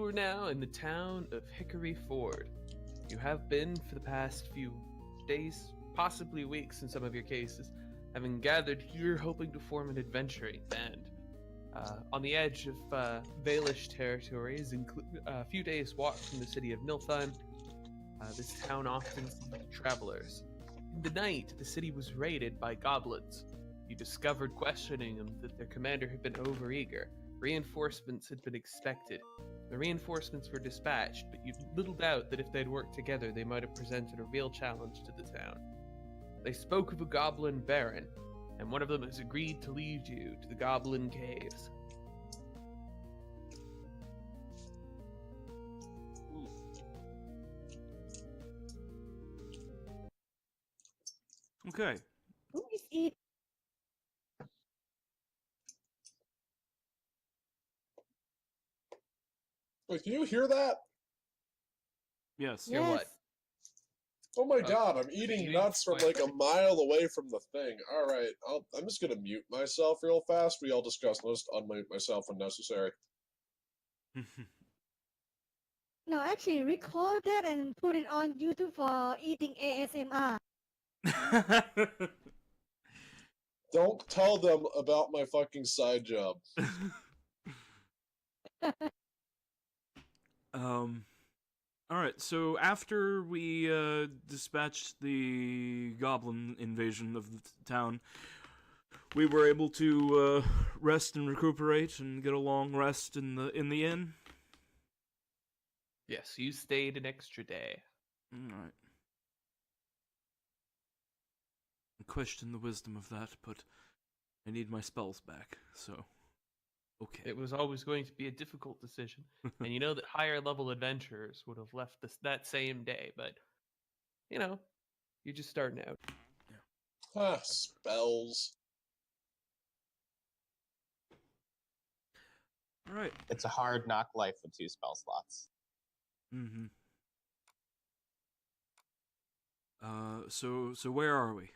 You are now in the town of Hickory Ford. You have been for the past few days, possibly weeks in some of your cases, having gathered here hoping to form an adventuring band. On the edge of Valish territories, a few days' walk from the city of Nilfheim, this town often sees travelers. In the night, the city was raided by goblins. You discovered questioning them that their commander had been overeager. Reinforcements had been expected. The reinforcements were dispatched, but you little doubt that if they'd worked together, they might have presented a real challenge to the town. They spoke of a goblin baron, and one of them has agreed to lead you to the goblin caves. Okay. Who is it? Wait, can you hear that? Yes. Hear what? Oh my god, I'm eating eating nuts from like a mile away from the thing. Alright, I'm just gonna mute myself real fast. We all discuss and I'll just unmute myself when necessary. No, actually record that and put it on YouTube for eating ASMR. Don't tell them about my fucking side job. Alright, so after we dispatched the goblin invasion of the town, we were able to rest and recuperate and get a long rest in the inn. Yes, you stayed an extra day. Alright. I question the wisdom of that, but I need my spells back, so okay. It was always going to be a difficult decision, and you know that higher level adventurers would have left that same day, but you're just starting out. Ah, spells. Alright. It's a hard knock life with 2 spell slots. Mm-hmm. So where are we?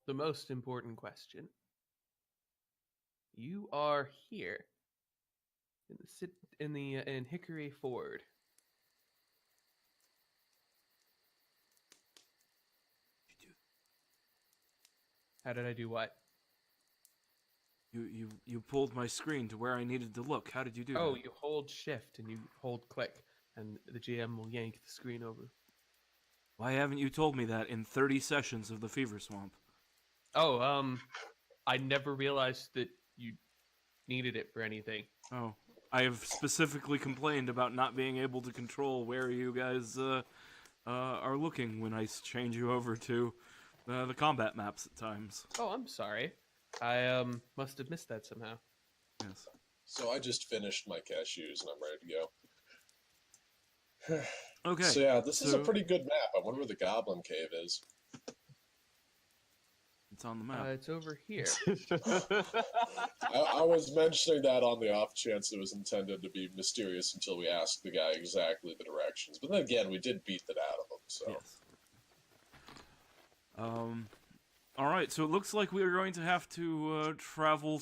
The most important question. You are here in Hickory Ford. How did I do what? You pulled my screen to where I needed to look. How did you do that? Oh, you hold shift and you hold click, and the GM will yank the screen over. Why haven't you told me that in 30 sessions of the Fever Swamp? Oh, I never realized that you needed it for anything. Oh, I have specifically complained about not being able to control where you guys are looking when I change you over to the combat maps at times. Oh, I'm sorry. I must have missed that somehow. Yes. So I just finished my cashews and I'm ready to go. Okay. So yeah, this is a pretty good map. I wonder where the Goblin Cave is. It's on the map. It's over here. I was mentioning that on the off chance it was intended to be mysterious until we asked the guy exactly the directions. But then again, we did beat that out of him, so... Yes. Alright, so it looks like we are going to have to travel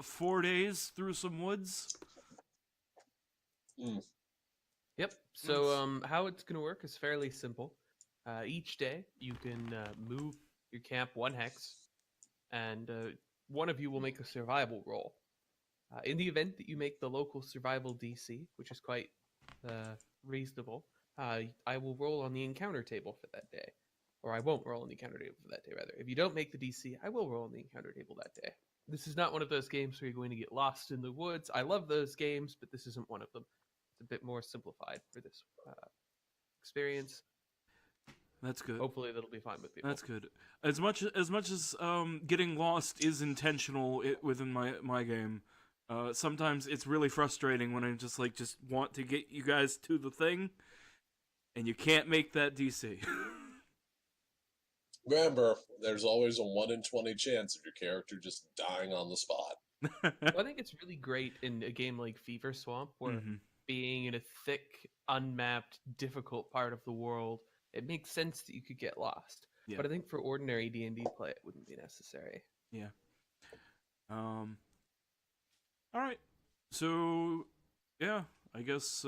4 days through some woods. Mm. Yep. So how it's going to work is fairly simple. Each day you can move your camp 1 hex, and one of you will make a survival roll. In the event that you make the local survival DC, which is quite reasonable, I will roll on the encounter table for that day. Or I won't roll on the encounter table for that day, rather. If you don't make the DC, I will roll on the encounter table that day. This is not one of those games where you're going to get lost in the woods. I love those games, but this isn't one of them. It's a bit more simplified for this experience. That's good. Hopefully that'll be fine with people. That's good. As much as getting lost is intentional within my game, sometimes it's really frustrating when I just want to get you guys to the thing, and you can't make that DC. Remember, there's always a 1 in 20 chance of your character just dying on the spot. Well, I think it's really great in a game like Fever Swamp, where being in a thick, unmapped, difficult part of the world, it makes sense that you could get lost. Yeah. But I think for ordinary D&D play, it wouldn't be necessary. Yeah. All right. So, yeah, I guess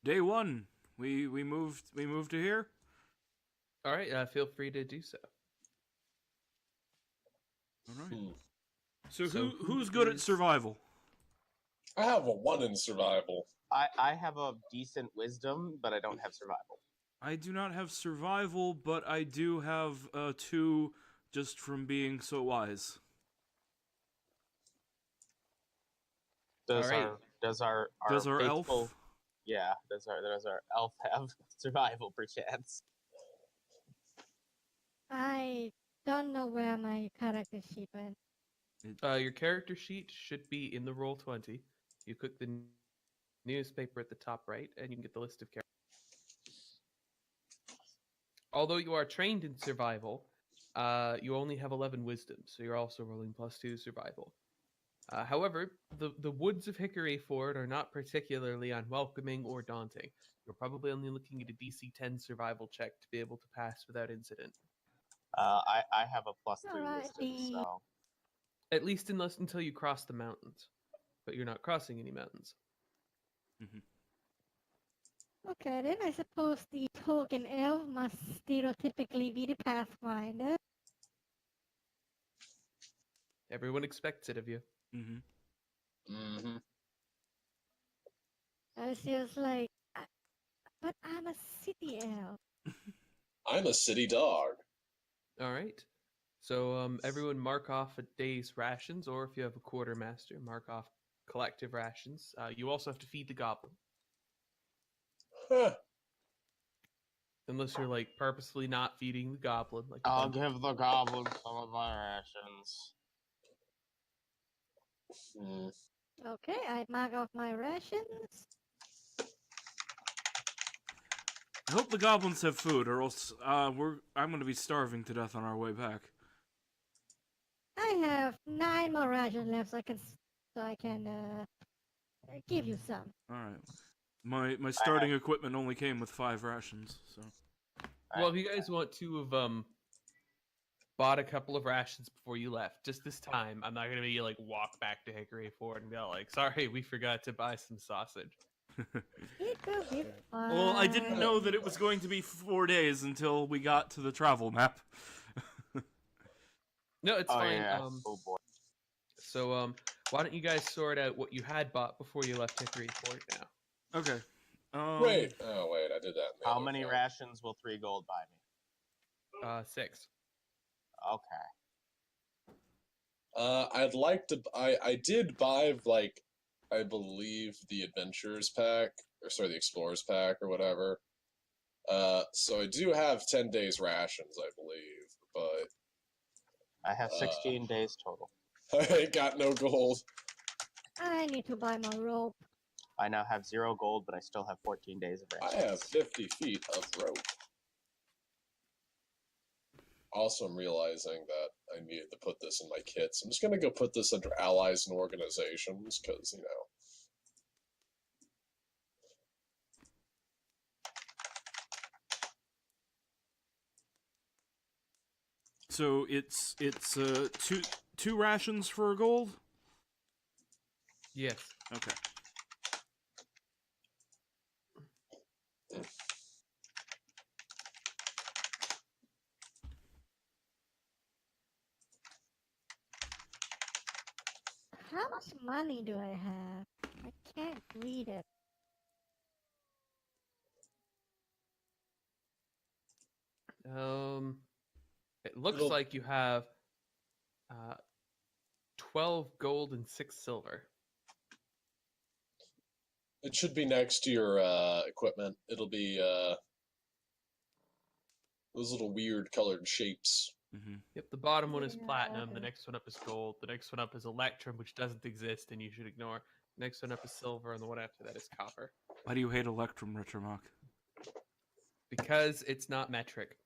day one we moved to here. All right, feel free to do so. All right. Hmm. So, So who's good at is- survival? I have a 1 in survival. I have a decent wisdom, but I don't have survival. I do not have survival, but I do have 2 just from being so wise. Does All right. our does our Does our faithful, elf? Yeah, does our elf have survival perchance? I don't know where my character sheet went. Your character sheet should be in the Roll20. You click the newspaper at the top right, and you can get the list of characters. Although you are trained in survival, you only have 11 wisdom, so you're also rolling +2 survival. However, the woods of Hickory Ford are not particularly unwelcoming or daunting. You're probably only looking at a DC 10 survival check to be able to pass without incident. I have a +3 Alright, wisdom, so At least until you cross the mountains. But you're not crossing any mountains. Okay, then I suppose the token elf must stereotypically be the pathfinder. Everyone expects it of you. Mm-hmm. Mm-hmm. I was just like, but I'm a city elf. I'm a city dog. All right. So everyone mark off a day's rations, or if you have a quartermaster, mark off collective rations. You also have to feed the goblin. Huh. Unless you're like purposely not feeding the goblin. Like I'll give the goblin some of my rations. Hmm. Okay, I mark off my rations. I hope the goblins have food, or else I'm going to be starving to death on our way back. I have 9 more rations left, so I can give you some. All right. My starting equipment only came with 5 rations, so. well, if you guys want to have bought a couple of rations before you left, just this time, I'm not gonna be like walk back to Hickory Ford and go like, sorry, we forgot to buy some sausage. It will be fine. Well, I didn't know that it was going to be 4 days until we got to the travel map. No, it's Oh fine. yeah. Oh boy. So why don't you guys sort out what you had bought before you left Hickory Ford now? Okay. Wait. Oh, wait. I did that. in the How other many account. rations will 3 gold buy me? 6. Okay. I'd like to. I did buy like, I believe the Adventurers pack, or sorry, the Explorers pack, or whatever. So I do have 10 days rations, I believe, but I have 16 days total. I ain't got no gold. I need to buy my rope. I now have 0 gold, but I still have 14 days of I rations. have 50 feet of rope. Also, I'm realizing that I needed to put this in my kits. I'm just gonna go put this under allies and organizations, because, you know. So it's two rations for a gold? Yes. Okay. How much money do I have? I can't read it. It looks It'll- like you have 12 gold and 6 silver. It should be next to your equipment. It'll be those little weird colored shapes. Mm-hmm. Yep, the bottom one is platinum, the Yeah. next one up is gold, the next one up is electrum, which doesn't exist and you should ignore. The next one up is silver, and the one after that is copper. Why do you hate Electrum, Retromach? Because it's not metric.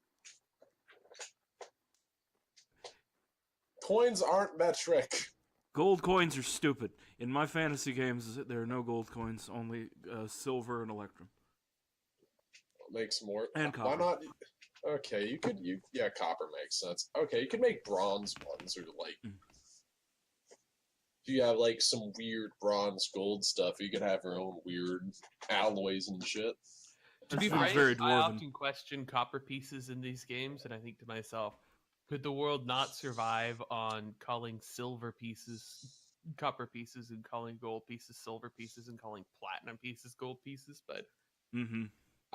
Coins aren't metric. Gold coins are stupid. In my fantasy games, there are no gold coins, only silver and Electrum. Makes more. And Why copper. not? Okay, yeah, copper makes sense. Okay, you could make bronze ones or like. Mm. if you have like some weird bronze gold stuff, you could have your own weird alloys and shit. To be That seems frank, very I dwarven. often question copper pieces in these games, and I think to myself, could the world not survive on calling silver pieces copper pieces and calling gold pieces silver pieces and calling platinum pieces gold pieces? But Mm-hmm.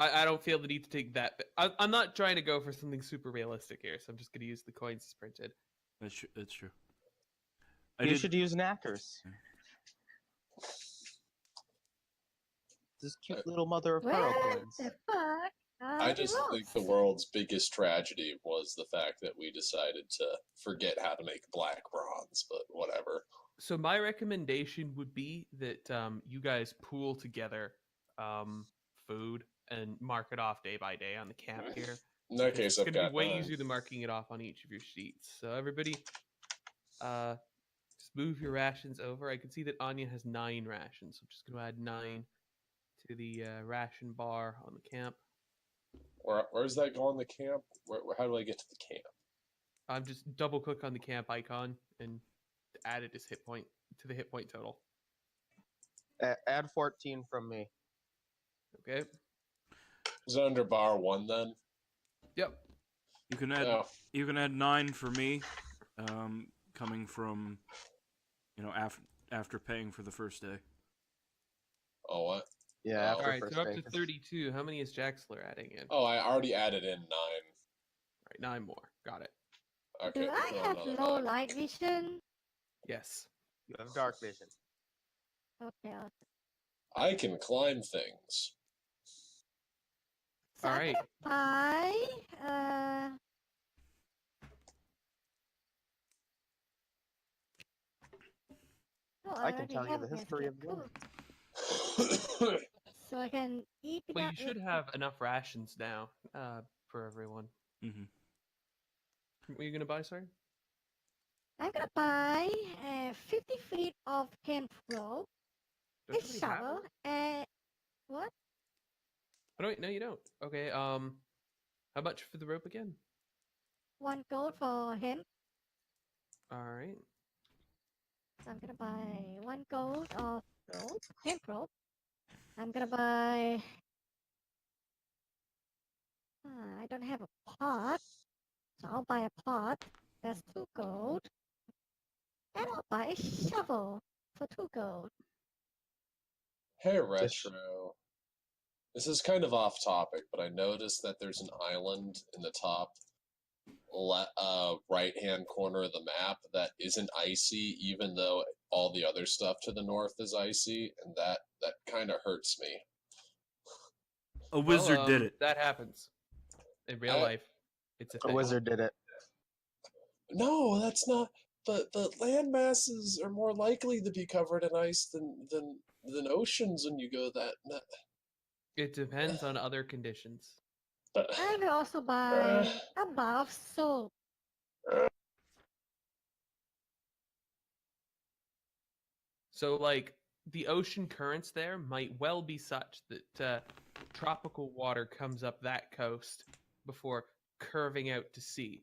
I don't feel the need to take that. I'm not trying to go for something super realistic here, so I'm just going to use the coins as printed. That's true. You should use knackers. This cute little mother of pearl What coins. the fuck? I just think the world's biggest tragedy was the fact that we decided to forget how to make black bronze, but whatever. So my recommendation would be that you guys pool together food and mark it off day by day on the camp here. In that Because case, it's I've going to got be way 9. easier than marking it off on each of your sheets. So everybody, just move your rations over. I can see that Anya has 9 rations. So I'm just going to add 9 to the ration bar on the camp. Where's that going? The camp? How do I get to the camp? I'm just double click on the camp icon and add it as hit point to the hit point total. Add 14 from me. Okay. Is it under bar 1 then? Yep. You can add Oh. you can add 9 for me, coming from, after paying for the first day. Oh, what? Yeah, Oh. after All right. first So up day. to 32. How many is Jaxler adding in? Oh, I already added in 9. All right, 9 more. Got it. Okay. Do I well, have another low 9. light vision? Yes. You have dark vision. Okay. I can climb things. So All I'm right. gonna buy oh, I can already tell you have the a basket. history of Cool. women. So I can eat. Well, you that should with- have enough rations now for everyone. Mm-hmm. What are you going to buy, sorry? I'm gonna buy 50 feet of hemp rope, a Don't you already have shovel, it? and what? Oh, no, wait, no, you don't. Okay, how much for the rope again? 1 gold for hemp. All right. So I'm gonna buy 1 gold of rope, hemp rope. I'm gonna buy. I don't have a pot, so I'll buy a pot. That's 2 gold. And I'll buy a shovel for 2 gold. Hey, Retro. This is kind of off topic, but I noticed that there's an island in the top right-hand corner of the map that isn't icy, even though all the other stuff to the north is icy, and that kind of hurts me. A wizard did it. That happens. In real life, it's a A thing. wizard did it. No, that's not. The land masses are more likely to be covered in ice than oceans when you go that. It depends on other conditions. But I will also buy a bar of soap. So, like, the ocean currents there might well be such that tropical water comes up that coast before curving out to sea.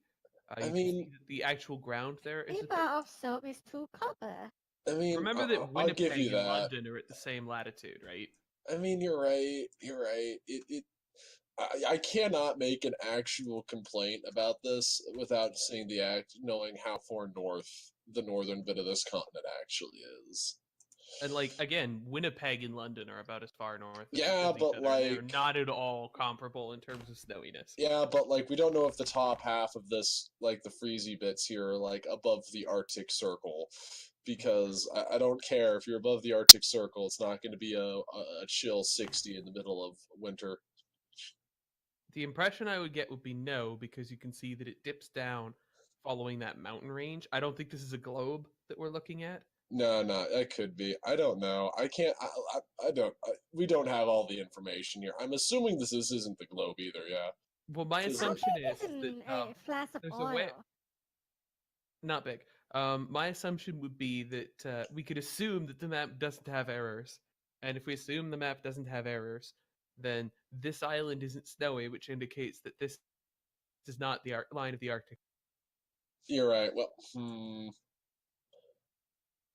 I You can mean- see that the actual ground there is. A bar of soap is 2 copper. I mean, Remember that I'll Winnipeg give you and that. London are at the same latitude, right? I mean, you're right. You're right. I cannot make an actual complaint about this without seeing knowing how far north the northern bit of this continent actually is. And like again, Winnipeg and London are about as far north. Yeah, as each but, other, and they're like- not at all comparable in terms of snowiness. Yeah, but like we don't know if the top half of this, like the freezy bits here, are like above the Arctic Circle, because I don't care if you're above the Arctic Circle. It's not going to be a chill 60 in the middle of winter. The impression I would get would be no, because you can see that it dips down following that mountain range. I don't think this is a globe that we're looking at. No, that could be. I don't know. I can't. I don't. We don't have all the information here. I'm assuming this isn't the globe either. Yeah. Well, my Is it- assumption is It's in that a flask of there's a oil. way- not big. My assumption would be that we could assume that the map doesn't have errors, and if we assume the map doesn't have errors, then this island isn't snowy, which indicates that this is not the line of the Arctic. You're right. Well,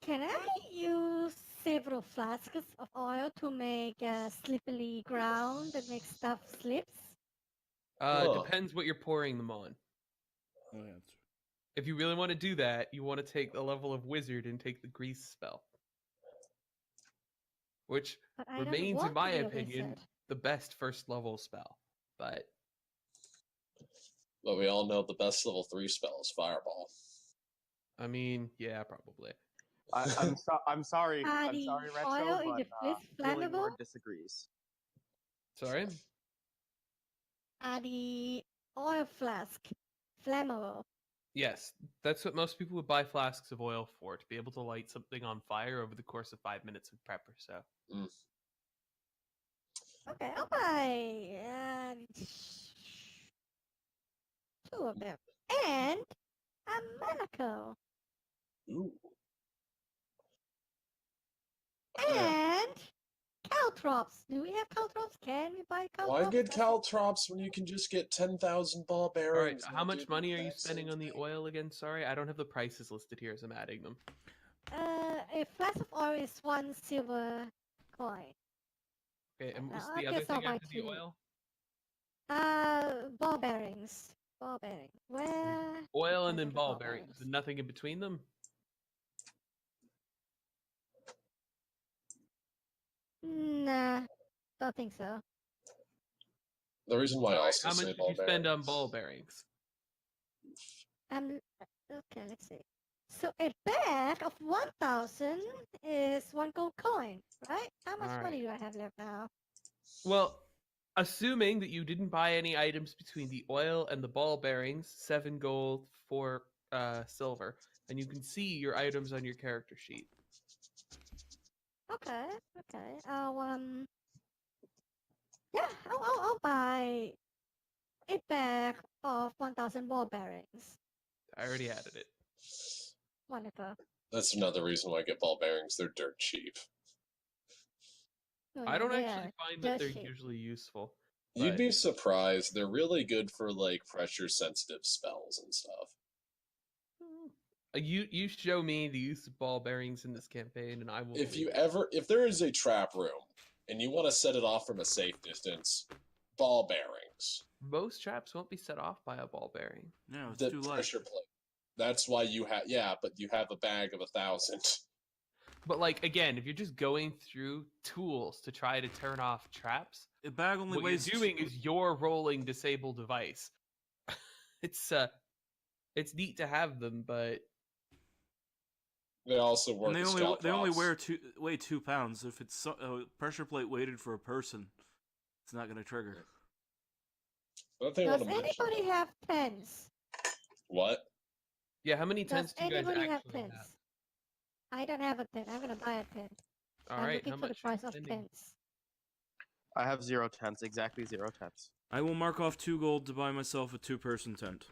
Can I use several flasks of oil to make slippery ground that makes stuff slips? Huh. Depends what you're pouring them on. Oh, yeah, that's- If you really want to do that, you want to take the level of wizard and take the grease spell, which But I don't remains, want in my to be a opinion, wizard. the best first level spell. But But we all know the best level 3 spell is Fireball. I mean, yeah, probably. I'm sorry. Are I'm the sorry, oil Retro, in the but fist Billy flammable? Ward disagrees. Sorry? Are the oil flask flammable? Yes, that's what most people would buy flasks of oil for, to be able to light something on fire over the course of 5 minutes of prep or so. Okay, I'll buy 2 of them. And a Monaco. Ooh. And caltrops. Do we have caltrops? Can we buy caltrops? Why get caltrops when you can just get 10,000 ball All right, bearings? how They'll much do the money are you exact spending same on the thing. oil again? Sorry, I don't have the prices listed here as I'm adding them. A flask of oil is 1 silver coin. Okay, and what's I the other guess I'll thing buy after the 2. oil? Ball bearings. Ball bearing. Where? Oil Where and are then the ball ball bearings. bearings? And nothing in between them? Nah, don't think so. The reason why I Alright, also how much say did ball you spend on bearings. ball bearings? Okay, let's see. So a bag of 1,000 is 1 gold coin, right? How much Alright. money do I have left now? Well, assuming that you didn't buy any items between the oil and the ball bearings, 7 gold, 4 silver, and you can see your items on your character sheet. Okay. Yeah, I'll buy a bag of 1,000 ball bearings. I already added it. Wonderful. That's another reason why I get ball bearings. They're dirt cheap. Oh, I yeah, don't they actually are find that they're just cheap. usually useful. You'd But- be surprised. They're really good for like pressure sensitive spells and stuff. You show me the use of ball bearings in this campaign, and I will. If believe you it. if there is a trap room and you want to set it off from a safe distance, ball bearings. Most traps won't be set off by a ball bearing. Yeah, it's The too light. pressure plate. That's why you have but you have a bag of 1,000. But like again, if you're just going through tools to try to turn off traps, A bag only what weighs. you're doing is you're rolling disable device. It's neat to have them, but They also work. And they as only caltrops. weigh 2 pounds. If it's a pressure plate weighted for a person, it's not going to trigger. Another thing I Does want to mention. anybody have tents? What? yeah, how many Does tents do you guys anybody have actually tents? have? I don't have a tent. I'm gonna buy a tent. All I'm right, looking how for the much? price of spending? tents. I have 0 tents, exactly 0 tents. I will mark off 2 gold to buy myself a 2-person tent.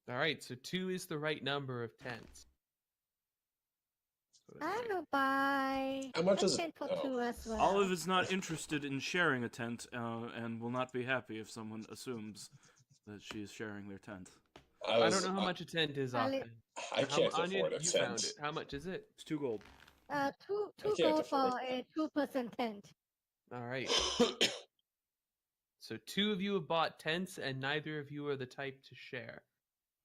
All right, so 2 is the right number of tents. So that's I'm right. gonna buy How much a is it? tent for Oh. 2 as well. Olive is not interested in sharing a tent, and will not be happy if someone assumes that she is sharing their tent. I don't know how much a tent is I li- often. I can't Anya, afford a you tent. found it. How much is it? It's 2 gold. Two can't gold afford for a 2-person tent. All right. So 2 of you have bought tents, and neither of you are the type to share.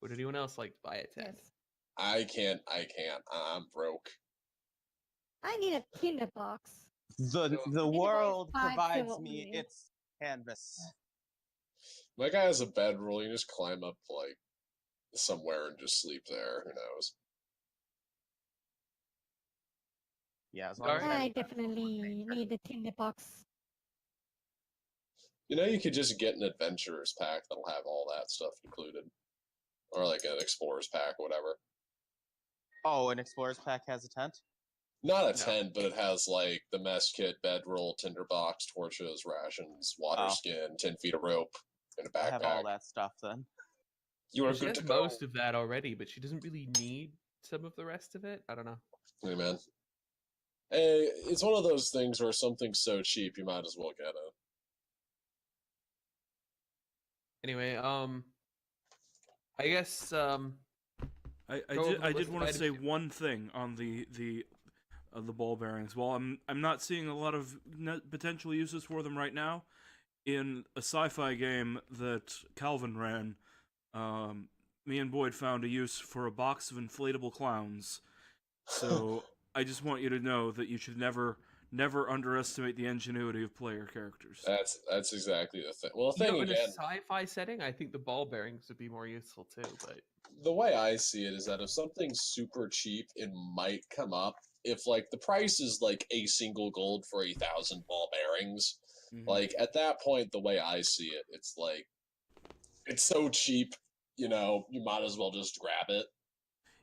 Would anyone else like to buy a tent? Yes. I can't. I'm broke. I need a tinderbox. The Anyway, world 5 provides silver me only. its canvas. My guy has a bedroll. You just climb up like somewhere and just sleep there. Who knows? Yeah, as long as Alright. I have definitely need the tinderbox. You know, you could just get an adventurer's pack that'll have all that stuff included, or like an explorer's pack, whatever. Oh, an explorer's pack has a tent? Not a No. tent, but it has like the mess kit, bedroll, tinderbox, torches, rations, water Oh. skin, 10 feet of rope, and a I have all backpack. that stuff then. You are She good has to go. most of that already, but she doesn't really need some of the rest of it. I don't know. Hey, man. Hey, it's one of those things where something's so cheap, you might as well get it. Anyway, I guess I Go over did the I list did of want to items say you- one thing on the ball bearings. While I'm not seeing a lot of potential uses for them right now, in a sci-fi game that Calvin ran, me and Boyd found a use for a box of inflatable clowns. So I just want you to know that you should never underestimate the ingenuity of player characters. That's exactly the thing. Well, the You thing know, in a again, sci-fi setting, I think the ball bearings would be more useful too. But the way I see it is that if something's super cheap, it might come up. If like the price is like a single gold for 1,000 ball bearings, Mhm. like at that point, the way I see it, it's like it's so cheap, you might as well just grab it.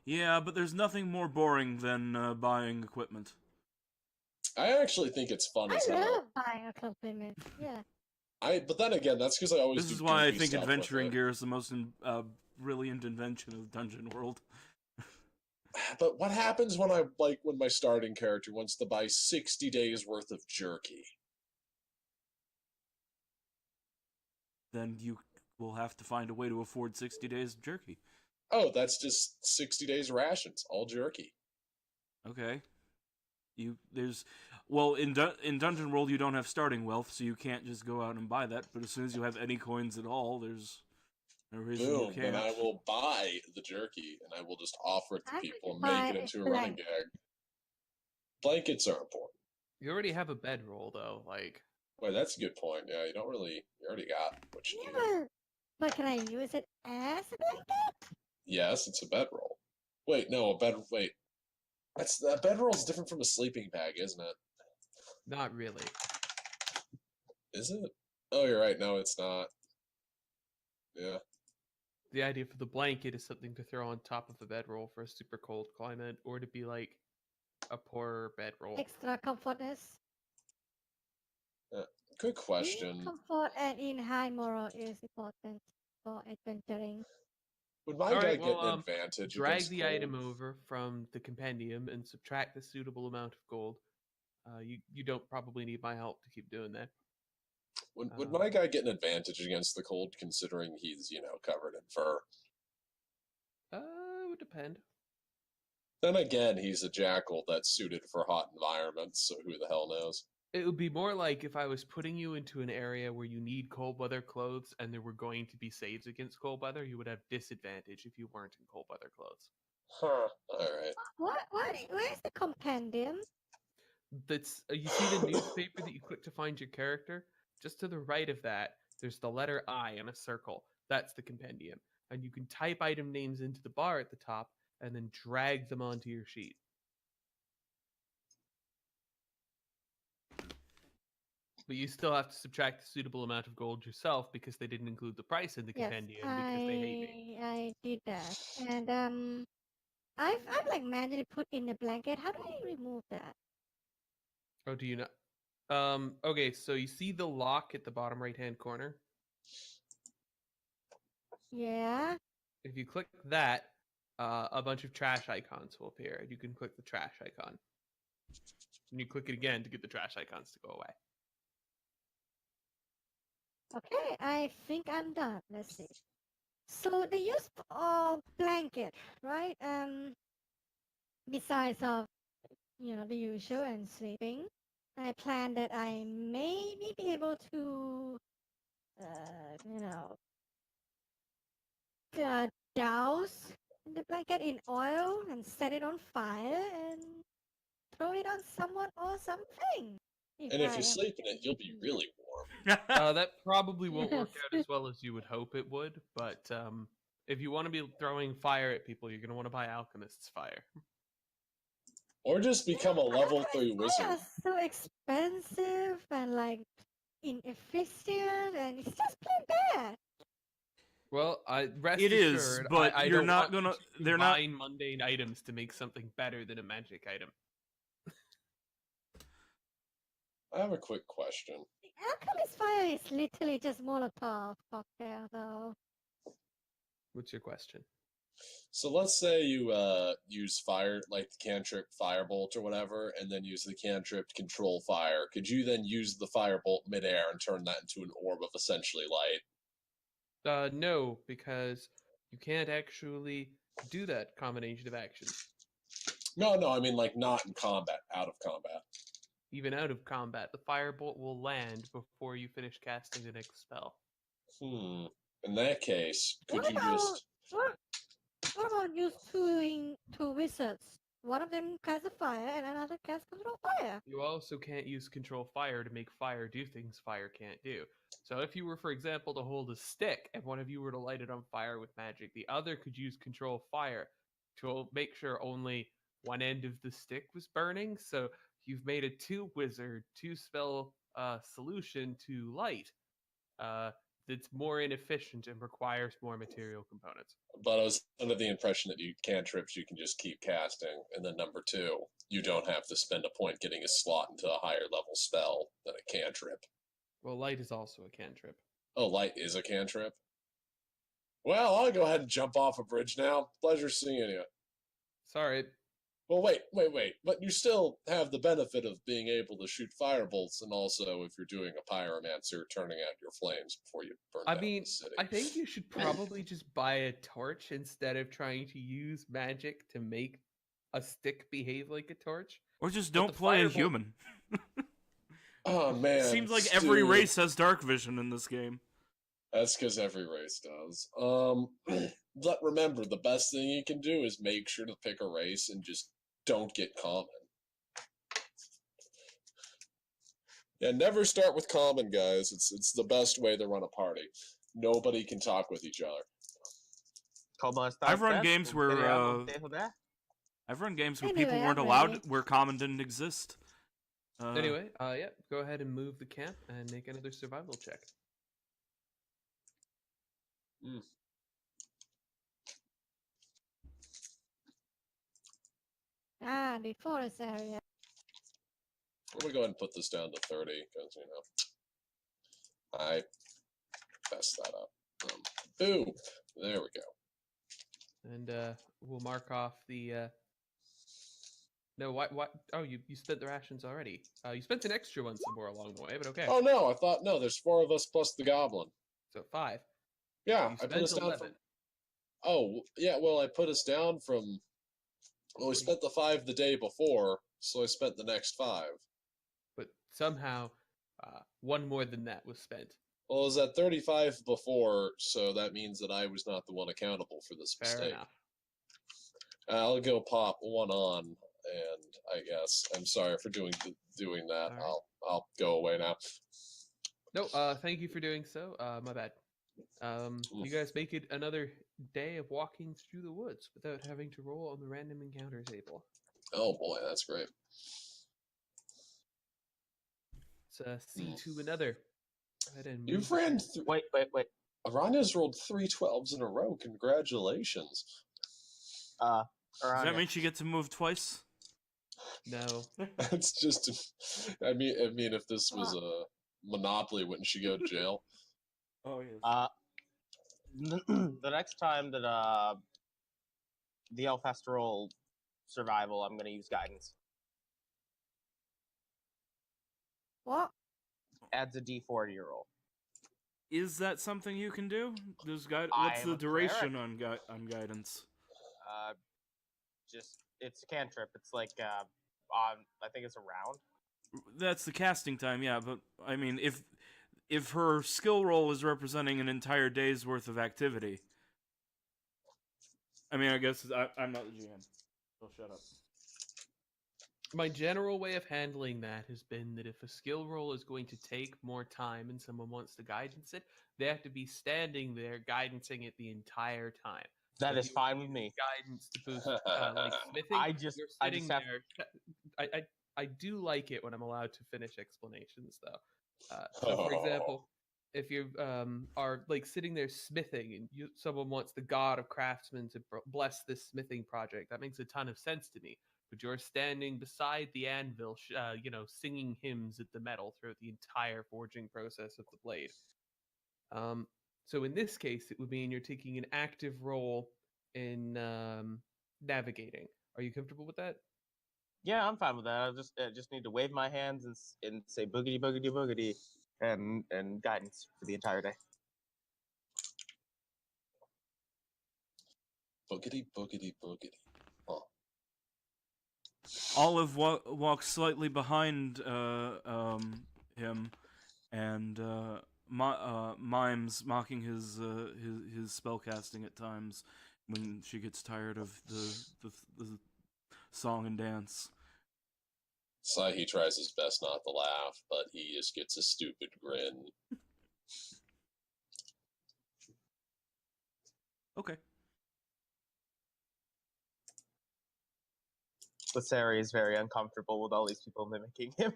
Yeah, but there's nothing more boring than buying equipment. I actually think it's fun I as hell. love buying a compliment. Yeah. But then again, that's because I always This do is why I goofy think stuff with adventuring it. gear is the most brilliant invention of Dungeon World. But what happens when when my starting character wants to buy 60 days worth of jerky? Then you will have to find a way to afford 60 days of jerky. Oh, that's just 60 days rations, all jerky. Okay. In Dungeon World you don't have starting wealth, so you can't just go out and buy that. But as soon as you have any coins at all, there's no reason you Boom, can't. then I will buy the jerky and I will just offer it to I people and would make it buy into a a running blanket. gag. Blankets are important. you already have a bedroll, though. Like, Wait, that's a good point. Yeah, you already got what you need. Yeah. But can I use it as a blanket? Yes, it's a bedroll. Wait, a bedroll's different from a sleeping bag, isn't it? not really. Is it? Oh, you're right. No, it's not. Yeah. The idea for the blanket is something to throw on top of the bedroll for a super cold climate, or to be like a poorer bedroll. Extra comfortness. Good Being question. comfort and in high moral is important for adventuring. Would my All guy right, get well, an advantage drag against the cold? item over from the compendium and subtract the suitable amount of gold. You don't probably need my help to keep doing that. Would my guy get an advantage against the cold, considering he's covered in fur? It would depend. Then again, he's a jackal that's suited for hot environments, so who the hell knows? It would be more like if I was putting you into an area where you need cold weather clothes and there were going to be saves against cold weather, you would have disadvantage if you weren't in cold weather clothes. Huh. Alright. Where's the compendium? That's you see the newspaper that you click to find your character? Just to the right of that, there's the letter I in a circle. That's the compendium. And you can type item names into the bar at the top and then drag them onto your sheet. But you still have to subtract the suitable amount of gold yourself because they didn't include the price in the Yes, compendium because they hate me. I did that. And I've like manually put in the blanket. How do I remove that? Oh, do you know? Okay, so you see the lock at the bottom right-hand corner? Yeah. If you click that, a bunch of trash icons will appear, and you can click the trash icon. And you click it again to get the trash icons to go away. Okay, I think I'm done. Let's see. So the use of blanket, right? Besides of the usual and sleeping, I plan that I may be able to, you know, douse the blanket in oil and set it on fire and throw it on someone or something. And if I you am- sleep in it, you'll be really warm. That probably won't work Yes. out as well as you would hope it would, but if you want to be throwing fire at people, you're going to want to buy Alchemist's Fire. Or just become a level 3 Fire wizard. is so expensive and like inefficient, and it's just plain bad. Well, rest It is, assured, but I you're don't not want gonna- to they're not- combine mundane items to make something better than a magic item. I have a quick question. The Alchemist Fire is literally just Molotov cocktail, though. What's your question? So let's say you use fire, like the cantrip Firebolt or whatever, and then use the cantrip Control Fire. Could you then use the Firebolt midair and turn that into an orb of essentially light? No, because you can't actually do that combination of actions. No, I mean like not in combat, out of combat. Even out of combat, the firebolt will land before you finish casting the next spell. In that case, could What you about just? what about you two wizards? One of them casts a fire and another casts control fire. You also can't use control fire to make fire do things fire can't do. So if you were, for example, to hold a stick and one of you were to light it on fire with magic, the other could use control fire to make sure only one end of the stick was burning. So you've made a two spell solution to light that's more inefficient and requires more material components. But I was under the impression that you cantrips you can just keep casting, and then number two, you don't have to spend a point getting a slot into a higher level spell than a cantrip. Well, light is also a cantrip. Oh, light is a cantrip? Well, I'll go ahead and jump off a bridge now. Pleasure seeing you. Sorry. Well, wait. But you still have the benefit of being able to shoot firebolts, and also, if you're doing a pyromancer, turning out your flames before you burn down the city. I think you should probably just buy a torch instead of trying to use magic to make a stick behave like a torch. Or just But don't the play a firebolt- human. Oh, man. Seems like every Stu. race has dark vision in this game. That's because every race does. But remember, the best thing you can do is make sure to pick a race and just don't get common. Yeah, never start with common, guys. It's the best way to run a party. Nobody can talk with each other. I've run games where I've run games where people Anyway, weren't I'm allowed, ready. where common didn't exist. Anyway, yeah, go ahead and move the camp and make another survival check. Ah, the forest area. I'm gonna go ahead and put this down to 30 because I messed that up. Boom. There we go. And we'll mark off the. No, what? Oh, you spent the rations already. You spent an extra one somewhere along the way, but okay. Oh no, I thought no. There's 4 of us plus the goblin. So 5. Yeah, You I put spent us down 11. from. Oh yeah, well I put us down from. Well, we spent the 5 the day before, so I spent the next 5. But somehow, one more than that was spent. Well, it was at 35 before, so that means that I was not the one accountable for this Fair mistake. enough. I'll go pop 1 on, and I guess I'm sorry for doing that. All right. I'll go away now. No, thank you for doing so. My bad. You guys make it another day of walking through the woods without having to roll on the random encounter table. Oh boy, that's great. Let's see to another. Go ahead and You've move ran. the- Wait. Aranya's rolled 3 12s in a row. Congratulations. Does Aranya. that mean she gets to move twice? No. That's just. I mean, if this was a Monopoly, wouldn't she go to jail? Oh yes. The next time that the elf has to roll survival, I'm gonna use guidance. What? Adds a D4 to your roll. Is that something you can do? What's I am the a duration on guidance? Just it's a cantrip. It's like on I think it's a round. That's the casting time, yeah. But I mean, if her skill roll is representing an entire day's worth of activity, I mean, I guess I'm not the GM. So shut up. My general way of handling that has been that if a skill roll is going to take more time and someone wants to guidance it, they have to be standing there guidancing it the entire time. That So is if you fine want with me. Guidance to boost like smithing. I just you're I sitting just have there. I do like it when I'm allowed to finish explanations though. So for example, if you are like sitting there smithing and someone wants the god of craftsmen to bless this smithing project, that makes a ton of sense to me. But you're standing beside the anvil, singing hymns at the metal throughout the entire forging process of the blade. So in this case, it would mean you're taking an active role in navigating. Are you comfortable with that? Yeah, I'm fine with that. I just need to wave my hands and say boogity boogity boogity and guidance for the entire day. Boogity, boogity, boogity. Huh. Olive walks slightly behind him, and mimes mocking his spellcasting at times when she gets tired of the song and dance. Sahi tries his best not to laugh, but he just gets a stupid grin. Okay. Lasari is very uncomfortable with all these people mimicking him.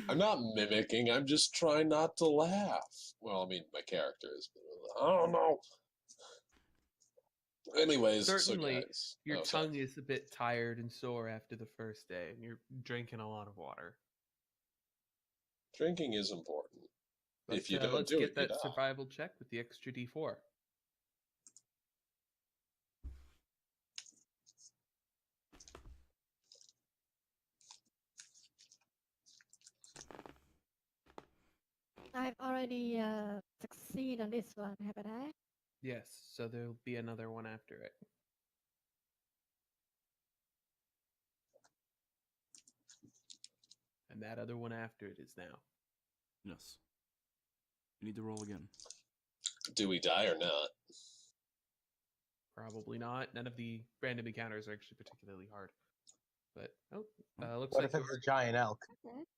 I'm not mimicking, I'm just trying not to laugh. Well, I mean, my character is. I don't know. Anyways, Certainly, so guys. your oh, sorry. tongue is a bit tired and sore after the first day, and you're drinking a lot of water. Drinking is important. But, If you don't let's do get it, you that die. survival check with the extra D4. I've already succeeded on this one, haven't I? Yes, so there'll be another one after it. And that other one after it is now. Yes. You need to roll again. Do we die or not? Probably not. None of the random encounters are actually particularly hard. But, looks What like if it's a giant elk?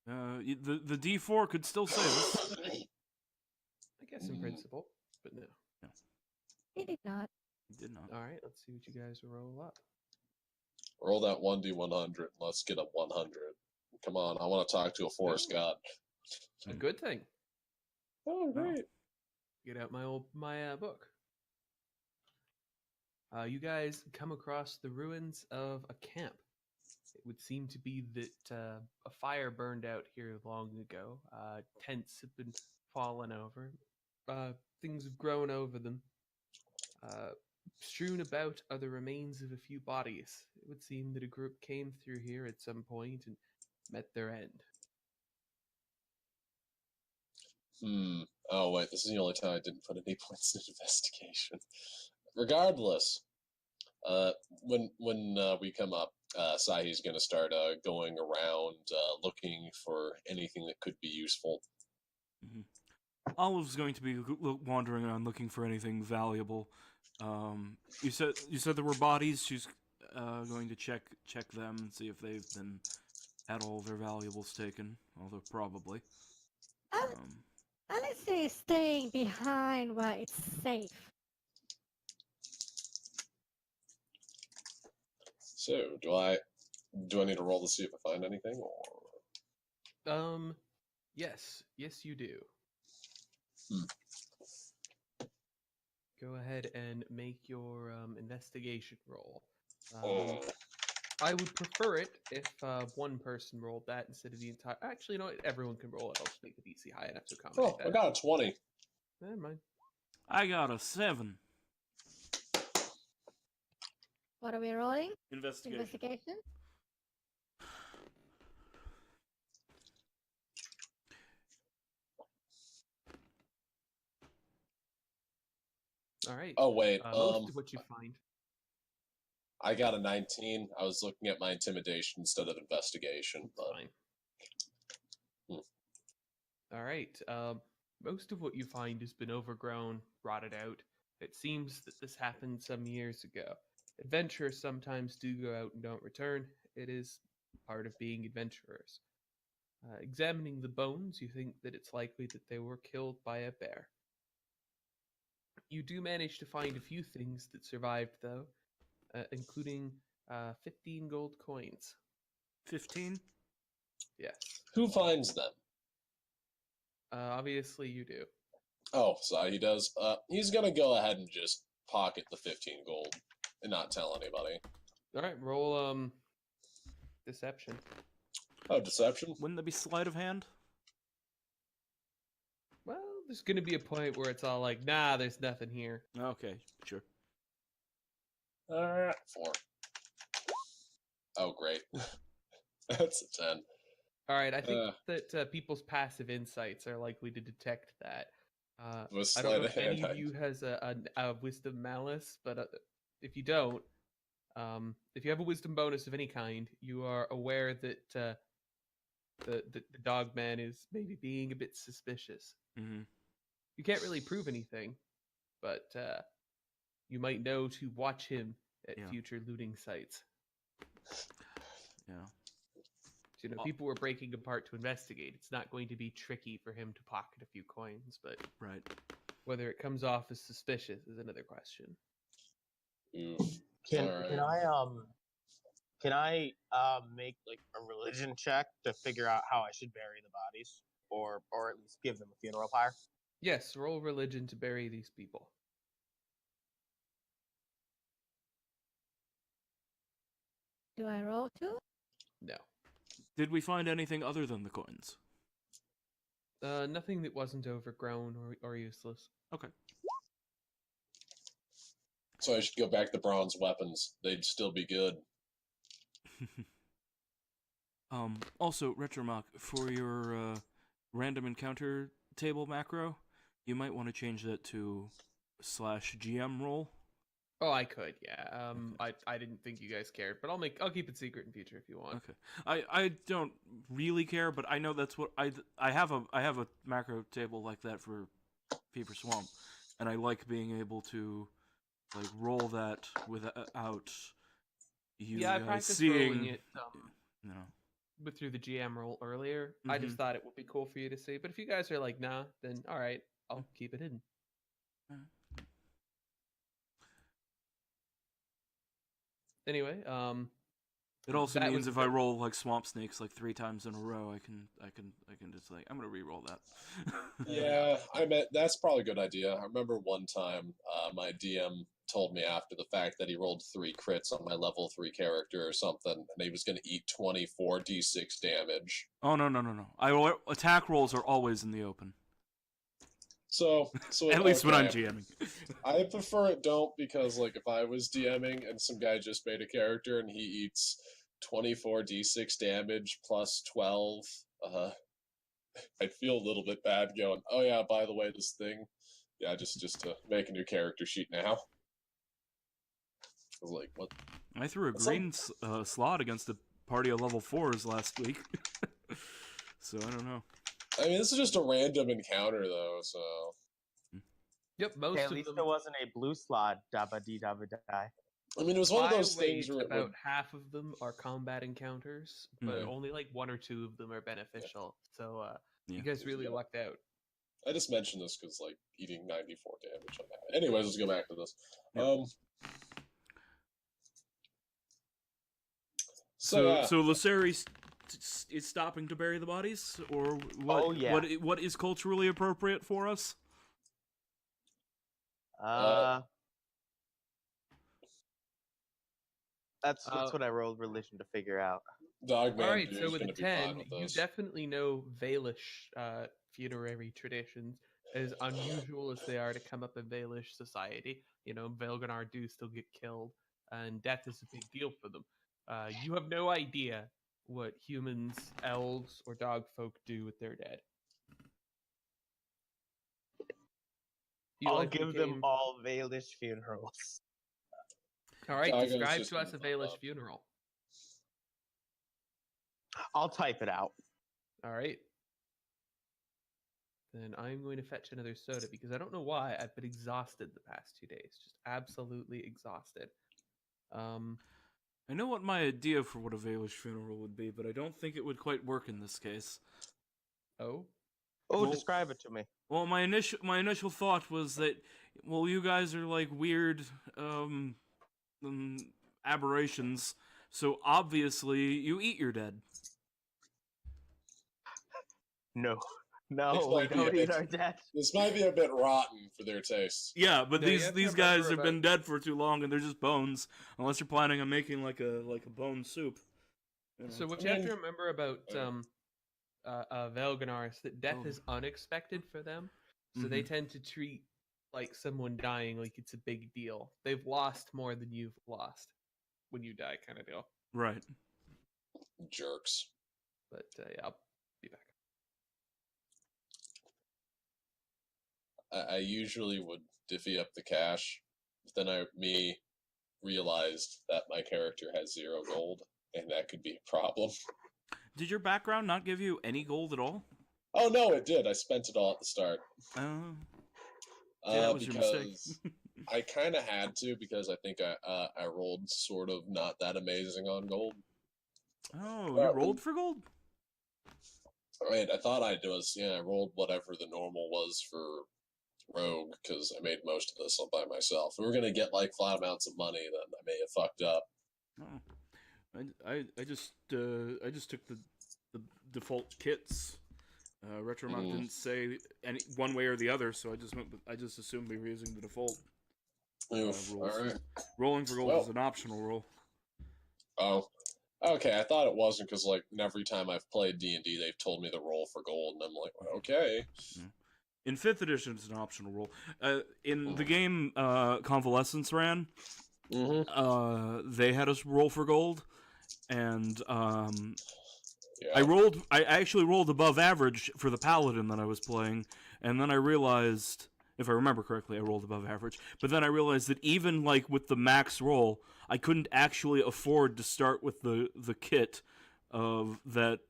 The D4 could still save us. I guess in principle, but no. He did not. You did not. Alright, let's see what you guys roll up. Roll that 1d100. Let's get a 100. Come on, I want to talk to a forest god. A good thing. Oh, great. Get out my book. You guys come across the ruins of a camp. It would seem to be that a fire burned out here long ago. Tents have been fallen over. Things have grown over them. Strewn about are the remains of a few bodies. It would seem that a group came through here at some point and met their end. Oh, wait, this is the only time I didn't put any points in investigation. Regardless, when we come up, Sahi's going to start going around looking for anything that could be useful. Mm-hmm. Olive's going to be wandering around looking for anything valuable. You said there were bodies. She's going to check them and see if they've been had all their valuables taken. Although probably. Alice is staying behind where it's safe. So, do I need to roll to see if I find anything, or? Yes, you do. Go ahead and make your investigation roll. I would prefer it if one person rolled that instead of the entire. Actually, no, everyone can roll it. I'll just make the DC high enough to accommodate that. I got a 20. Never mind. I got a 7. What are we rolling? Investigation. All right. Oh, wait. Most of what you find. I got a 19. I was looking at my intimidation instead of investigation. But... Fine. All right. Most of what you find has been overgrown, rotted out. It seems that this happened some years ago. Adventurers sometimes do go out and don't return. It is part of being adventurers. Examining the bones, you think that it's likely that they were killed by a bear. You do manage to find a few things that survived, though, including 15 gold coins. 15? Yes. Who finds them? Obviously, you do. Oh, Sahi does. He's gonna go ahead and just pocket the 15 gold and not tell anybody. All right, roll deception. Oh, deception? Wouldn't that be sleight of hand? Well, there's going to be a point where it's all like, nah, there's nothing here. Okay, sure. 4. Oh, great. That's a 10. All right, I think that people's passive insights are likely to detect that. I don't know if any of you has a wisdom malice, but if you don't, if you have a wisdom bonus of any kind, you are aware that the dog man is maybe being a bit suspicious. Mm-hmm. You can't really prove anything, but you might know to watch him at Yeah. future looting sites. Yeah. So, people were breaking apart to investigate. It's not going to be tricky for him to pocket a few coins, but Right. whether it comes off as suspicious is another question. Oof. Can Alright. can I make like a religion check to figure out how I should bury the bodies, or at least give them a funeral pyre? Yes, roll religion to bury these people. Do I roll too? No. Did we find anything other than the coins? Nothing that wasn't overgrown or useless. Okay. So I should go back to bronze weapons. They'd still be good. Also, Retromach, for your random encounter table macro, you might want to change that to /GM roll. Oh, I could, yeah. I didn't think you guys cared, but I'll keep it secret in future if you want. Okay. I don't really care, but I know that's what I have a macro table like that for Fever Swamp, and I like being able to like roll that without you Yeah, I guys practiced seeing rolling it through the GM roll earlier. I just thought it would be cool for you to see, but if you guys are like, nah, then all right, I'll keep it hidden. Anyway, it also that means was if I roll like swamp snakes like 3 times in a row, I can just like I'm gonna re-roll that. Yeah, that's probably a good idea. I remember one time my DM told me after the fact that he rolled 3 crits on my level 3 character or something, and he was going to eat 24 d6 damage. Oh no. Attack rolls are always in the open. So at least when I'm okay. GMing. I prefer it don't, because like if I was DMing and some guy just made a character and he eats 24 d6 damage plus 12, I'd feel a little bit bad going, oh yeah, by the way, this thing, yeah, just to make a new character sheet now. I was like, what? I threw a green slot against a party of level 4s last week. So I don't know. I mean, this is just a random encounter though, so. Yep, most At of least them. there wasn't a blue slot. Dabba dee dabba die. I mean, it was one of those things weight, where about half of them are combat encounters, but Mhm. only like 1 or 2 of them are beneficial. So Yeah. you guys really lucked out. I just mentioned this because like eating 94 damage on that. Anyways, let's go back to this. Yep. So Luceri is stopping to bury the bodies, or what? Oh, yeah. What is culturally appropriate for us? That's what I rolled religion to figure out. Dogman All right, Dude's so with a gonna be fine 10, with you this. definitely know Valish funerary traditions, as unusual as they are to come up in Valish society. Velganar do still get killed, and death is a big deal for them. You have no idea what humans, elves, or dog folk do with their dead. I'll give them all Valish funerals. All right, Dogman's describe just to us a gonna pop Valish up. funeral. I'll type it out. All right. Then I'm going to fetch another soda because I don't know why I've been exhausted the past 2 days. Just absolutely exhausted. I know what my idea for what a Valish funeral would be, but I don't think it would quite work in this case. Oh? Oh, describe it to me. Well, my initial thought was that, well, you guys are like weird aberrations, so obviously you eat your dead. No, we might be a don't bit- eat our dead. This might be a bit rotten for their taste. Yeah, but No, you have to these guys remember have been dead for too long, and they're just bones. Unless you're planning on making like a bone soup. You know. So what I you have to mean- remember about Velganar is that death is unexpected for them. So they tend to treat like someone dying like it's a big deal. They've lost more than you've lost when you die, kind of deal. Right. Jerks. But yeah, I'll be back. I usually would divvy up the cash, but then realized that my character has 0 gold, and that could be a problem. Did your background not give you any gold at all? Oh no, it did. I spent it all at the start. See, that was your mistake. Because I kind of had to, because I think I rolled sort of not that amazing on gold. Oh, you rolled for gold? Right, I thought I rolled whatever the normal was for rogue, because I made most of this all by myself. If we were gonna get like flat amounts of money, then I may have fucked up. Oh, I just took the default kits. Retromont didn't say any one way or the other, so I just assumed we were using the default rules. All right. Rolling for gold is an optional rule. Oh, okay. I thought it wasn't, because like every time I've played D&D, they've told me to roll for gold, and I'm like, okay. In 5th edition, it's an optional rule. In the game Convalescence ran, they had us roll for gold, and Yeah. I actually rolled above average for the paladin that I was playing, and then I realized, if I remember correctly, I rolled above average. But then I realized that even like with the max roll, I couldn't actually afford to start with the kit of that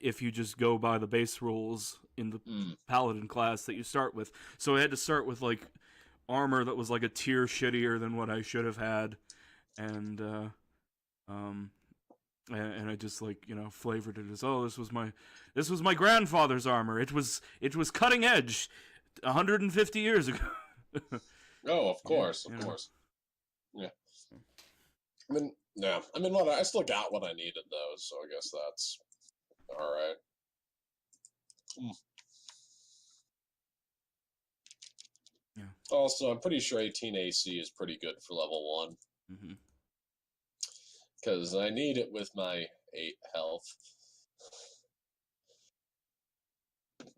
if you just go by the base rules in the paladin class that you start with. So I had to start with like armor that was like a tier shittier than what I should have had, and I just like, you know, flavored it as, oh, this was my grandfather's armor. It was cutting edge 150 years ago. Oh, of course, Yeah, of you know. course. Yeah. I mean, what I still got what I needed though, so I guess that's all right. Yeah. Also, I'm pretty sure 18 AC is pretty good for level 1. Mm-hmm. Because I need it with my 8 health.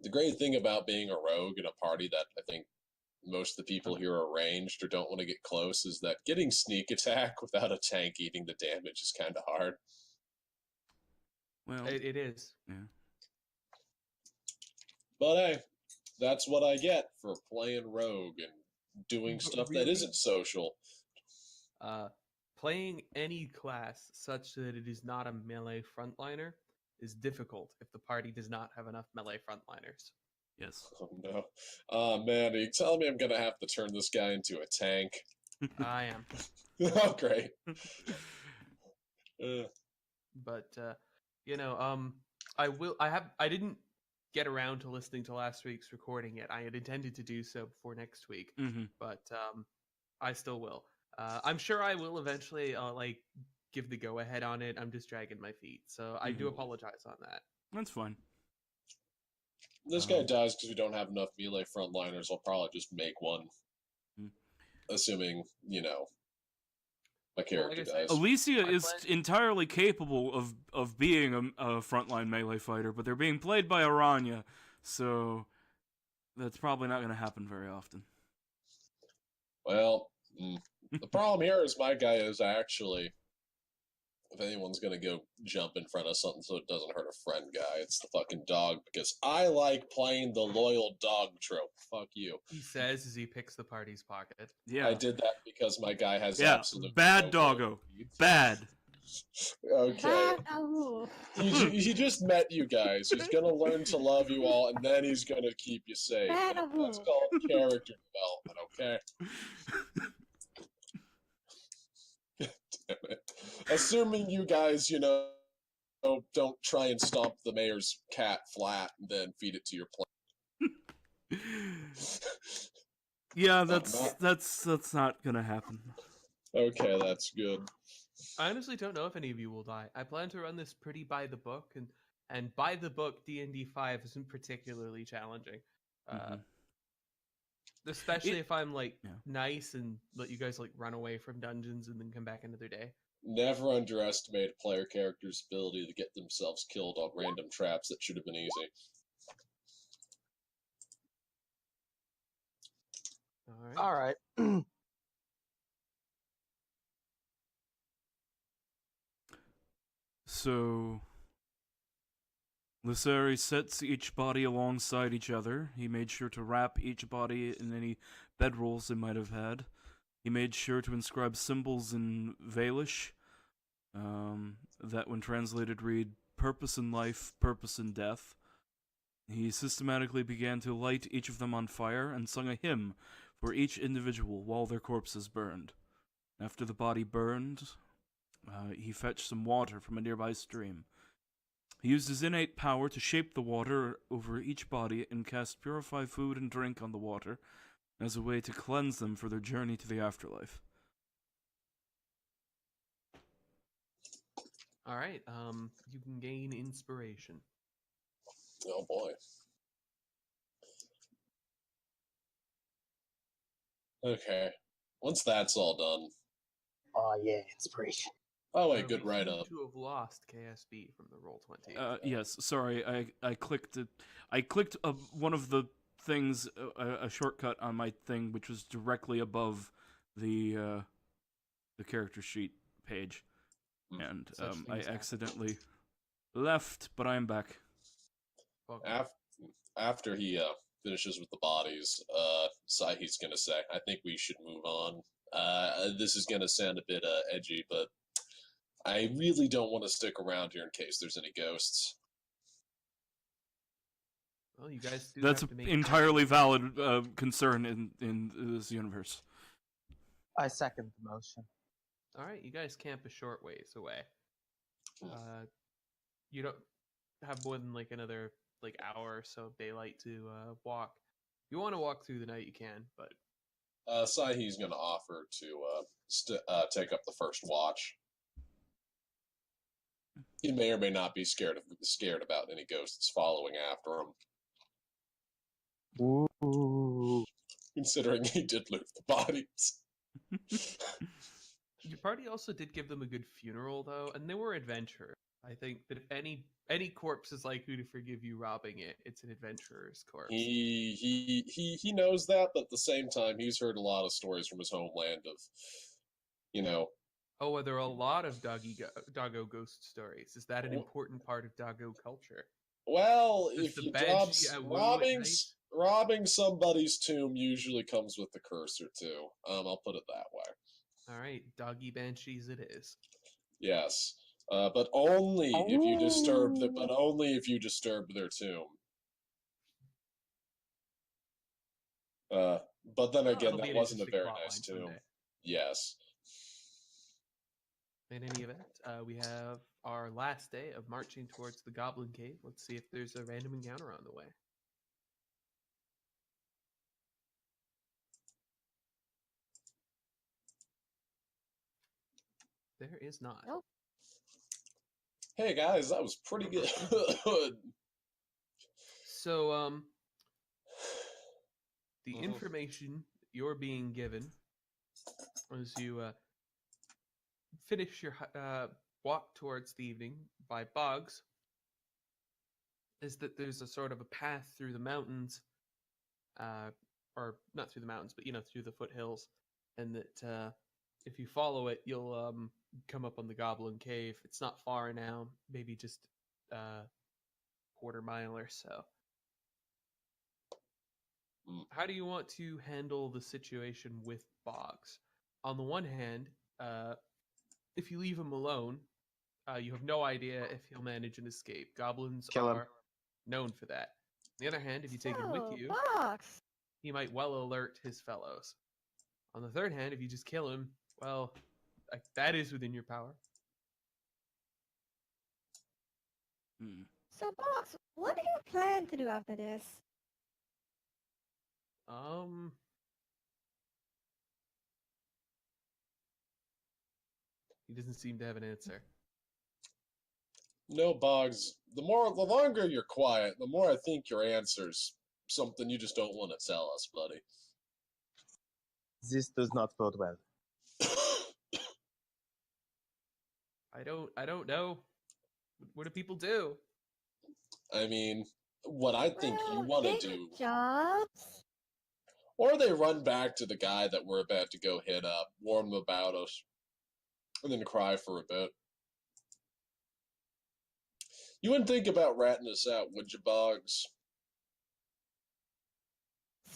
The great thing about being a rogue in a party that I think most of the people here are ranged or don't want to get close is that getting sneak attack without a tank eating the damage is kind of hard. Well, It is. yeah. But hey, that's what I get for playing rogue and doing But stuff that really- isn't social. Playing any class such that it is not a melee frontliner is difficult if the party does not have enough melee frontliners. Yes. Oh no. Oh man, are you telling me I'm gonna have to turn this guy into a tank? I am. Oh great. But you know, I didn't get around to listening to last week's recording yet. I had intended to do so before next week, Mm-hmm. but I still will. I'm sure I will eventually like give the go ahead on it. I'm just dragging my feet, so I do apologize on that. That's fine. This guy dies because we don't have enough melee frontliners. I'll probably just make one. Hmm. Assuming, you know, my character like I said, dies. Alicia I is plan- entirely capable of being a frontline melee fighter, but they're being played by Aranya, so that's probably not going to happen very often. Well, the problem here is my guy is actually, if anyone's gonna go jump in front of something so it doesn't hurt a friend guy, it's the fucking dog, because I like playing the loyal dog trope. Fuck you. He says as he picks the party's pocket. Yeah. I did that because my guy has Yeah, absolute bad no doggo. needs. Bad. Okay. Ooh. He just met you guys. He's gonna learn to love you all, and then he's gonna keep you safe. That's called character development, okay? Damn it. Assuming you guys, you know, don't try and stomp the mayor's cat flat and then feed it to your plant. Yeah, that's not gonna happen. Okay, that's good. I honestly don't know if any of you will die. I plan to run this pretty by the book, and by the book, D&D 5 isn't particularly challenging. Especially if I'm like nice and let you guys like run away from dungeons and then come back another day. Never underestimate a player character's ability to get themselves killed on random traps that should have been easy. All right. All right. So, Lysari sets each body alongside each other. He made sure to wrap each body in any bedrolls they might have had. He made sure to inscribe symbols in Valish that, when translated, read "purpose in life, purpose in death." He systematically began to light each of them on fire and sung a hymn for each individual while their corpses burned. After the body burned, he fetched some water from a nearby stream. He used his innate power to shape the water over each body and cast purified food and drink on the water as a way to cleanse them for their journey to the afterlife. All right. You can gain inspiration. Oh boy. Okay. Once that's all done. Oh yeah, inspiration. Oh wait, good We write seem up. to have lost KSB from the Roll20. Yes, sorry, I clicked it. I clicked one of the things, a shortcut on my thing, which was directly above the character sheet page, and Such I things happen. accidentally left, but I am back. Welcome. After he finishes with the bodies, Sahi's gonna say, "I think we should move on. This is gonna sound a bit edgy, but I really don't want to stick around here in case there's any ghosts." Well, you guys do That's have to an make entirely valid concern in this universe. I second the motion. All right, you guys camp a short ways away. Hmm. You don't have more than like another hour or so of daylight to walk. If you want to walk through the night, you can, but Sahi's gonna offer to take up the first watch. He may or may not be scared about any ghosts following after him, Ooh. considering he did loot the bodies. your party also did give them a good funeral, though, and they were adventurers. I think that if any corpse is likely to forgive you robbing it, it's an adventurer's corpse. He knows that, but at the same time, he's heard a lot of stories from his homeland of, Oh, well, there are a lot of doggo ghost stories. Is that an important part of doggo culture? well, Does if the you banshee at woo at night? robbing somebody's tomb usually comes with a curse or two. I'll put it that way. All right, doggy banshees it is. Yes, but only if you disturb their tomb. But then again, It'll be that an wasn't a interesting very plot nice line tomb. someday. Yes. In any event, we have our last day of marching towards the Goblin Cave. Let's see if there's a random encounter on the way. There is not. Nope. Hey guys, that was pretty good. So, the Mhm. information you're being given as you finish your walk towards the evening by bogs is that there's a sort of a path through the mountains, or not through the mountains, but through the foothills, and that if you follow it, you'll come up on the Goblin Cave. It's not far now, maybe just quarter mile or so. How do you want to handle the situation with Boggs? On the one hand, if you leave him alone, you have no idea if he'll manage an escape. Goblins Kill him. are known for that. On the other hand, if you take him So, with you, Box. he might well alert his fellows. On the third hand, if you just kill him, well, that is within your power. So, Box, what do you plan to do after this? He doesn't seem to have an answer. No, Boggs. The longer you're quiet, the more I think your answer's something you just don't want to tell us, buddy. This does not bode well. I don't know. What do people do? I mean, what I think you Well, want they to get do, jobs. or they run back to the guy that we're about to go hit up, warn him about us, and then cry for a bit. You wouldn't think about ratting us out, would you, Boggs?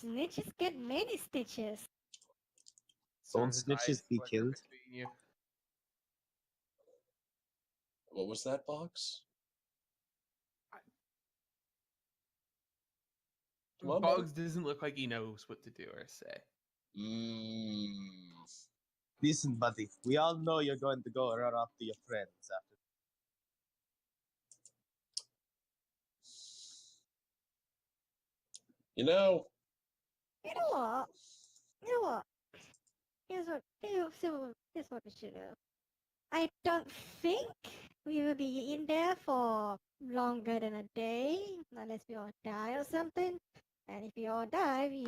Snitches get many stitches. Don't His snitches eyes be flicker killed. between you. What was that box? Come on, Boggs doesn't look like he knows what to do or say. Listen, buddy, we all know you're going to go run off to your friends after. You know, You know what? You know what? Here's what we should do. I don't think we will be in there for longer than a day, unless we all die or something. And if we all die, we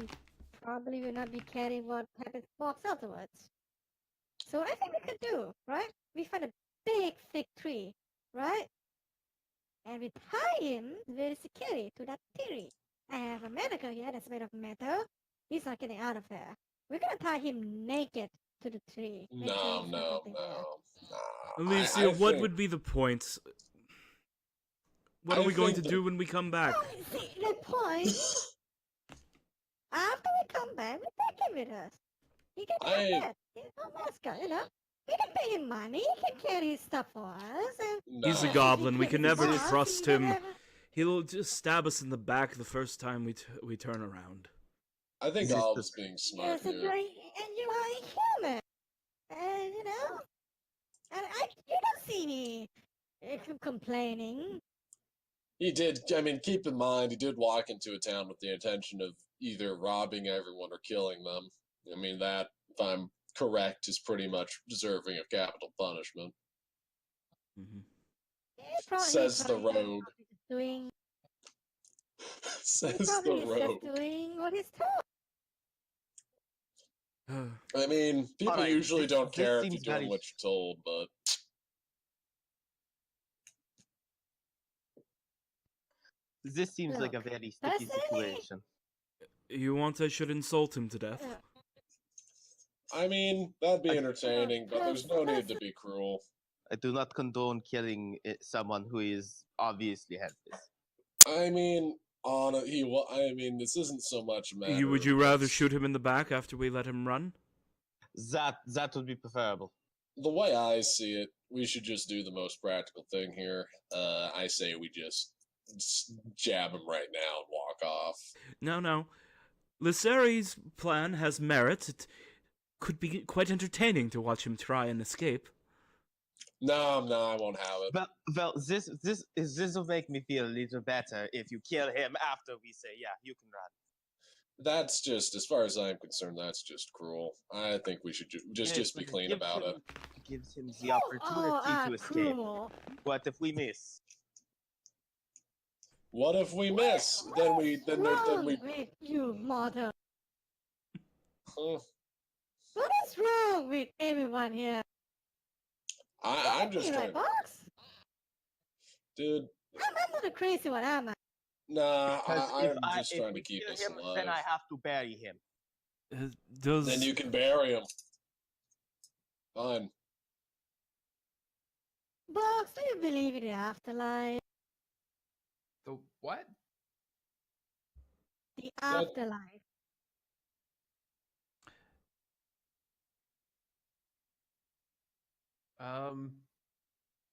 probably will not be carrying what happens box afterwards. So I think we could do, right? We find a big thick tree, right? And we tie him very securely to that tree. I have a medical here that's made of metal. He's not getting out of there. We're gonna tie him naked to the tree. Make sure no, he's not no, getting there. no. Alicia, what think- would be the point? What I are we going to think do when we come back? Oh, see, the point. After we come back, we take him with us. He can have I- that. He's no mascot, you know. We can pay him money. He can carry his stuff for us. And He's a No. goblin. We he can carries never his box, trust and him. whatever. He'll just stab us in the back the first time we turn around. I think This is Olive the- is being smart Yes, and here. you are a human. And, you know, and you don't see me complaining. He did. I mean, keep in mind, he did walk into a town with the intention of either robbing everyone or killing them. I mean, that, if I'm correct, is pretty much deserving of capital punishment. Mm-hmm. Says the Probably rogue. just doing, he Says the probably is rogue. just doing what he's told. I mean, people Alright, usually this- don't this care if seems you're doing very- what you're told, but This seems like a Look, very sticky personally- situation. You want I should insult him to death? Uh, I mean, that'd be I- entertaining, but there's no need to be cruel. I do not condone killing someone who is obviously helpless. I mean, I mean, this isn't so much a matter. Would you of rather what's- shoot him in the back after we let him run? That would be preferable. The way I see it, we should just do the most practical thing here. I say we just jab him right now and walk off. No. Lyseri's plan has merit. It could be quite entertaining to watch him try and escape. No, I won't have it. Well, this will make me feel a little better if you kill him after we say, yeah, you can run. That's just, as far as I'm concerned, that's just cruel. I think we should just Yes, be but it clean gives about it. him- Gives him the opportunity to escape. cruel. What if we miss? What if we miss? Then we. Wrong with you, mother? Huh. What is wrong with everyone here? I'm just Right, trying, box? dude. I'm not a crazy one, am I? Nah, Because I'm just if trying we to keep kill us him, alive. then I have to bury him. Does Then you can bury him. Fine. Box, do you believe in the afterlife? The what? The afterlife.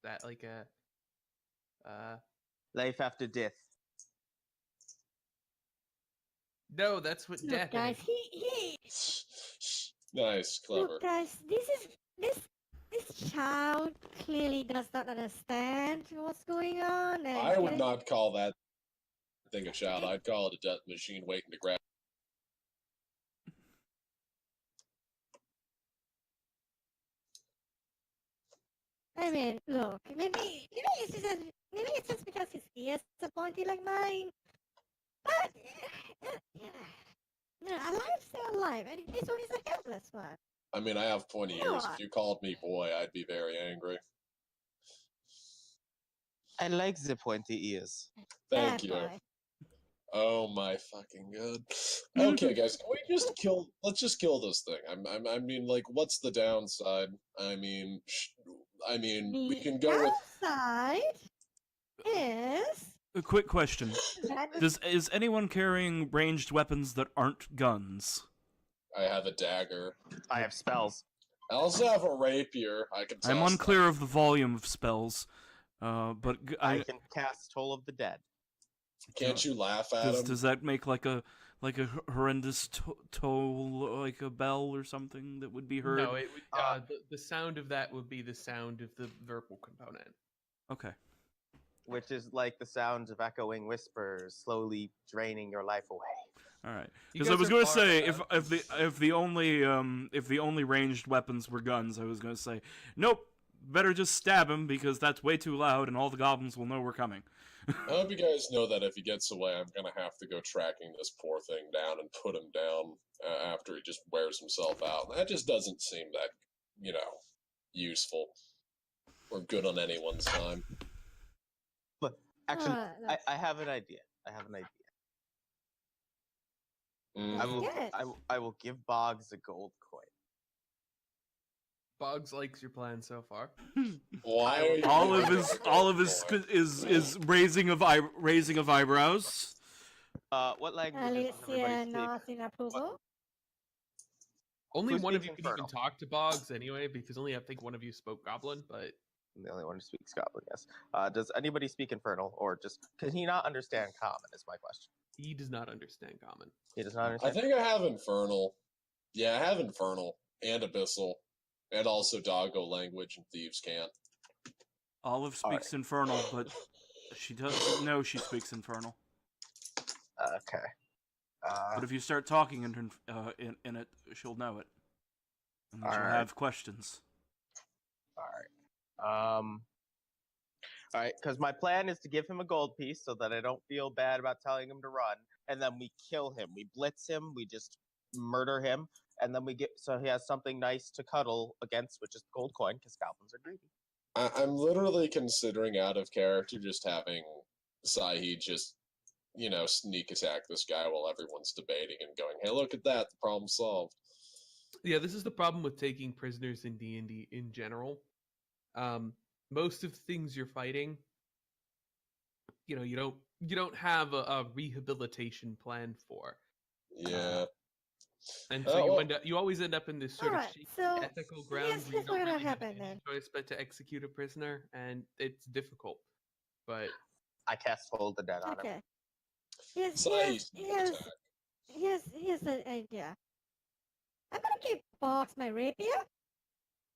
That like a Life after death. no, that's what Look, death guys, is. he Nice, clever. Look, guys, this child clearly does not understand what's going on. And I would not call that thing a child. I'd call it a death machine waiting to grab. I mean, look, maybe it's just because his ears are pointy like mine. But a life's still alive, and this one is a helpless one. I mean, I have 20 You know years. what? If you called me boy, I'd be very angry. I like the pointy ears. Thank Bad you. boy. Oh my fucking god. Okay, guys, can we just kill? Let's just kill this thing. I mean, like, what's the downside? I mean, we The can go with. outside is a quick question? that Is anyone carrying ranged weapons that aren't guns? I have a dagger. I have spells. I also have a rapier. I can. I'm toss unclear of the volume of spells, but I can cast Toll of the Dead. Can't you laugh at him? does that make like a horrendous toll, like a bell or something that would be heard? No, it would, the sound of that would be the sound of the verbal component. Okay. Which is like the sounds of echoing whispers slowly draining your life away. All right. You Because I guys was are going to far say enough. if the only ranged weapons were guns, I was going to say nope. Better just stab him because that's way too loud, and all the goblins will know we're coming. I hope you guys know that if he gets away, I'm gonna have to go tracking this poor thing down and put him down after he just wears himself out. That just doesn't seem that, useful or good on anyone's time. Actually, no. I have an idea. Mm. I will, Yes. I will give Boggs a gold coin. Boggs likes your plan so far. Why are you all giving of his him a all of gold his coin? is raising of eyebrows. What language does Alicia everybody speak? nods in approval. Only Who one of you speaks could even Infernal? talk to Boggs anyway, because only I think one of you spoke Goblin, but I'm the only one who speaks Goblin, yes. Does anybody speak Infernal, or just can he not understand Common? Is my question. he does not understand Common. He does not I understand. think I have Infernal. Yeah, I have Infernal and Abyssal, and also Doggo language, and Thieves can't. Olive speaks Infernal, but she doesn't know she speaks Infernal. Okay. But if you start talking in it, she'll know it, and then she'll Alright. have questions. All right, because my plan is to give him a gold piece so that I don't feel bad about telling him to run, and then we kill him. We blitz him. We just murder him, and then we get so he has something nice to cuddle against, which is gold coin, because goblins are greedy. I'm literally considering out of character just having Sahi just, sneak attack this guy while everyone's debating and going, "Hey, look at that! The problem's solved." Yeah, this is the problem with taking prisoners in D&D in general. Most of the things you're fighting, you don't have a rehabilitation plan for, Yeah. and so you always end up in this sort of Alright, shaky so ethical ground here's where you what's don't gonna really have happen any then. choice but to execute a prisoner, and it's difficult. But I cast Hold the Dead on him. Okay. Here's Sahi, sneak attack. here's the idea. I'm gonna give Boggs my rapier,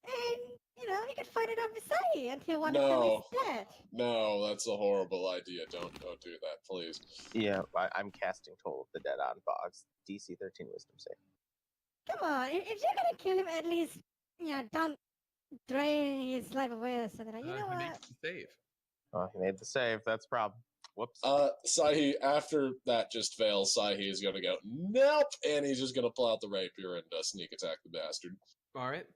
and he can fight it off with Sai until one of them is No. dead. No, that's a horrible idea. Don't do that, please. Yeah, I'm casting Toll of the Dead on Boggs. DC 13 Wisdom save. Come on, if you're gonna kill him, at least don't drain his life away or something. You know he what? makes the save. Oh, he made the save. That's a problem. Whoops. Sahi, after that just fails, Sahi is gonna go, "Nope," and he's just gonna pull out the rapier and sneak attack the bastard. All right.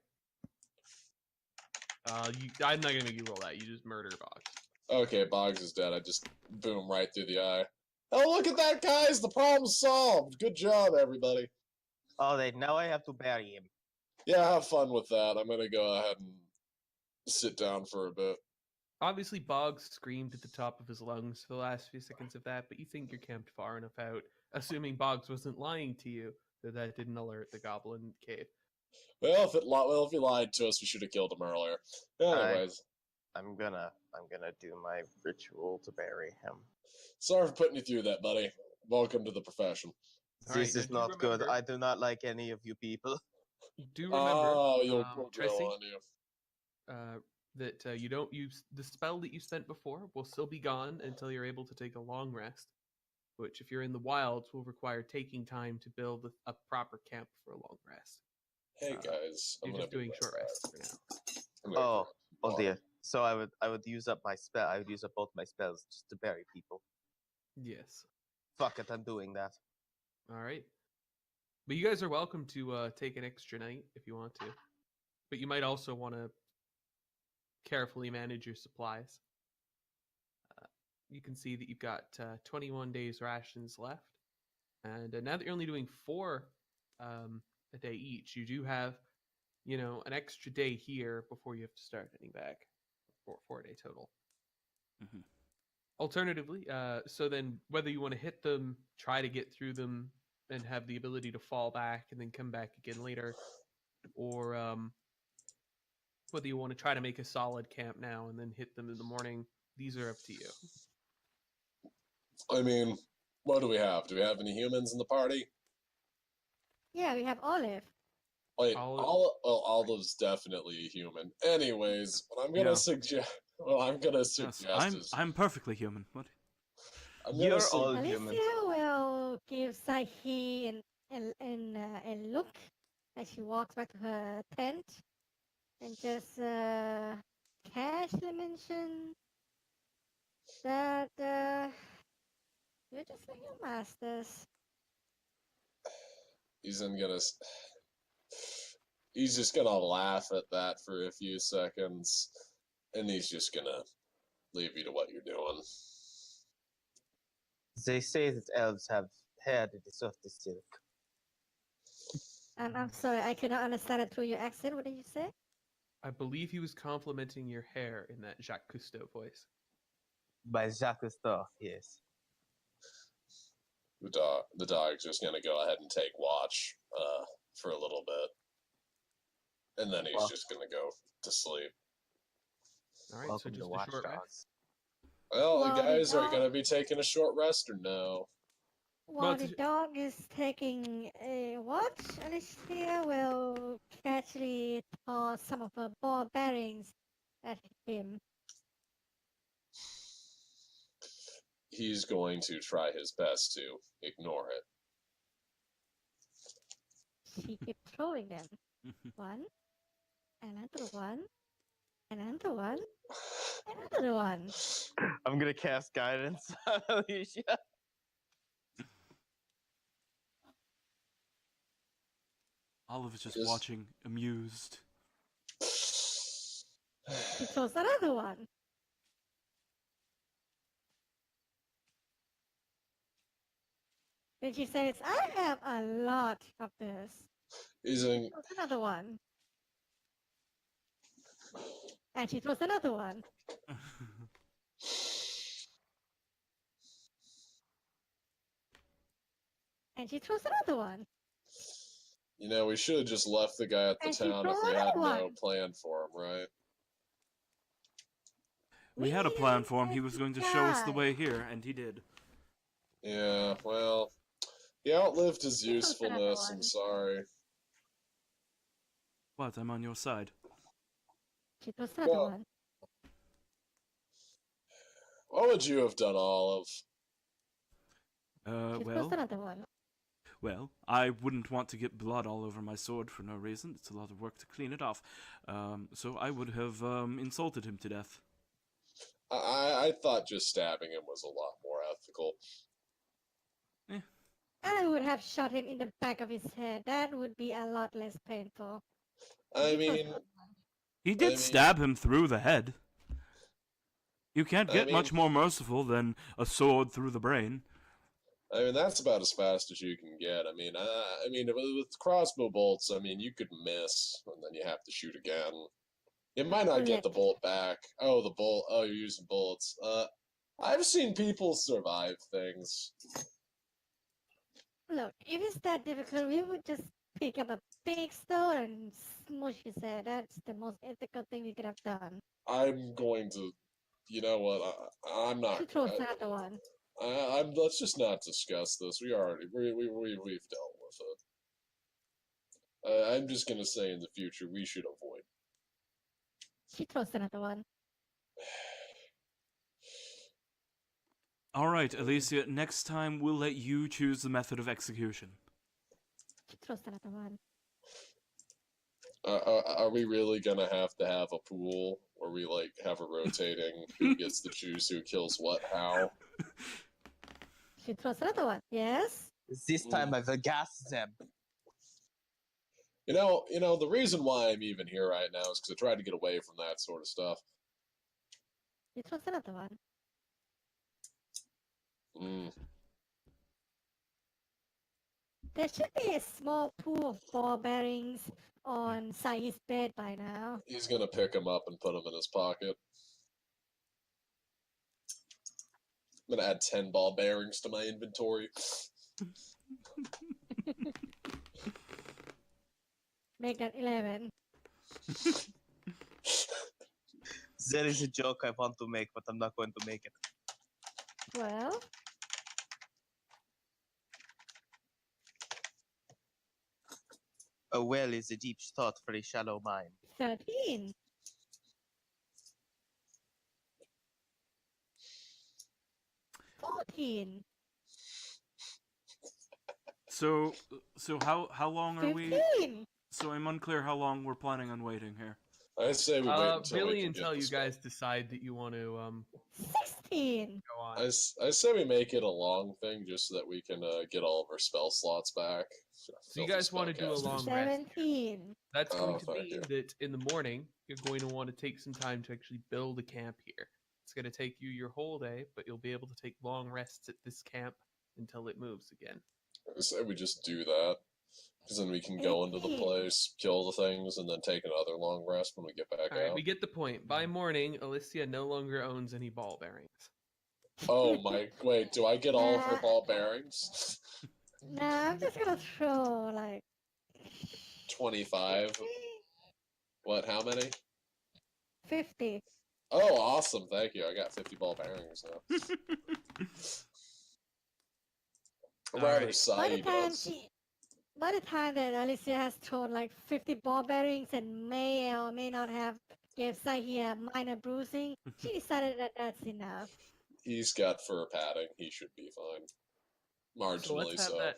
I'm not gonna make you roll that. You just murder Boggs. Okay, Boggs is dead. I just boom right through the eye. Oh, look at that, guys! The problem's solved. Good job, everybody. Oh, they know I have to bury him. Yeah, have fun with that. I'm gonna go ahead and sit down for a bit. Obviously, Boggs screamed at the top of his lungs for the last few seconds of that, but you think you're camped far enough out, assuming Boggs wasn't lying to you, that didn't alert the goblin cave. Well, if he lied to us, we should have killed him earlier. Anyways, I'm gonna do my ritual to bury him. sorry for putting you through that, buddy. Welcome to the profession. Alright, This now is do not good. remember- I do not like any of you people. Do remember, Oh, you'll grow Tracy, on you. that you don't use the spell that you spent before will still be gone until you're able to take a long rest, which, if you're in the wilds, will require taking time to build a proper camp for a long rest. Hey guys, I'm You're gonna just doing be short right rests back. for now. I'm gonna Oh, go oh bar. dear. So I would use up my spell. I would use up both my spells just to bury people. Yes. Fuck it, I'm doing that. All right. But you guys are welcome to take an extra night if you want to. But you might also want to carefully manage your supplies. You can see that you've got 21 days rations left. And now that you're only doing 4 a day each, you do have, an extra day here before you have to start heading back. 4-day total. Mhm. Alternatively, so then whether you want to hit them, try to get through them and have the ability to fall back and then come back again later, or whether you want to try to make a solid camp now and then hit them in the morning. These are up to you. I mean, what do we have? Do we have any humans in the party? Yeah, we have Olive. Wait, Olive- Olive's definitely a human. Anyways, what I'm gonna Yeah. suggest. Well, I'm gonna Yes, suggest is I'm perfectly human. What? I'm gonna You're su- all human. Alicia will give Sahi a look as she walks back to her tent and just casually mention that you're just like your masters. he's then gonna. He's just gonna laugh at that for a few seconds, and he's just gonna leave you to what you're doing. They say that elves have hair that is soft as silk. I'm sorry, I could not understand it through your accent. What did you say? I believe he was complimenting your hair in that Jacques Cousteau voice. By Jacques Cousteau, yes. The dog's just gonna go ahead and take watch for a little bit, and then he's Well- just gonna go to sleep. All right, Welcome so to just a Watch short rest. Dogs. Well, Well, the guys, are you dog- gonna be taking a short rest or no? While But- the dog is taking a watch, Alicia will casually toss some of her ball bearings at him. He's going to try his best to ignore it. She keeps throwing them. One, another one, another one, another one. I'm gonna cast guidance on Alicia. Olive is just Yes. watching, amused. She throws another one. Then she says, I have a lot of this. He's in. Throws another one. And she throws another one. And she throws another one. You know, we should have just left the guy at the And she town if throws we had another no one. plan for him, right? We had a plan for him. He didn't was going to show us the die. way here, and he did. Yeah, well, he outlived his He throws another usefulness. I'm one. sorry. What? I'm on your side. She throws another Well, one. What would you have done, Olive? She Well, throws another one. well, I wouldn't want to get blood all over my sword for no reason. It's a lot of work to clean it off. So I would have insulted him to death. I thought just stabbing him was a lot more ethical. I would have shot him in the back of his head. That would be a lot less painful. I She throws mean, another one. He did mean- stab him through the head. You can't I get much mean- more merciful than a sword through the brain. that's about as fast as you can get. I mean, with crossbow bolts, I mean, you could miss, and then you have to shoot again. You might not get the bolt back. Oh, the bolt. Oh, you're using bullets. I've seen people survive things. Look, if it's that difficult, we would just pick up a big stone and smush his head. That's the most ethical thing we could have done. I'm going to. You know what? I'm not. She throws another one. Let's just not discuss this. We've dealt with it. I'm just gonna say in the future we should avoid. She throws another one. All right, Alicia, next time we'll let you choose the method of execution. She throws another one. Are we really gonna have to have a pool where we like have a rotating who gets to choose who kills what how? She throws another one. Yes? This time I will gas them. You know the reason why I'm even here right now is because I tried to get away from that sort of stuff. She throws another one. Mm. There should be a small pool of ball bearings on Sai's bed by now. He's gonna pick him up and put him in his pocket. I'm gonna add 10 ball bearings to my inventory. Make that 11. There is a joke I want to make, but I'm not going to make it. 12. A well is a deep thought for a shallow mind. 13. 14. So how long are we? 15. So I'm unclear how long we're planning on waiting here. I say we wait until Really we can until get you this guys decide that you want to 16. go on. I say we make it a long thing just so that we can get all of our spell slots back. So you guys want to do a long rest. 17. That's going Oh, to fuck mean yeah. that in the morning you're going to want to take some time to actually build a camp here. It's going to take you your whole day, but you'll be able to take long rests at this camp until it moves again. I say we just do that. Because then we can go into the 18. place, kill the things, and then take another long rest when we get back All right, out. we get the point. By morning, Alicia no longer owns any ball bearings. Oh my, wait, do I get all of her ball bearings? Nah, I'm just gonna throw like 25. What, how many? 50. Oh, awesome, thank you. I got 50 ball bearings now. All Rather, right. By the Sai time does. by the time that Alicia has thrown like 50 ball bearings and may or may not have gave Sahi a minor bruising, she decided that that's enough. He's got fur padding. He should be fine. So Marginally let's have so. that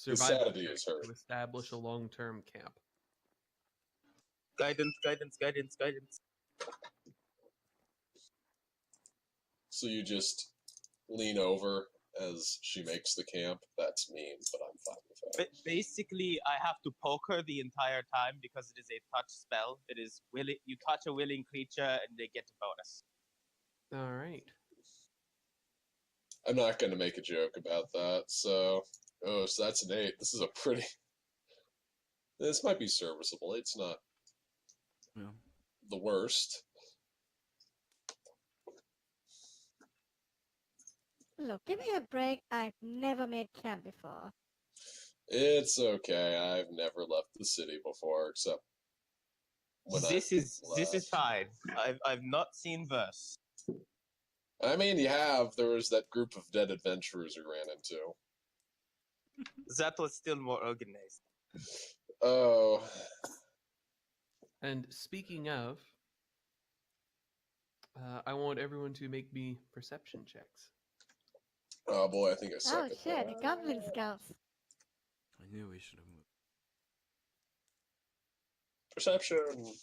His survival sanity check is hurt. to establish a long-term camp. Guidance, guidance, guidance, guidance. So you just lean over as she makes the camp. That's mean, but I'm fine with that. Basically, I have to poke her the entire time because it is a touch spell. It is willing. You touch a willing creature and they get a bonus. All right. I'm not going to make a joke about that. So that's an 8. This is a pretty. This might be serviceable. It's not Yeah. the worst. Look, give me a break. I've never made camp before. It's okay. I've never left the city before, except when This is left. fine. I've not seen verse. I mean, you have. There was that group of dead adventurers you ran into. That was still more organized. Oh, And speaking of, I want everyone to make me perception checks. oh boy, I think I suck Oh at shit, that. the Goblin Scouts. I knew we should have moved. Perception.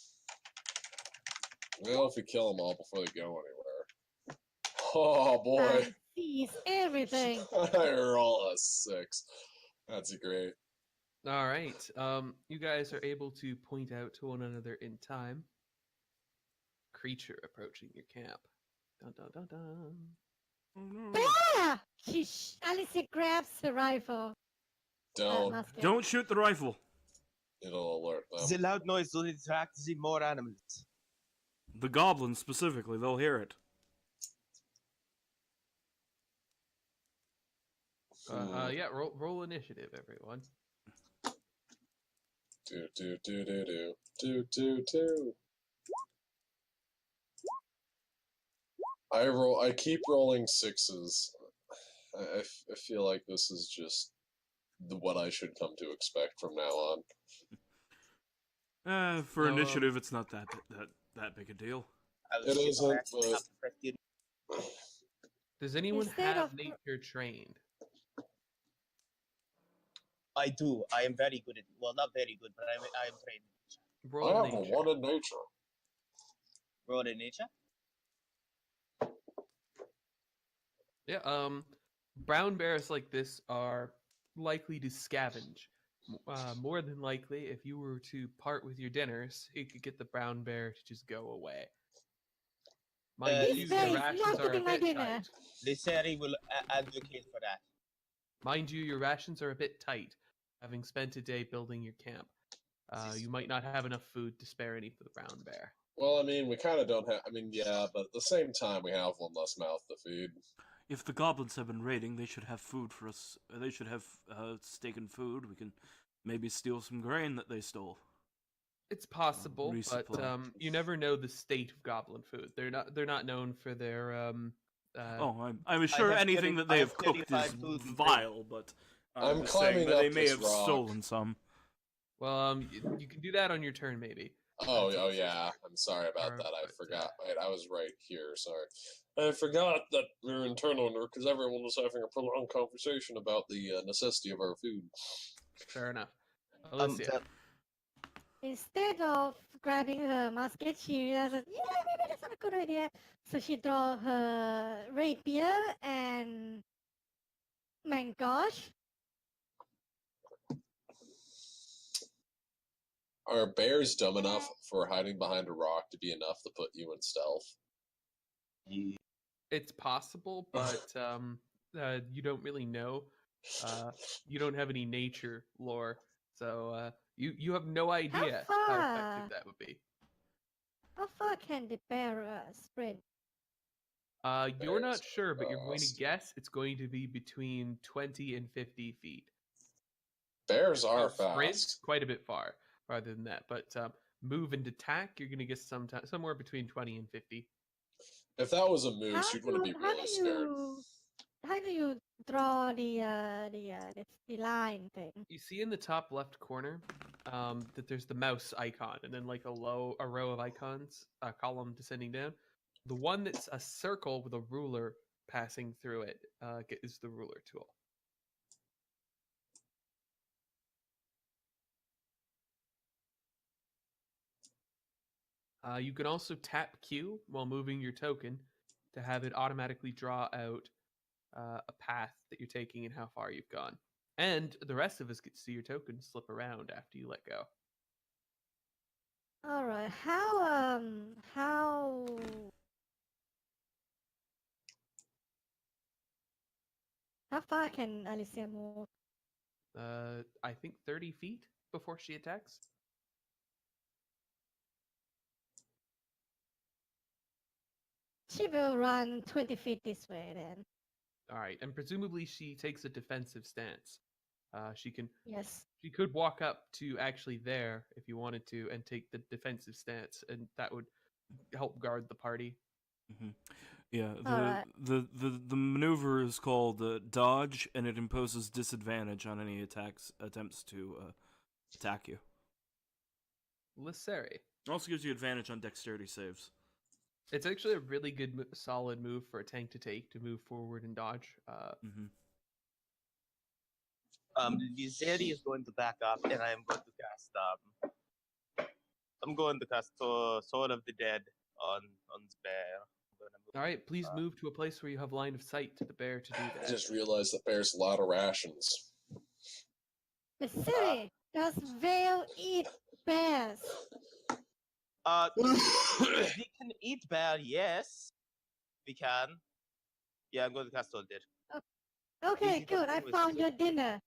Well, if we kill them all before they go anywhere. Oh boy, Sees everything. I roll a 6. That's great. All right. You guys are able to point out to one another in time. Creature approaching your camp. Dun dun dun dun. Oh no! Ah! Alicia grabs the rifle. Don't. Musket. Don't shoot the rifle. It'll alert The them. loud noise will attract the more animals. The goblins specifically, they'll hear it. Yeah, roll initiative, everyone. Do. I keep rolling 6s. I feel like this is just what I should come to expect from now on. For No, initiative, it's not that big a deal. It isn't, but Does anyone Instead have of- nature trained? I do. I am very good at. Well, not very good, but I am trained. Roll I have a nature. 1 in nature. Roll in nature. Yeah, brown bears like this are likely to scavenge. More than likely, if you were to part with your dinners, you could get the brown bear to just go away. Mind This you, bear your is not rations are a getting my bit dinner. tight. Lisseri will advocate for that. Mind you, your rations are a bit tight, having spent a day building your camp. You might not have enough food to spare any for the brown bear. Well, I mean, we kind of don't have. I mean, yeah, but at the same time, we have one less mouth to feed. If the goblins have been raiding, they should have food for us. They should have steak and food. We can maybe steal some grain that they stole. It's possible, but Resupply. you never know the state of goblin food. They're not known for their Oh, I'm sure have anything pity- that I they have have cooked is purified food and vile, but I'm just saying climbing that they up may this have rock. stolen some. well, you can do that on your turn maybe. Oh, That's oh easy. yeah. I'm sorry about Or- that. I but, forgot. Wait, I was right here. Sorry. I forgot that we were in turn order because everyone was having a prolonged conversation about the necessity of our food. Fair enough. Alicia. that- Instead of grabbing her musket, she realizes, yeah, maybe that's not a good idea. So she draws her rapier and my gosh, Are bears dumb enough for hiding behind a rock to be enough to put you in stealth? It's possible, but you don't really know. You don't have any nature lore, so you have no idea how far? effective that would be. how far can the bear sprint? You're not Bears sure, but you're going to fast. guess it's going to be between 20 and 50 feet. Bears are Sprint, fast. quite a bit farther than that, but move and attack, you're going to guess somewhere between 20 and 50. If that was a moose, you'd want to be really scared. How do you draw the line thing? You see in the top left corner that there's the mouse icon, and then like a row of icons, a column descending down. The one that's a circle with a ruler passing through it is the ruler tool. You can also tap Q while moving your token to have it automatically draw out a path that you're taking and how far you've gone. And the rest of us get to see your token slip around after you let go. All right. How far can Alicia move? I think 30 feet before she attacks. She will run 20 feet this way then. All right, and presumably she takes a defensive stance. She Yes. could walk up to actually there if you wanted to and take the defensive stance, and that would help guard the party. Mm-hmm. Yeah, Alright. the maneuver is called dodge, and it imposes disadvantage on any attempts to attack you. Lisseri. It also gives you advantage on dexterity saves. It's actually a really good, solid move for a tank to take to move forward and dodge. Mm-hmm. Lizeri is going to back up, and I am going to cast. I'm going to cast Sword of the Dead on the bear. All right, please move to a place where you have line of sight to the bear to do I that. just realized that bears a lot of rations. Missouri, does Vale eat bears? We can eat bear, yes. We can. Yeah, I'm going to cast Sword of the Dead. Okay, Easy good. I fucking found wishes. your dinner.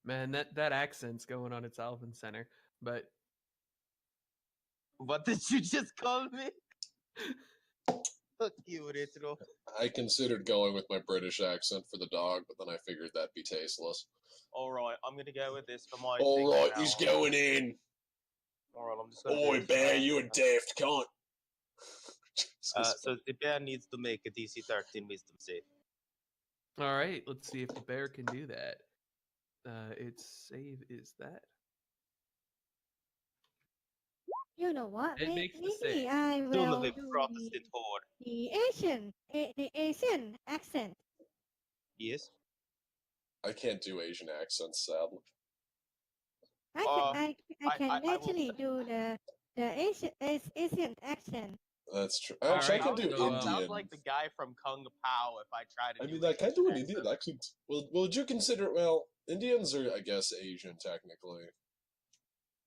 Man, that accent's going on its Alvin Center, but What did you just call me? Fuck you, Retro. I considered going with my British accent for the dog, but then I figured that'd be tasteless. Alright, I'm gonna go with this for my All thing right, now. he's going in. Alright, I'm just gonna Oi, do this. bear, you a daft cunt. So the bear needs to make a DC 13 wisdom save. all right, let's see if the bear can do that. Its save is that. You know what? It makes the Maybe save. I Doom will of a do Protestant horde. the Asian accent. Yes. I can't do Asian accents, sadly. I can I will- actually do the Asian accent. That's true. All Actually, I right, can do so, Indian. Sounds like the guy from Kung Pao if I try to I do mean, I can do an Asian Indian accent. Well, would you consider? Well, Indians are, I guess, Asian technically.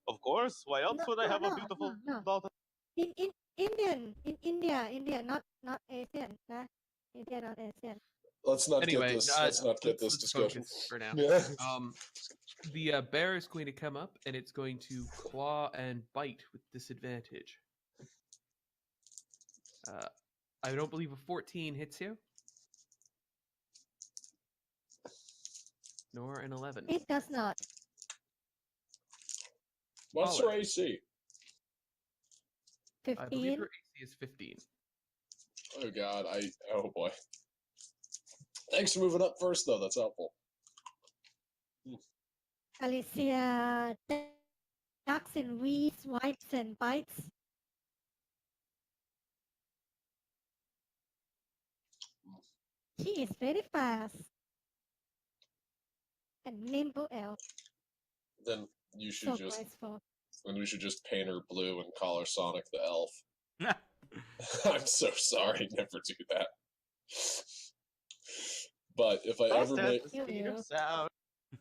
Of course. Why else would I have a beautiful no. daughter? In India, not Asian, nah. India, not Asian. Let's not Anyway, get this. Let's not get this let's discussion. focus for now. Yeah. The bear is going to come up and it's going to claw and bite with disadvantage. I don't believe a 14 hits you. Nor an 11. It does not. What's your Olive. AC? I believe 15. her AC is 15. Oh god, oh boy. Thanks for moving up first though, that's helpful. Alicia ducks and weaves, wipes and bites. She is very fast. And nimble elf. Then you should So just graceful. then we should just paint her blue and call her Sonic the Elf. I'm so sorry, never do that. But if I Fast ever as make the speed You. of sound.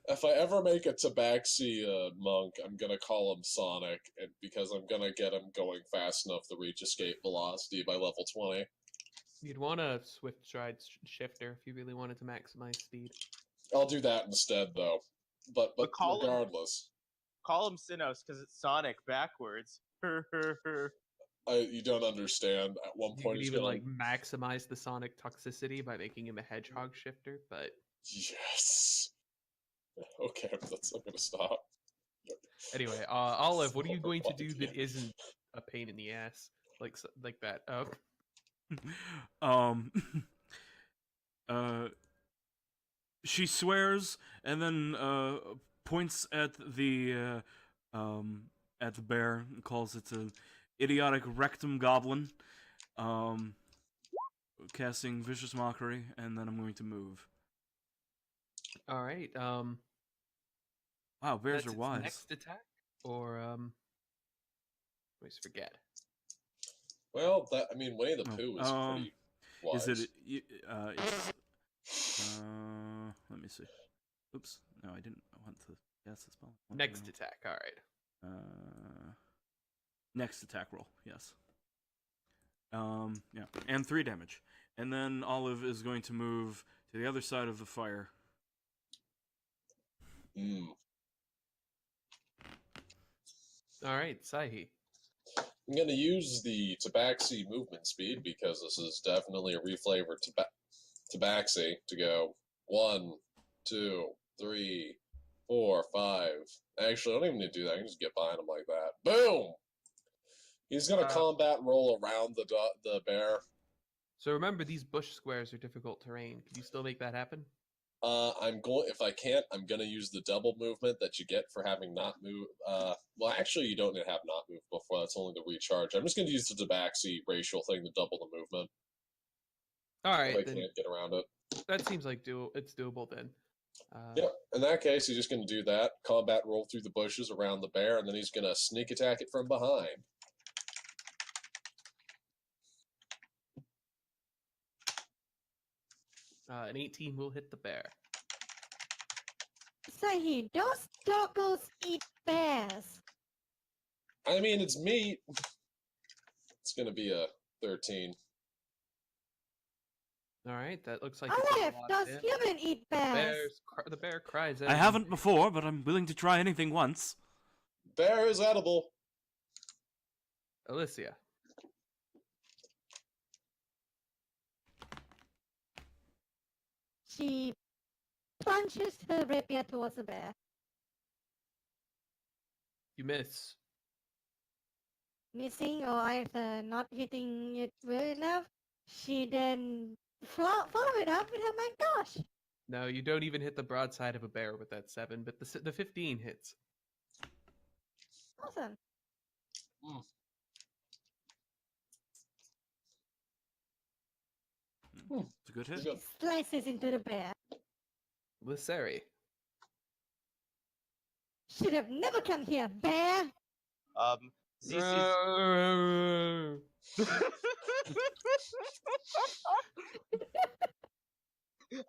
if I ever make a Tabaxi monk, I'm gonna call him Sonic, and because I'm gonna get him going fast enough to reach escape velocity by level 20. You'd want a swift stride shifter if you really wanted to maximize speed. I'll do that instead, though. But But call him- regardless, Call him Sinnoh because it's Sonic backwards. you don't understand. At one You point, could he's even gonna like maximize the sonic toxicity by making him a hedgehog shifter, but yes. Okay, I'm gonna stop. anyway, Olive, what are you Oh, going to fuck do yeah. that isn't a pain in the ass like that? um she swears and then points at the bear and calls it an idiotic rectum goblin, casting vicious mockery, and then I'm going to move. All right. Wow, bears That's are its wise. next attack, or I always forget. Well, I mean, Winnie the Oh, Pooh is pretty wise. Is it it's let me see. Oops, no, I didn't want to guess the spell. Next attack. All right. Next attack roll, yes. Yeah, and 3 damage. And then Olive is going to move to the other side of the fire. Mm. All right, Sahi. I'm gonna use the Tabaxi movement speed because this is definitely a reflavored Tabaxi to go 1, 2, 3, 4, 5. Actually, I don't even need to do that. I can just get behind him like that. Boom! He's gonna combat roll around the bear. So remember, these bush squares are difficult terrain. Can you still make that happen? If I can't, I'm gonna use the double movement that you get for having not move. Well, actually, you don't need to have not move before. That's only the recharge. I'm just gonna use the Tabaxi racial thing to double the movement. All right, If I then can't get around it. that seems like it's doable then. Yeah, in that case, he's just gonna do that. Combat roll through the bushes around the bear, and then he's gonna sneak attack it from behind. An 18 will hit the bear. Sahi, those doggos eat bears. I mean, it's meat. It's gonna be a 13. All right, that looks like it's Olive, a lot does of human eat bears? the bear cries out. I haven't before, but I'm willing to try anything once. Bear is edible. Alicia. She plunges her rapier towards the bear. You miss. Missing or either not hitting it well enough. She then follow it up with her my gosh. No, you don't even hit the broadside of a bear with that 7, but the 15 hits. Awesome. It's a good hit. He's got- Slices into the bear. Lisseri. Should have never come here, bear. ZC's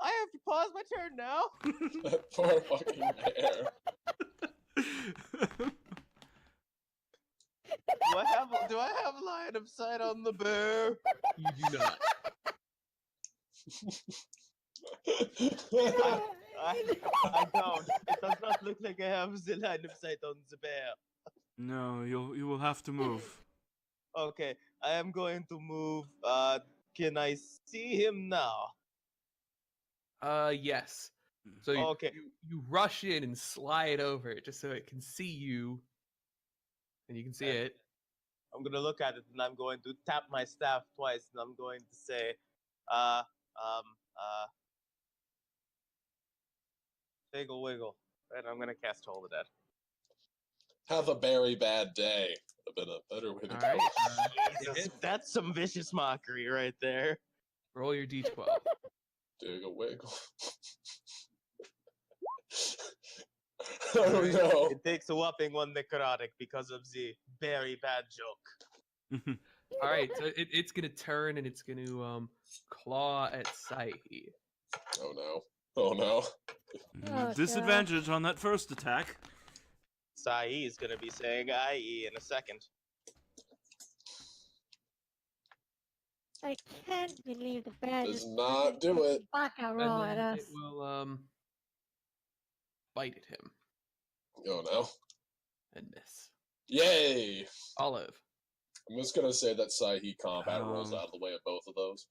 I have to pause my turn now. That poor fucking bear. Do I have line of sight on the bear? You do not. I don't. It does not look like I have the line of sight on the bear. No, you will have to move. Okay, I am going to move. Can I see him now? Yes. So Okay. you rush in and slide over it just so it can see you. and you can see And it. I'm gonna look at it and I'm going to tap my staff twice and I'm going to say, wiggle wiggle. And I'm gonna cast Toll the Dead. Have a very bad day. A bit a better way to All put right, it. it hits. That's some vicious mockery right there. Roll your d12. Dig a wiggle. Oh no. It takes a whopping 1 necrotic because of the very bad joke. All right, so it's gonna turn and it's gonna claw at Sahi. Oh no. Oh no. Oh, Disadvantage on that first attack. Sai is gonna be saying IE in a second. I can't believe the bear Does just not do it. baka And roll at then us. it will bite at him Oh no. and miss. Yay! Olive. I'm just gonna say that Sahi combat rolls Um. out of the way of both of those.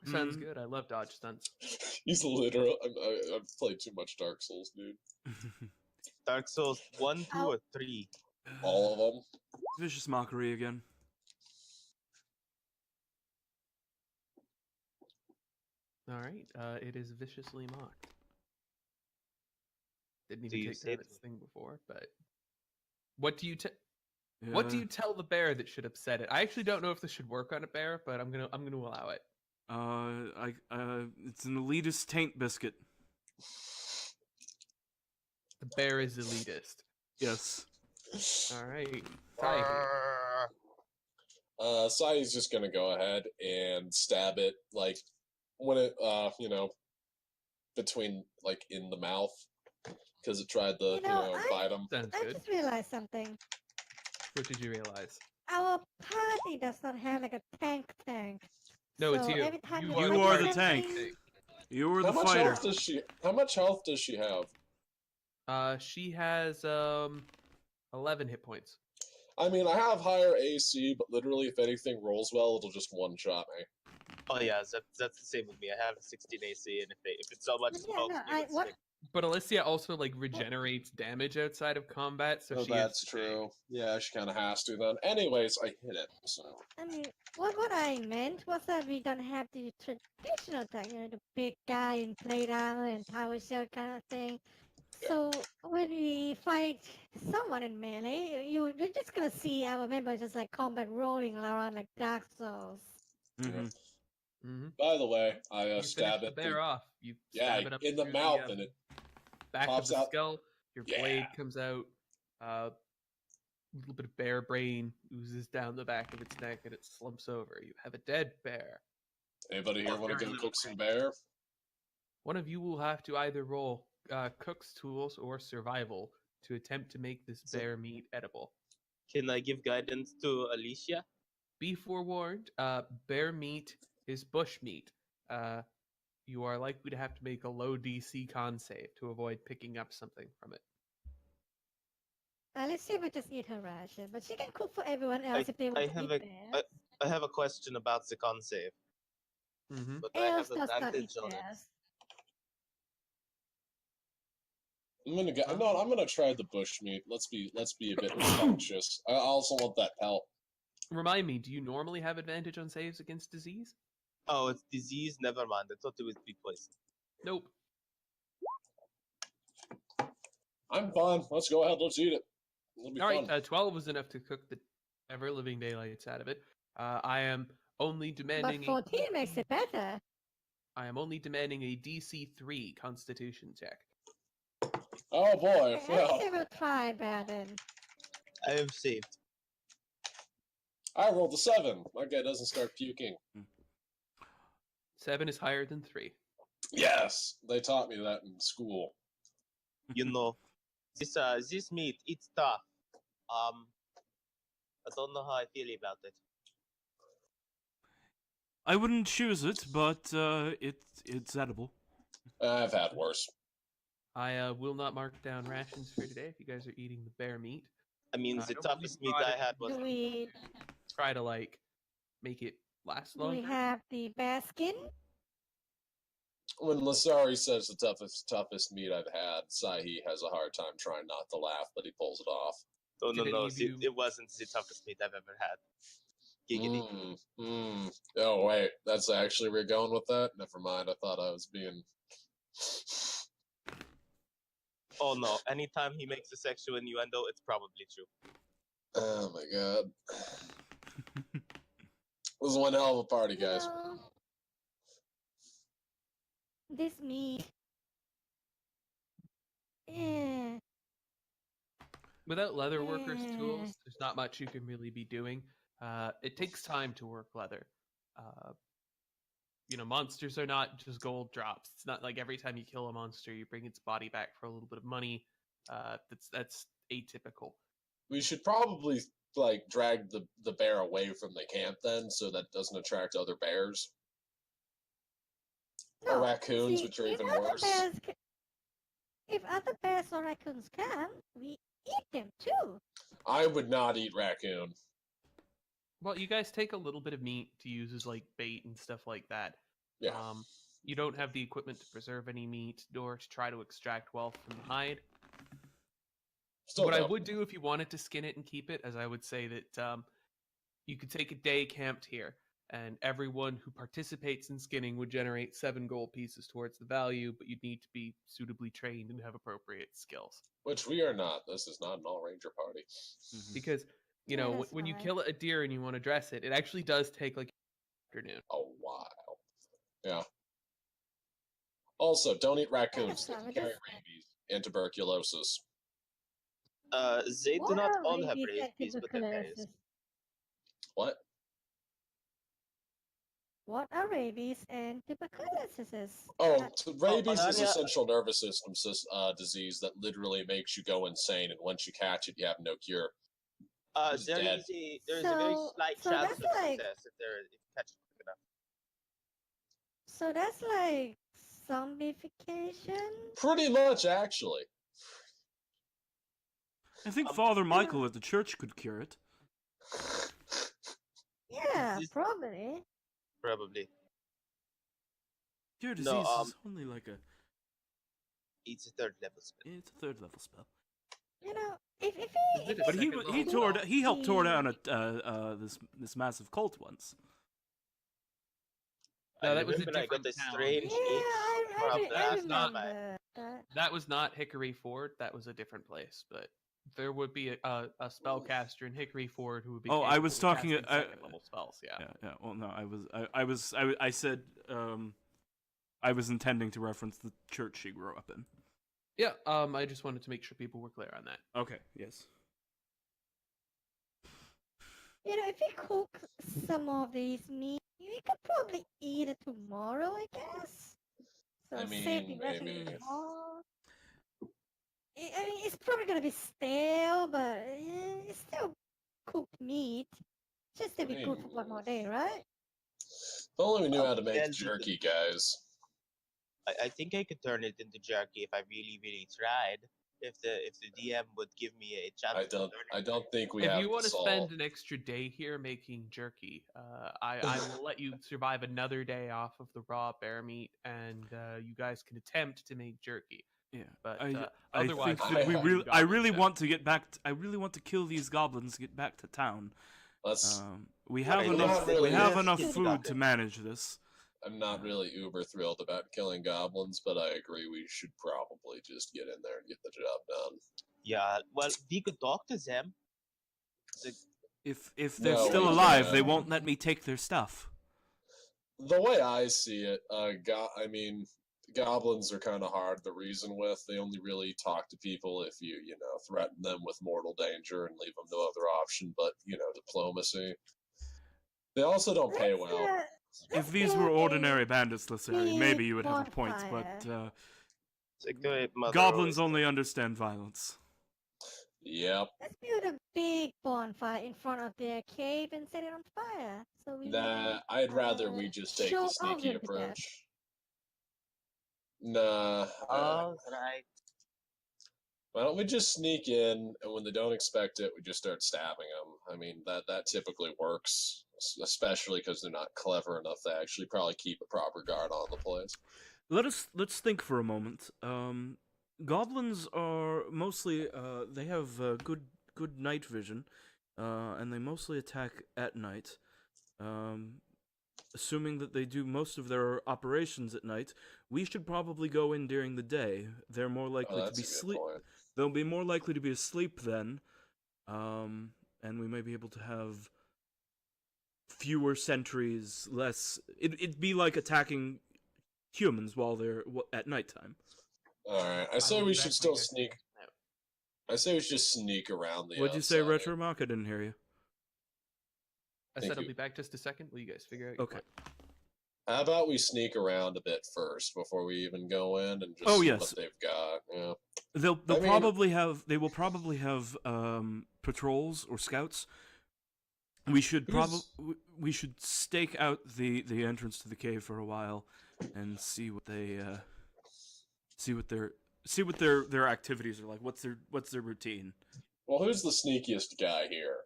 Sounds Mm. good. I love dodge stunts. He's literal. I've played too much Dark Souls, dude. Dark Souls 1, 2, or 3. All of them. Vicious mockery again. All right, it is viciously mocked. Didn't Do even you take say down its thing before, but what do you what do Yeah. you tell the bear that should upset it? I actually don't know if this should work on a bear, but I'm gonna allow it. It's an elitist taint biscuit. The bear is elitist. Yes. All right, Sahi. Sahi's just gonna go ahead and stab it, like when it, between, like, in the mouth, because it tried to, bite him. Sounds I good. just realized something. What did you realize? Our party does not have like a tank. No, it's So you. every time You you are put the something- tank. You were How the much fighter. health does she? How much health does she have? She has 11 hit points. I mean, I have higher AC, but literally, if anything rolls well, it'll just one-shot me. Oh yeah, that's the same with me. I have 16 AC, and if it's so much as Yeah, pokes no, me with what- stick- But Alicia also like regenerates damage outside of combat, so Oh, she that's is the tank. true. Yeah, she kind of has to then. Anyways, I hit it, so. I mean, what I meant was that we don't have the traditional tank, the big guy in plate armor and power shell kind of thing. So when we fight someone in melee, you're just gonna see our members just like combat rolling around like Dark Souls. Mm-hmm. Mm-hmm. By the way, I You stab finish it. the bear off. You Yeah, stab it up in the through mouth, and it back of pops the out. skull. Your blade Yeah. comes out. A little bit of bear brain oozes down the back of its neck, and it slumps over. You have a dead bear. Anybody here Or want to very go little cook some bear? One of you will have to either roll cook's tools or survival to attempt to make this So- bear meat edible. Can I give guidance to Alicia? Be forewarned, bear meat is bush meat. You are likely to have to make a low DC con save to avoid picking up something from it. Alicia would just eat her ration, but she can cook for everyone else if they I want to have eat a- theirs. I have a question about the con save, Mm-hmm. but I Else have does not eat advantage on it. theirs. I'm gonna go. Huh? No, I'm gonna try the bush meat. Let's be a bit cautious. I also want that pelt. Remind me, do you normally have advantage on saves against disease? Oh, it's disease. Never mind. I thought it would be poison. Nope. I'm fine. Let's go ahead. Let's eat it. It'll be All right, fun. 12 was enough to cook the ever living daylights out of it. I am only But demanding 14 makes it better. I am only demanding a DC 3 Constitution check. Oh boy. Well, Alicia will try, Baden. I have saved. I rolled a 7. My guy doesn't start puking. 7 is higher than 3. Yes, they taught me that in school. You know, this meat, it's tough. I don't know how I feel about it. I wouldn't choose it, but it's edible. I've had worse. I will not mark down rations for today if you guys are eating the bear meat. I mean, I the don't toughest meat believe I had was Do we Try to like make it last do we longer. have the bear skin? When Lasari says the toughest meat I've had, Sahi has a hard time trying not to laugh, but he pulls it off. Oh Did no, any of you- it wasn't the toughest meat I've ever had. Giggity. Oh wait, that's actually where you're going with that? Never mind. I thought I was being. Oh no, anytime he makes a sexual innuendo, it's probably true. Oh my god. This is one hell of a party, You guys. know, this meat. Yeah. Without leatherworkers' Yeah. tools, there's not much you can really be doing. It takes time to work leather. Monsters are not just gold drops. It's not like every time you kill a monster, you bring its body back for a little bit of money. That's atypical. We should probably like drag the bear away from the camp then, so that it doesn't attract other bears. Or No, raccoons, see, which are if even other worse. if other bears or raccoons come, we eat them too. I would not eat raccoon. Well, you guys take a little bit of meat to use as like bait and stuff like that. Yeah. You don't have the equipment to preserve any meat nor to try to extract wealth from the hide. Still What I no. would do if you wanted to skin it and keep it, as I would say that you could take a day camped here, and everyone who participates in skinning would generate 7 gold pieces towards the value, but you'd need to be suitably trained and have appropriate skills. Which we are not. This is not an all ranger party. Because, Yeah, that's when you fine. kill a deer and you want to dress it, it actually does take like an afternoon. A while. Yeah. Also, don't eat raccoons. They fine, can we carry just- rabies and tuberculosis. They do What not are all have rabies and rabies, but they're berries. tuberculosis? What? What are rabies and tuberculosis? Oh, rabies is a Banania- central nervous system disease that literally makes you go insane, and once you catch it, you have no cure. He's There dead. is there's a very So- slight so chance that's of like- success if you catch it quick enough. So that's like zombification? Pretty much, actually. I think Father Michael at the church could cure it. Yeah, This- probably. Probably. Cure disease No, is only like a It's a 3rd level spell. it's a 3rd level spell. You know, if Is he, it if a But he, second level spell? he helped tore the- down this massive cult once. No, I that was a remember I got different this town. strange yeah, I That's not- remember that. That was not Hickory Ford. That was a different place. But there would be a spellcaster in Hickory Ford who would be. Oh, I capable was of talking- casting I- second-level spells. Yeah. Yeah. Well, no, I said I was intending to reference the church she grew up in. Yeah. I just wanted to make sure people were clear on that. Okay. Yes. You know, if you cook some of these meat, we could probably eat it tomorrow, I guess. So I save the mean, rest of maybe. it tomorrow. I mean, it's probably gonna be stale, but it's still cooked meat. Just to be good for one more day, right? If only we knew how to make Yeah, jerky, guys. I think I could turn it into jerky if I really, really tried. If the DM would give me a chance. I to don't. learn I it. don't think we If have you want the to solve. spend an extra day here making jerky, I will let you survive another day off of the raw bear meat, and you guys can attempt to make jerky. Yeah. But I otherwise, think I that we have- really, I really goblins, want to get back. I really want to kill these goblins. Get back to town. Let's. We Well, have I'm enough. not really- We have Yeah, enough it's food got to it. manage this. I'm not really uber thrilled about killing goblins, but I agree we should probably just get in there and get the job done. Yeah, well, we could talk to them. If they're No, still we alive, can't. they won't let me take their stuff. The way I see it, I mean, goblins are kind of hard to reason with. They only really talk to people if you threaten them with mortal danger and leave them no other option but, diplomacy. They also don't pay Let's, well. If let's these do were a ordinary bandits, Lissari, maybe big you would have a point. But bonfire. It's like the mother goblins always only understand violence. Yep. Let's build a big bonfire in front of their cave and set it on fire. So we Nah, I'd rather we just take show the sneaky off them to death. approach. Nah. Oh, right. Why don't we just sneak in, and when they don't expect it, we just start stabbing them? I mean, that typically works, especially because they're not clever enough to actually probably keep a proper guard on the place. Let's think for a moment. Goblins are mostly they have good good night vision, and they mostly attack at night. Assuming that they do most of their operations at night, we should probably go in during the day. They're more likely to that's be a good sleep. point. They'll be more likely to be asleep then, and we may be able to have fewer sentries, less. It'd be like attacking humans while they're at nighttime. All right, I I say will we be back should when still you guys sneak. figure it out. I say we should just sneak around the What'd you say, outside. Retromach? I didn't hear you. I Thank said I'll you. be back just a second. Will you guys figure out? Your Okay. plan? How about we sneak around a bit first before we even go in and just Oh, see yes. what they've got? Yeah. They'll I mean- will probably have patrols or scouts. We should Who's- we should stake out the entrance to the cave for a while and see what they see what their activities are like. What's their routine? Well, who's the sneakiest guy here?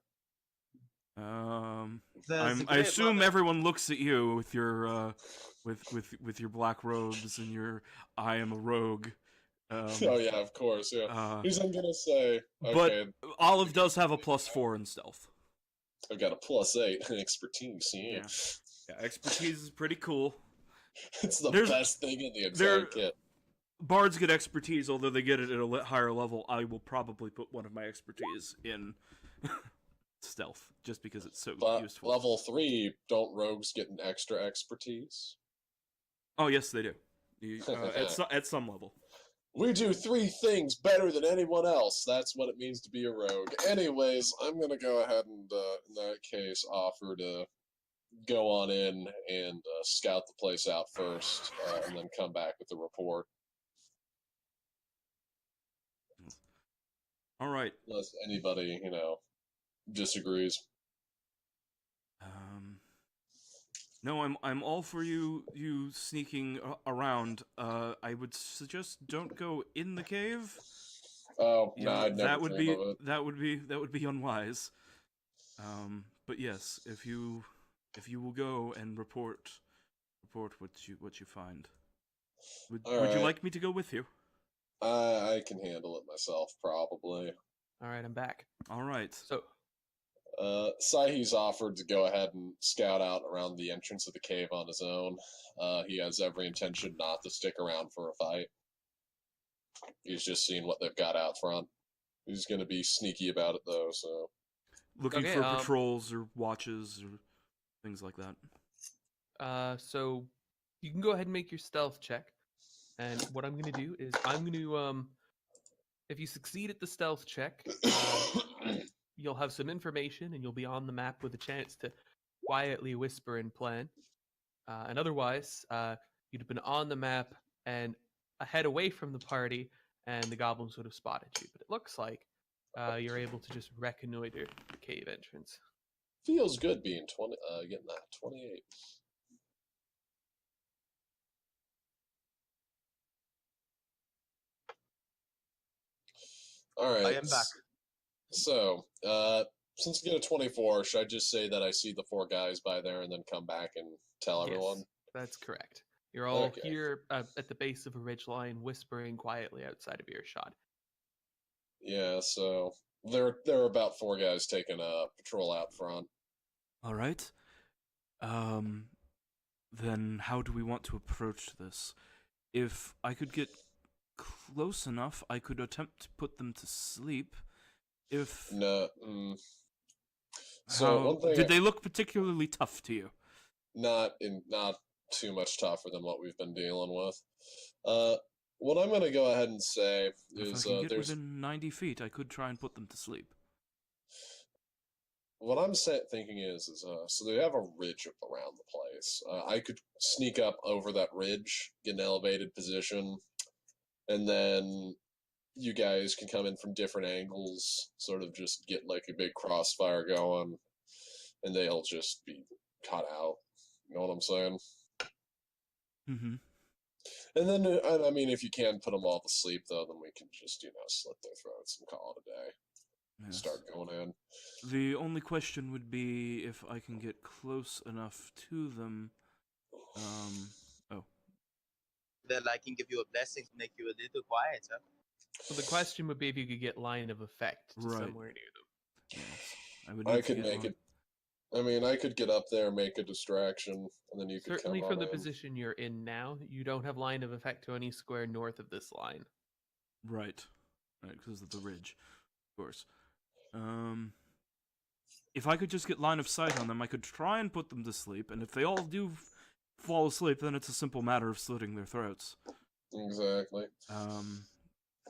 I assume everyone looks at you with your with your black robes and your I am a rogue. Oh yeah, of course. Yeah. Who's I'm gonna say? but- Okay, Olive does have a +4 in stealth. I've got a +8 in expertise. Yeah. Yeah, expertise is pretty cool. It's the There's- best thing in the there- entire kit. Bards get expertise, although they get it at a higher level. I will probably put one of my expertise in stealth, just because it's so But useful. level 3, don't rogues get an extra expertise? Oh yes, they do. At some level. We do 3 things better than anyone else. That's what it means to be a rogue. Anyways, I'm gonna go ahead and, in that case, offer to go on in and scout the place out first, and then come back with the report. All right. Unless anybody, disagrees. No, I'm all for you sneaking around. I would suggest don't go in the cave. Oh, You no, know, I'd never that would dream be of it. that would be unwise. But yes, if you will go and report what you find. Would you Alright. like me to go with you? I can handle it myself, probably. All right, I'm back. All right. So Saihi's offered to go ahead and scout out around the entrance of the cave on his own. He has every intention not to stick around for a fight. He's just seeing what they've got out front. He's going to be sneaky about it, though, so... Looking Okay, for patrols or watches or things like that. so you can go ahead and make your stealth check. And what I'm going to do is I'm going to if you succeed at the stealth check, you'll have some information and you'll be on the map with a chance to quietly whisper and plan. And otherwise, you'd have been on the map and ahead away from the party, and the goblins would have spotted you. But it looks like you're able to just reconnoiter the cave entrance. Feels good being getting that 28. All right. I am back. So, since you get a 24, should I just say that I see the 4 guys by there and then come back and tell everyone? Yes, that's correct. You're all Okay. here at the base of a ridgeline, whispering quietly outside of earshot. Yeah, so there are about 4 guys taking a patrol out front. All right. Then how do we want to approach this? If I could get close enough, I could attempt to put them to sleep. If No. So one thing, did they look particularly tough to you? not too much tougher than what we've been dealing with. What I'm gonna go ahead and say If is I can get there's within 90 feet, I could try and put them to sleep. what I'm thinking is so they have a ridge around the place. I could sneak up over that ridge, get an elevated position, and then you guys can come in from different angles, sort of just get like a big crossfire going, and they'll just be caught out. You know what I'm saying? Mm-hmm. And then, I mean, if you can put them all to sleep, though, then we can just, slit their throats and call it a day. Yes. Start going in. The only question would be if I can get close enough to them. Then I can give you a blessing to make you a little quieter. Well, the question would be if you could get line of effect to Right. somewhere near them. Yes. I would I need to could get make one. it. I mean, I could get up there, make a distraction, and then you could Certainly come from on the in. position you're in now, you don't have line of effect to any square north of this line. Right. Right, because of the ridge, of course. If I could just get line of sight on them, I could try and put them to sleep, and if they all do fall asleep, then it's a simple matter of slitting their throats. Exactly.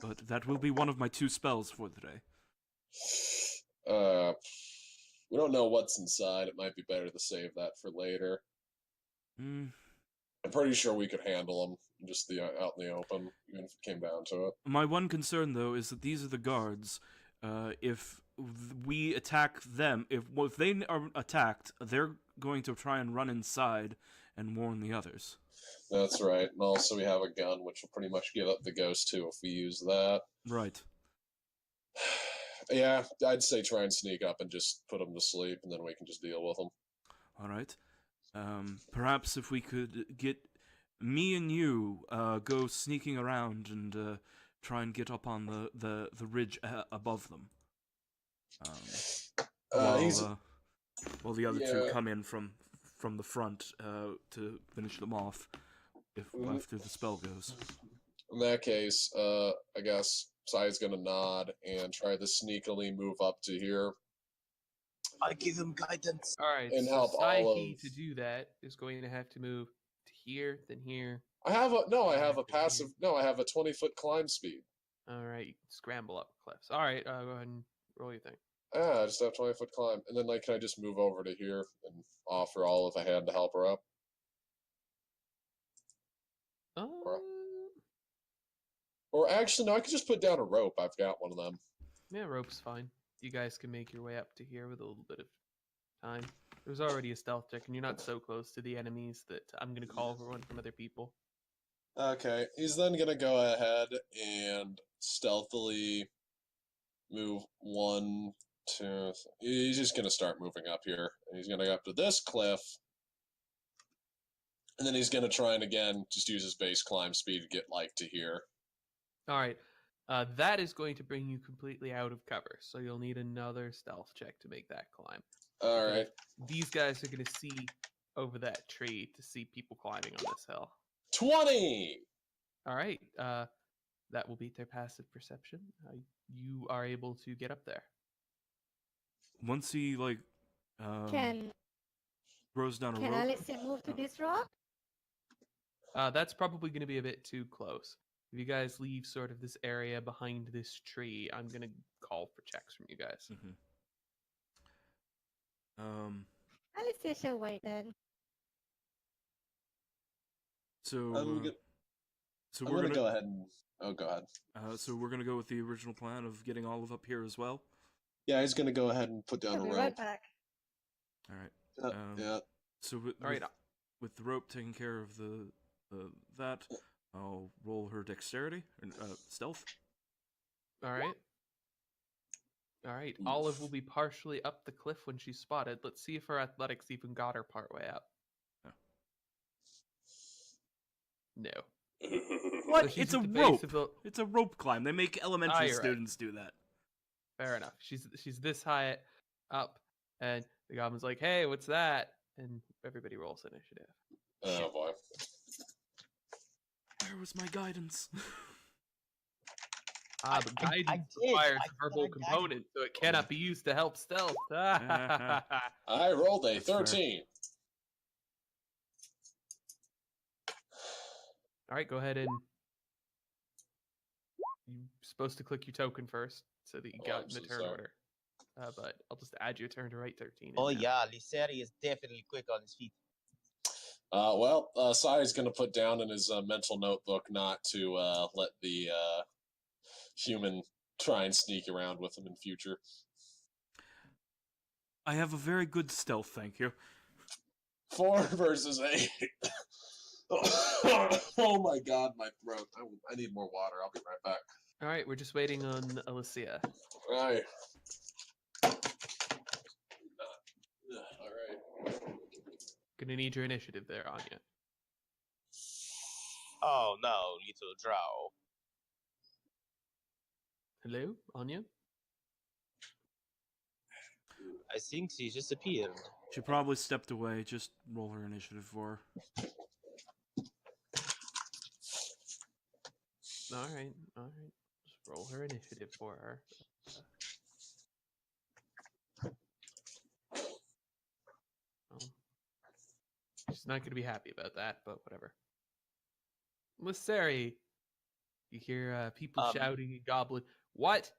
But that will be one of my 2 spells for the day. We don't know what's inside. It might be better to save that for later. Hmm. I'm pretty sure we could handle them just out in the open, even if it came down to it. My one concern, though, is that these are the guards. If we attack them, if they are attacked, they're going to try and run inside and warn the others. That's right. And also, we have a gun, which will pretty much give up the ghost too if we use that. Right. Yeah, I'd say try and sneak up and just put them to sleep, and then we can just deal with them. All right. Perhaps if we could get me and you go sneaking around and try and get up on the ridge above them. While the other 2 come in from the front to finish them off after the spell goes. In that case, I guess Sai's gonna nod and try to sneakily move up to here. I give him guidance. All right, And so help all Saiki of- to do that is going to have to move to here, then here. I have a 20-foot climb speed. All right, you can scramble up cliffs. All right, go ahead and roll your thing. I just have 20-foot climb, and then can I just move over to here and offer all of a hand to help her up? Or actually, no, I could just put down a rope. I've got one of them. Yeah, rope's fine. You guys can make your way up to here with a little bit of time. There's already a stealth check, and you're not so close to the enemies that I'm going to call for one from other people. Okay, he's then gonna go ahead and stealthily move 1, 2. He's just gonna start moving up here, and he's gonna go up to this cliff, and then he's gonna try and again just use his base climb speed to get to here. All right, that is going to bring you completely out of cover, so you'll need another stealth check to make that climb. All right. These guys are going to see over that tree to see people climbing on this hill. 20! All right, that will beat their passive perception. You are able to get up there. Once he Can throws down a can rope. Alicia move to this rock? Mm-hmm. That's probably going to be a bit too close. If you guys leave sort of this area behind this tree, I'm going to call for checks from you guys. Alicia shall wait then. So I'm we're gonna go ahead and go ahead. So we're gonna go with the original plan of getting Olive up here as well. Yeah, he's gonna go ahead and put down I'll a be rope. right back. All right. Yeah. So All right. with the rope taking care of that, I'll roll her dexterity or stealth. All right. All right. Olive will be partially up the cliff when she's spotted. Let's see if her athletics even got her part way up. Oh. No. What? So she's It's a at the base rope. of the- It's a rope climb. They make elementary you're right. students do that. Fair enough. She's this high up, and the goblin's like, "Hey, what's that?" And everybody rolls initiative. Oh boy. Where was my guidance? But guidance requires a verbal component, so it cannot be used to help stealth. I rolled a That's fair. 13. All right, go ahead and you're supposed to click your token first so that you Oh, got I'm in the so turn sorry. order. But I'll just add your turn to write 13. in Oh now. yeah, Lisseri is definitely quick on his feet. Sai's going to put down in his mental notebook not to let the human try and sneak around with him in future. I have a very good stealth, thank you. 4 versus 8. Oh my god, my throat. I need more water. I'll be right back. All right, we're just waiting on Alicia. Alright. Alright. Gonna need your initiative there, Anya. Oh no, little drow. Hello, Anya? I think she just appeared. She probably stepped away. Just roll her initiative for her. Alright. Just roll her initiative for her. Well, she's not going to be happy about that, but whatever. Lisseri, you hear people shouting in Goblin. What?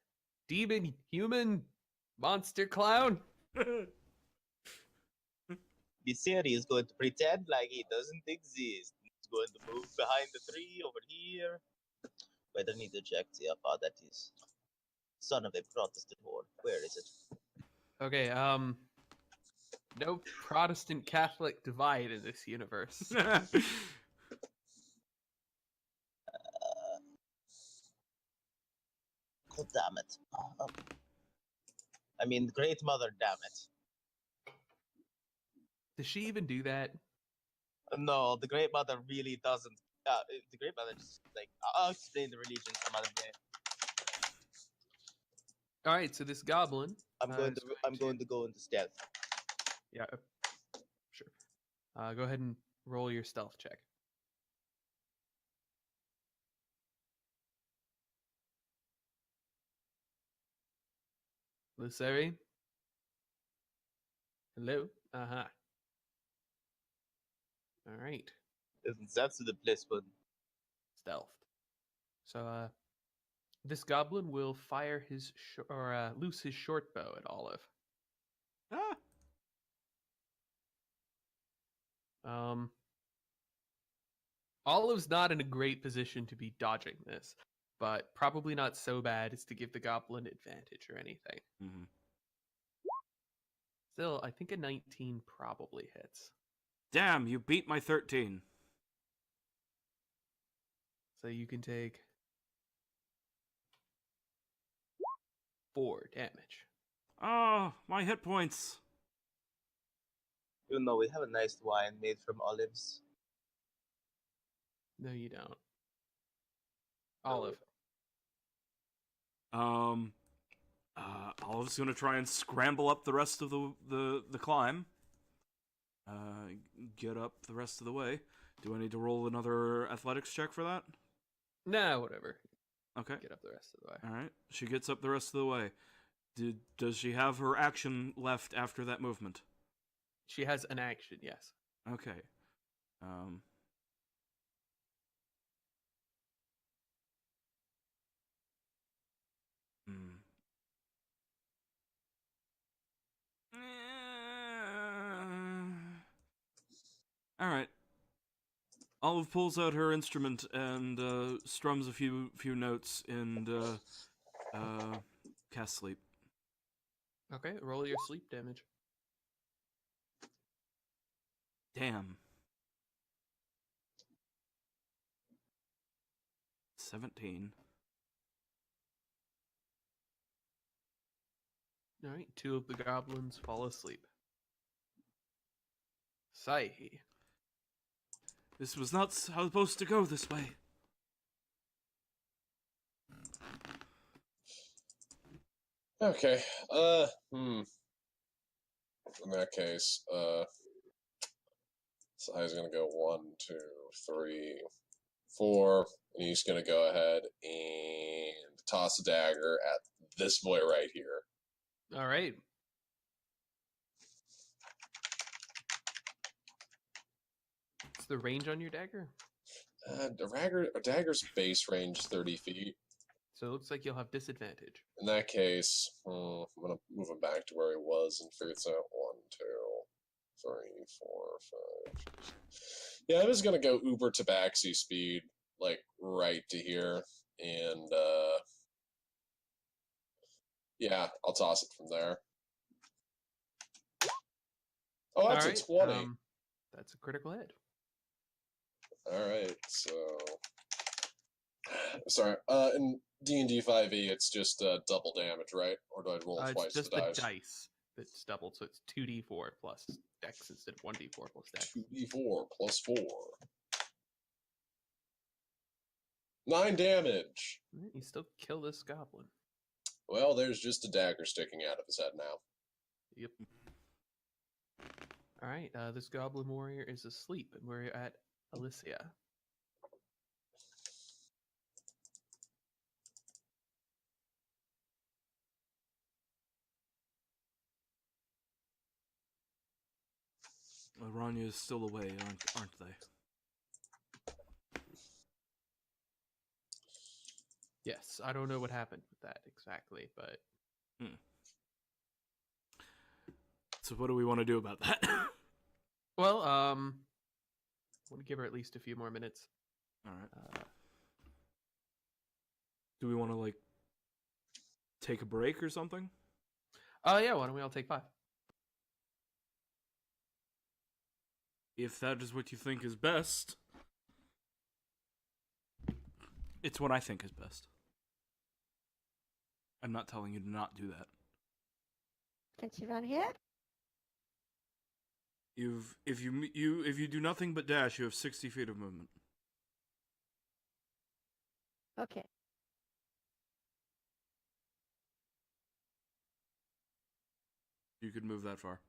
Demon, human, monster, clown? Viseri is going to pretend like he doesn't exist. He's going to move behind the tree over here. Wait, I need to check see how far that is. Son of a Protestant whore. Where is it? Okay, no Protestant Catholic divide in this universe. Oh, damn it. I mean, Great Mother, damn it. Does she even do that? No, the Great Mother really doesn't. The Great Mother just like I'll explain the religion some other day. All right, so this goblin. I'm going to go into stealth. Yeah, sure. Go ahead and roll your stealth check. Lisseri? Hello? Uh-huh. All right. That's the place one. Stealthed. So, this goblin will fire his loose his short bow at Olive. Olive's not in a great position to be dodging this, but probably not so bad as to give the goblin advantage or anything. Mm-hmm. Still, I think a 19 probably hits. Damn, you beat my 13. So you can take 4 damage. Oh, my hit points. You know, we have a nice wine made from olives. No, you don't. Olive. Olive's gonna try and scramble up the rest of the climb. Get up the rest of the way. Do I need to roll another athletics check for that? Nah, whatever. Okay. Get up the rest of the way. All right. She gets up the rest of the way. Does she have her action left after that movement? She has an action, yes. Okay. All right. Olive pulls out her instrument and strums a few notes and cast sleep. Okay, roll your sleep damage. Damn. 17. All right, 2 of the goblins fall asleep. Saihi. This was not supposed to go this way. Okay. In that case, so he's gonna go 1, 2, 3, 4, and he's gonna go ahead and toss a dagger at this boy right here. All right. What's the range on your dagger? A dagger's base range 30 feet. So it looks like you'll have disadvantage. In that case, I'm gonna move him back to where he was and figure this out. 1, 2, 3, 4, 5. 6. Yeah, I'm just gonna go uber tabaxi speed, like right to here, and yeah, I'll toss it from there. Oh, that's a 20. That's a critical hit. All right, so sorry. In D&D 5e, it's just double damage, right? Or do I roll twice It's just the dice? the dice that's doubled, so it's 2d4 plus dex instead of 1d4 plus dex. 2d4 plus 4. 9 damage. You still kill this goblin. Well, there's just a dagger sticking out of his head now. Yep. All right. This goblin warrior is asleep, and we're at Alicia. Aranya is still away, aren't they? Yes, I don't know what happened with that exactly, but So what do we want to do about that? well, I want to give her at least a few more minutes. All right. Do we want to like take a break or something? Yeah. Why don't we all take 5? If that is what you think is best, it's what I think is best. I'm not telling you to not do that. Can she run here? If you do nothing but dash, you have 60 feet of movement. Okay. You could move that far.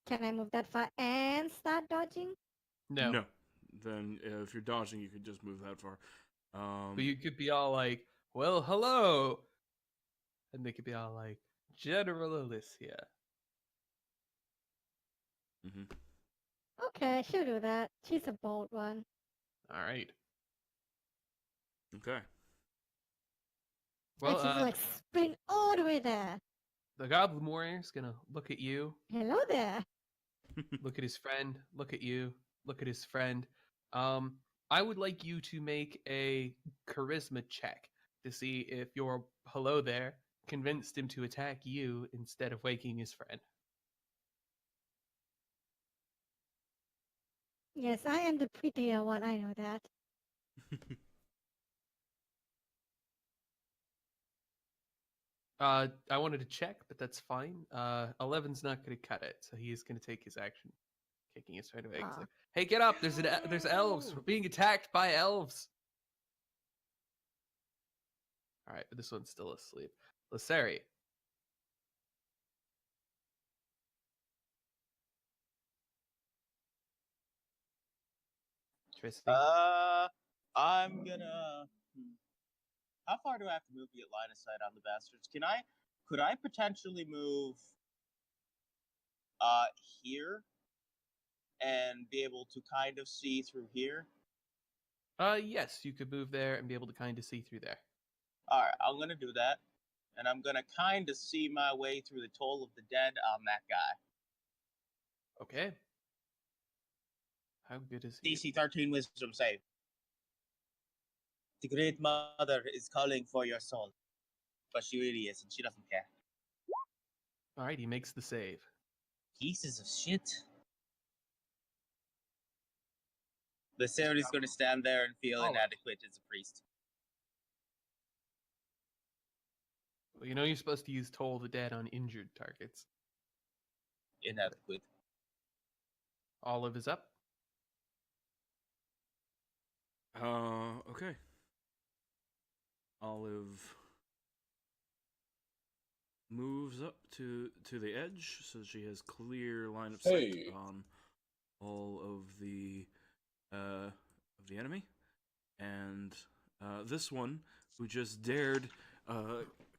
Can I move that far and start dodging? No. Then if you're dodging, you could just move that far. But you could be all like, well, hello. And they could be all like, General Alicia. Mm-hmm. Okay, she'll do that. She's a bold one. All right. Okay. Well, and she's like sprint all the way there. the goblin warrior's gonna look at you, Hello there. look at his friend, look at you, look at his friend. I would like you to make a charisma check to see if your hello there convinced him to attack you instead of waking his friend. Yes, I am the prettier one. I know that. I wanted to check, but that's fine. 11's not going to cut it, so he is going to take his action, kicking his friend away. He's Aw. like, "Hey, get up! There's elves. We're being attacked by elves." All right, but this one's still asleep. Lyseri. Tristy. I'm gonna. How far do I have to move to get line of sight on the bastards? Could I potentially move here and be able to kind of see through here? Yes, you could move there and be able to kind of see through there. Alright, I'm gonna do that. And I'm gonna kind of see my way through the Toll of the Dead on that guy. Okay. How good is he? DC 13 Wisdom save. The Great Mother is calling for your soul. But she really isn't. She doesn't care. All right, he makes the save. Pieces of shit. The Sarah's gonna stand there and feel inadequate as a priest. Well, you know you're supposed to use Toll the Dead on injured targets. Inadequate. Olive is up. Okay. Olive moves up to the edge, so she has clear line of sight Hey. on all of the enemy, and this one who just dared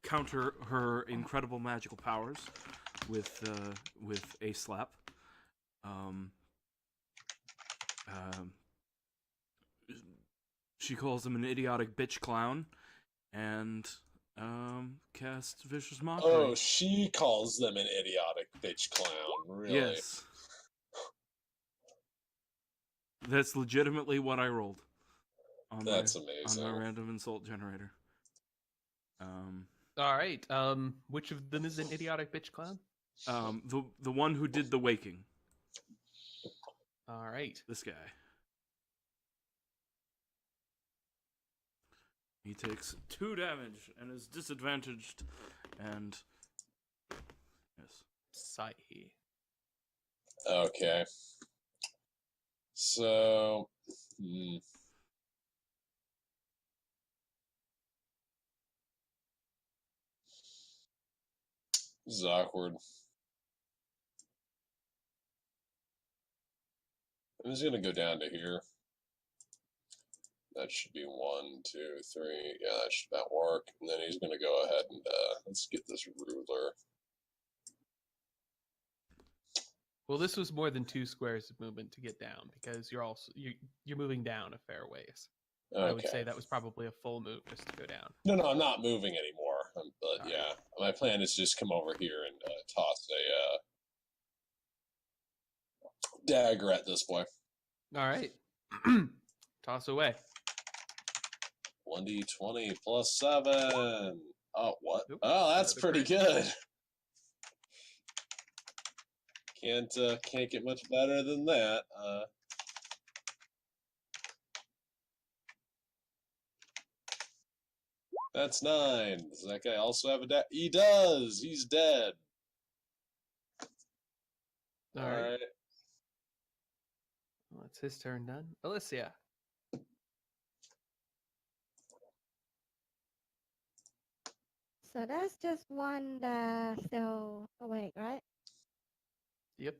counter her incredible magical powers with a slap. She calls him an idiotic bitch clown, and casts vicious mockery. Oh, she calls them an idiotic bitch clown. Really? Yes. That's legitimately what I rolled. That's on amazing. my random insult generator. All right. Which of them is an idiotic bitch clown? The one who did the waking. All right. This guy. He takes 2 damage and is disadvantaged, and yes. Sahi. Okay. So, This is awkward. I'm just gonna go down to here. That should be 1, 2, 3. Yeah, that should about work. And then he's gonna go ahead and let's get this ruler. Well, this was more than 2 squares of movement to get down because you're moving down a fair ways. Okay. I would say that was probably a full move just to go down. No, I'm not moving anymore. But All yeah, my plan is just come over here and toss a dagger at this boy. All right. Toss away. 1d20 plus 7. Oh, what? Nope. Oh, that's Another pretty crit. good. Can't get much better than that. That's 9. Does that guy also have a He does. He's dead. All right. Well, that's his turn done. Alicia. So that's just one that's still awake, right? Yep.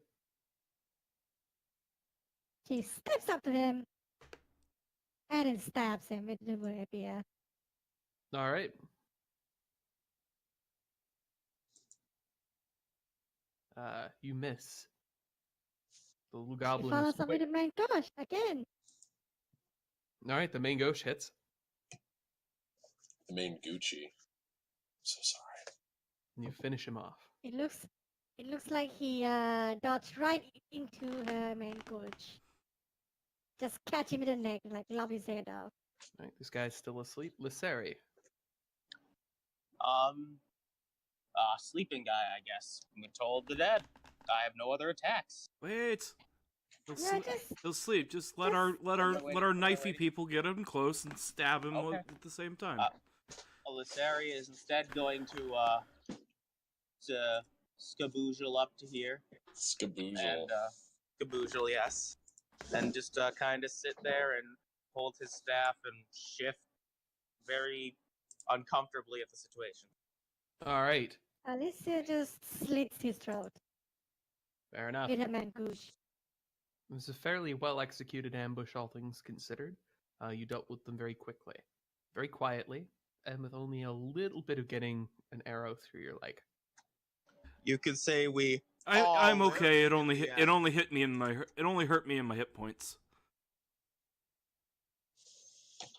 She steps up to him and then stabs him with the rapier. All right. You miss. The little She goblin follows is up with quick. a main gosh again. All right, the main gauche hits. The main Gucci. So sorry. And you finish him off. It looks like he dodged right into her main gorge. Just catch him in the neck, like lop his head off. All right, this guy's still asleep. Lisseri. Sleeping guy, I guess. I'm told the dead. I have no other attacks. Wait. He'll, Yeah, sleep. just He'll sleep. Just let just- our Wait, knifey people get him close and stab him Okay. at the same time. Alisari is instead going to skaboozle up to here. Skaboozle. And skaboozle, yes. And just kind of sit there and hold his staff and shift very uncomfortably at the situation. All right. Alicia just slits his throat Fair enough. with a main gorge. It was a fairly well executed ambush, all things considered. You dealt with them very quickly, very quietly, and with only a little bit of getting an arrow through your leg. You could say we. I'm all okay. It lived only in hit, the it only hit me in my it only hurt me in my hit points.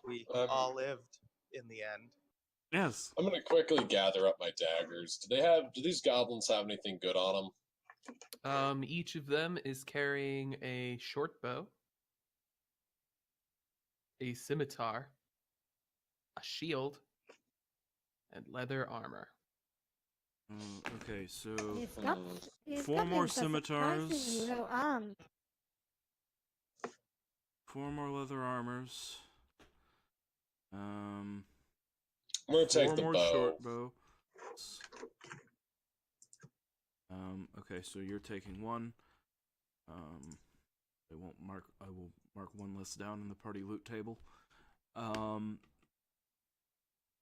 We Um, all lived in the end. Yes. I'm gonna quickly gather up my daggers. Do these goblins have anything good on them? Each of them is carrying a short bow, a scimitar, a shield, and leather armor. Okay, so His gobs- Mm. his 4 more goblins are surprisingly scimitars. well armed. 4 more leather armors. I'm gonna take 4 the more bow. short bow. Okay, so you're taking 1. I will mark 1 less down in the party loot table.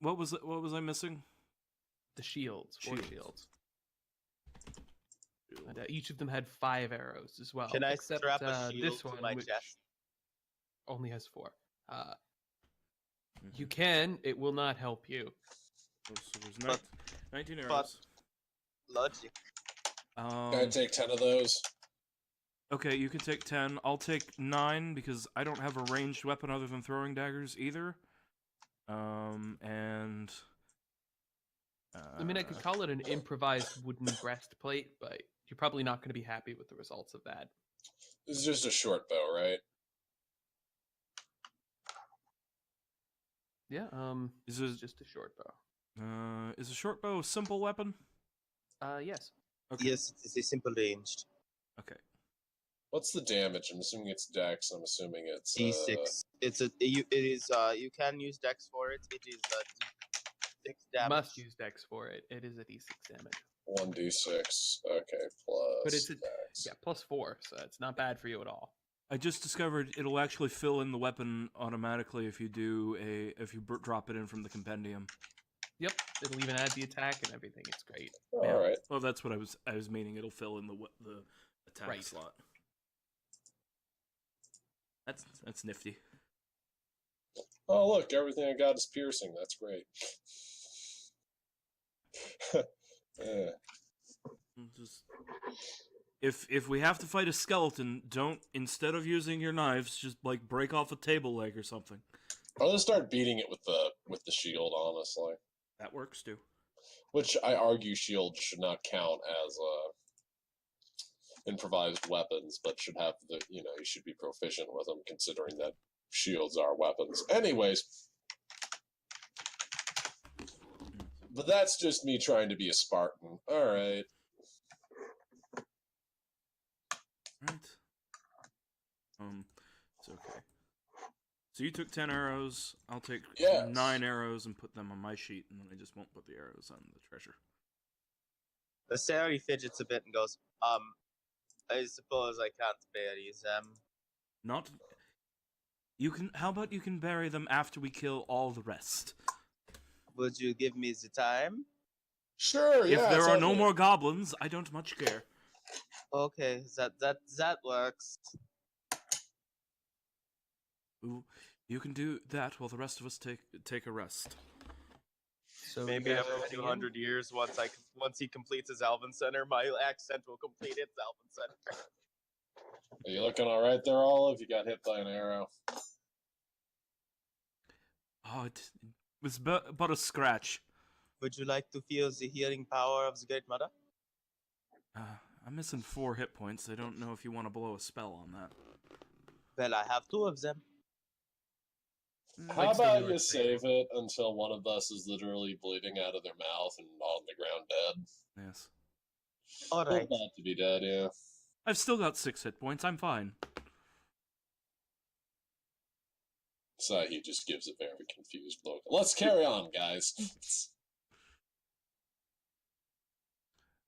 What was I missing? The shields, 4 Shields. shields. And, each of them had 5 arrows as well. Can I except, strap a shield this to one, my which chest? only has 4. You can. It will not help you. Oh, so there's But- 19 but- arrows. Logic. Can I take 10 of those? Okay, you can take 10. I'll take 9 because I don't have a ranged weapon other than throwing daggers either. And I mean, I could call it an improvised wooden breastplate, but you're probably not going to be happy with the results of that. This is just a short bow, right? Yeah. is It's it just a short bow. is a short bow a simple weapon? Yes. Okay. Yes, it's a simple ranged. Okay. What's the damage? I'm assuming it's dex. I'm assuming it's D6. It is you can use Dex for it. It is D6 damage. Must use dex for it. It is a d6 damage. 1d6. Okay, plus. But it's a- dex. Yeah, +4, so it's not bad for you at all. I just discovered it'll actually fill in the weapon automatically if you drop it in from the compendium. Yep, it'll even add the attack and everything. It's great. Yeah. All right. Well, that's what I was meaning. It'll fill in the attack Right. slot. That's nifty. Oh, look, everything I got is piercing. That's great. Yeah. Just if we have to fight a skeleton, don't, instead of using your knives, just like break off a table leg or something. I'll just start beating it with the shield, honestly. That works too. Which I argue shields should not count as improvised weapons, but should have you should be proficient with them, considering that shields are weapons. Anyways, but that's just me trying to be a Spartan. All right. Right. It's okay. So you took 10 arrows. I'll take Yes. 9 arrows and put them on my sheet, and then I just won't put the arrows on the treasure. The Sari fidgets a bit and goes, I suppose I can't bury them. Not. You can. How about you can bury them after we kill all the rest? Would you give me the time? Sure. If Yeah. there it's are all no good. more goblins, I don't much care. Okay, that works. Ooh, you can do that while the rest of us take a rest. So Maybe you guys after are heading in? 200 years, once he completes his Elven Center, my accent will complete its Elven Center. Are you looking all right there, Olive? You got hit by an arrow. Oh, it was but a scratch. Would you like to feel the healing power of the Great Mother? I'm missing 4 hit points. I don't know if you want to blow a spell on that. Well, I have 2 of them. How Like still about do you it save it until one of us is literally bleeding out of their mouth and on the ground dead? Yes. All right. Not to be dead, yeah. I've still got 6 hit points. I'm fine. So he just gives a very confused look. Let's carry on, guys.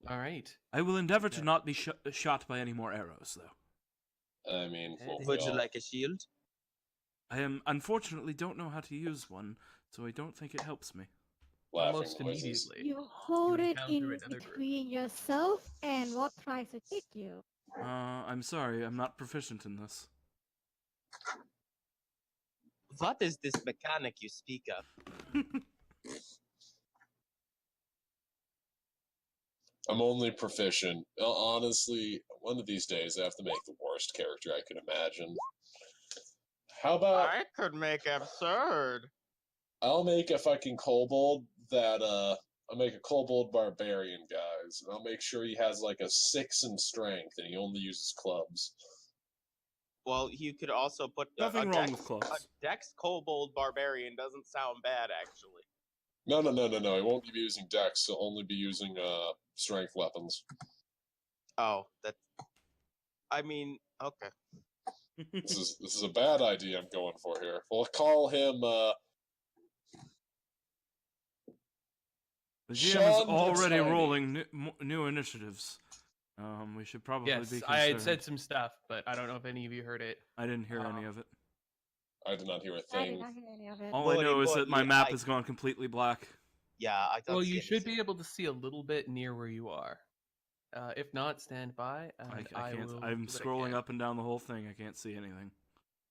All right. I will endeavor to Yeah. not be shot by any more arrows, though. I mean, Hey. won't Would we you all? like a shield? I unfortunately don't know how to use one, so I don't think it helps me. Laughing Almost noises. immediately. You hold it encounter in another group. between yourself and what tries to hit you. I'm sorry, I'm not proficient in this. What is this mechanic you speak of? I'm only proficient. Honestly, one of these days I have to make the worst character I could imagine. How about I could make absurd. I'll make a fucking kobold that I'll make a kobold barbarian, guys, and I'll make sure he has like a 6 in strength and he only uses clubs. Well, you could also put Nothing a wrong Dex, with clubs. A Dex Kobold Barbarian doesn't sound bad, actually. No. He won't be using dex. He'll only be using strength weapons. Oh, that. I mean, okay. This is a bad idea I'm going for here. We'll call him The GM is Sean the already Tiny. rolling new initiatives. We should probably Yes, be I had concerned. said some stuff, but I don't know if any of you heard it. I didn't hear any of it. I did not hear a I did thing. not hear any of it. All I know is that my map I- has gone completely black. Yeah, I don't Well, see you should anything. be able to see a little bit near where you are. If not, stand by. And I can't. will I'm do what I scrolling can. up and down the whole thing. I can't see anything.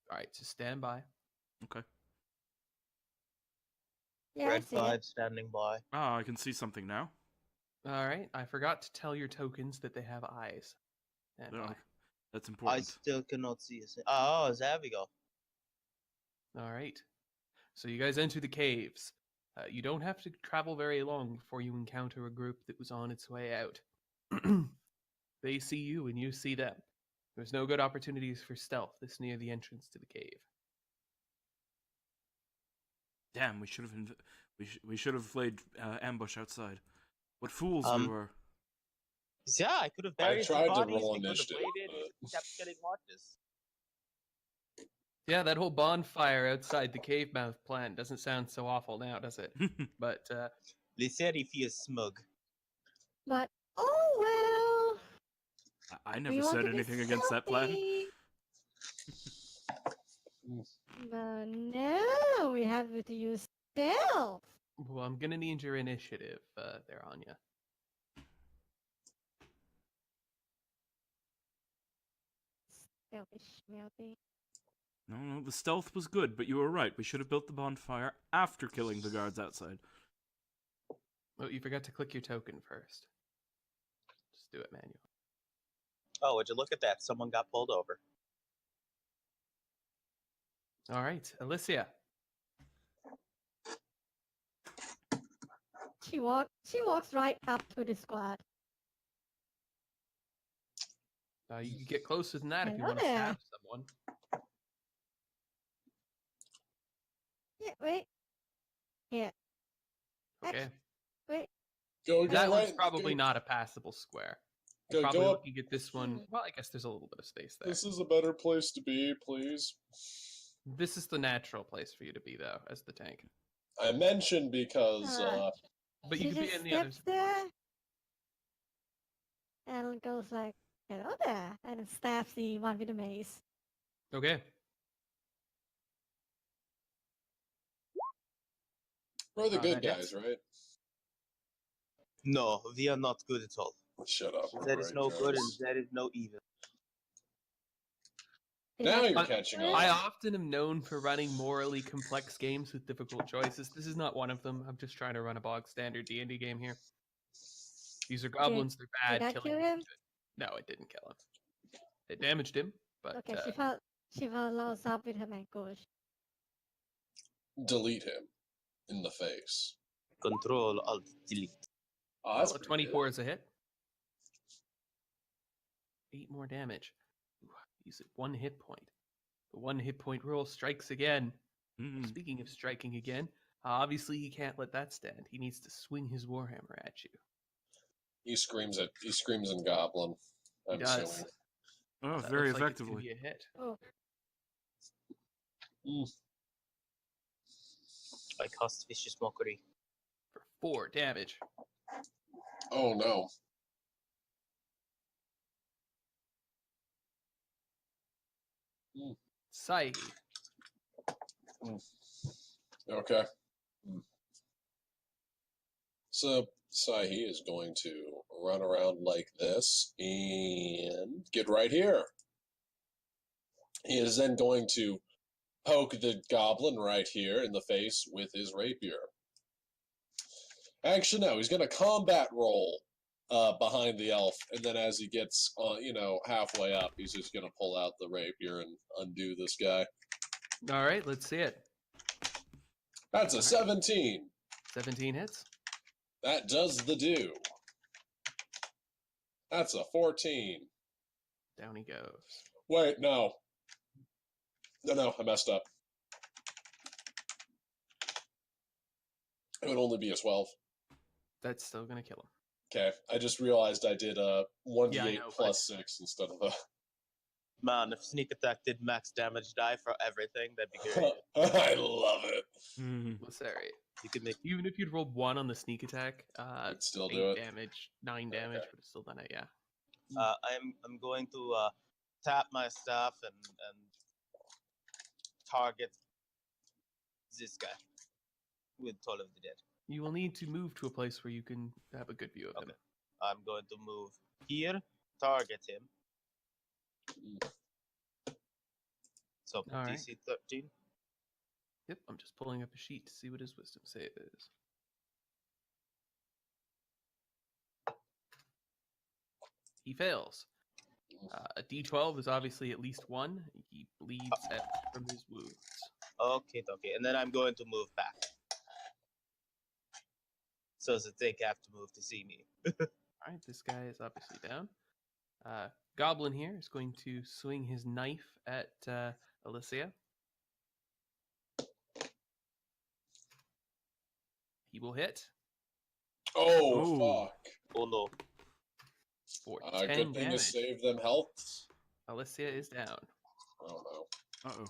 All right, so stand by. Okay. Yeah, I Red see it. 5 standing by. Ah, I can see something now. All right, I forgot to tell your tokens that they have eyes. Stand Oh, by. that's I important. still cannot see it. Oh, there we go. All right. So you guys enter the caves. You don't have to travel very long before you encounter a group that was on its way out. They see you and you see them. There's no good opportunities for stealth this near the entrance to the cave. Damn, we should have we should have laid ambush outside. What fools Um, we were. Yeah, I could have I buried tried the to bodies. roll We could have initiative, waited but- and kept getting watches. Yeah, that whole bonfire outside the cave mouth plant doesn't sound so awful now, does it? But Lyseri feels smug. But oh I well. never we said wanted to anything against that plan. stealthy. But now we have to use stealth. Well, I'm gonna need your initiative there, Anya. Selfish melting. No, the stealth was good, but you were right. We should have built the bonfire after killing the guards outside. Oh, you forgot to click your token first. Just do it manually. Oh, would you look at that? Someone got pulled over. All right, Alicia. She walks right up to the squad. You can get closer than that if you Hello want to there. stab someone. Yeah, wait. Here. Okay. Wait. Go That right. one's probably not a passable square. Go, Probably go up. looking at this one. Hmm. Well, I guess there's a little bit of space there. This is a better place to be, please. This is the natural place for you to be, though, as the tank. I mentioned because But She you could be just in the other. steps there and goes like, "Hello there," and stabs the one with the mace. Okay. we're the good that hits. guys, right? No, we are not good at all. Shut up. There is Right, no good and Jones. there is no evil. Did Now that you're I- catching I on. often am known for running morally complex games with difficult choices. This is not one of them. I'm just trying to run a bog standard D&D game here. These are goblins. They're bad. that Killing kill them him? is good. No, it didn't kill him. It damaged him, but Okay, she follows up with her mangosh. Delete him in the face. Control, Alt, Delete. Oh, that's well, a pretty good. 24 is a hit. 8 more damage. Ooh, he's at 1 hit point. The 1 hit point rule strikes again. Mm. Speaking of striking again, obviously he can't let that stand. He needs to swing his warhammer at you. He screams in Goblin. He I'm does. assuming. Oh, That very looks like it's gonna effectively. be a hit. Oh, I cast Vicious Mockery. For 4 damage. Oh no. Sai. Okay. So Sahi is going to run around like this and get right here. He is then going to poke the goblin right here in the face with his rapier. Actually, no, he's going to combat roll behind the elf, and then as he gets, halfway up, he's just going to pull out the rapier and undo this guy. All right, let's see it. That's a 17. 17 hits. That does the do. That's a 14. Down he goes. Wait, no. No, I messed up. It would only be a 12. That's still gonna kill him. Okay, I just realized I did a 1d8 Yeah, I know, plus 6 instead of a... Man, if Sneak Attack did max damage die for everything, that'd be great. I love it. Mm. What's that rate? You could make Even if you'd rolled 1 on the sneak attack, You'd still 8 do it. damage, 9 damage Okay. would have still done it. Yeah. I'm going to tap my staff and target this guy with Toll of the Dead. You will need to move to a place where you can have a good view of him. Okay. I'm going to move here, target him. So All right. DC 13. Yep, I'm just pulling up a sheet to see what his wisdom save is. He fails. A D12 is obviously at least 1. He bleeds from his wounds. Okay. And then I'm going to move back. So that they have to move to see me. All right, this guy is obviously down. Goblin here is going to swing his knife at Alicia. He will hit Oh, Oh. fuck. Oh no. for 10 Good thing to damage. save them health. Alicia is down. Oh, no. Uh-oh.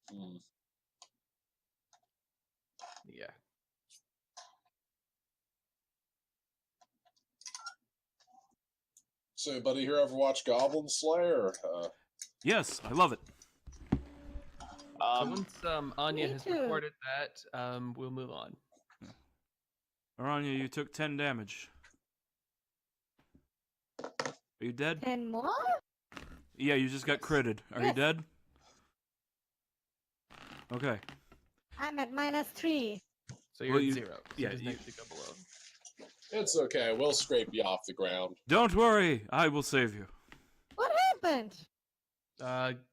Hmm. Yeah. So anybody here ever watch Goblin Slayer? Yes, I love it. So once Anya me has too. recorded that, we'll move on. Aranya, you took 10 damage. Are you dead? 10 more? Yeah, you just got critted. Are you Yes. dead? Okay. I'm at -3. So you're Well, at you- 0. So yeah, just you- actually go below. It's okay. We'll scrape you off the ground. Don't worry, I will save you. What happened?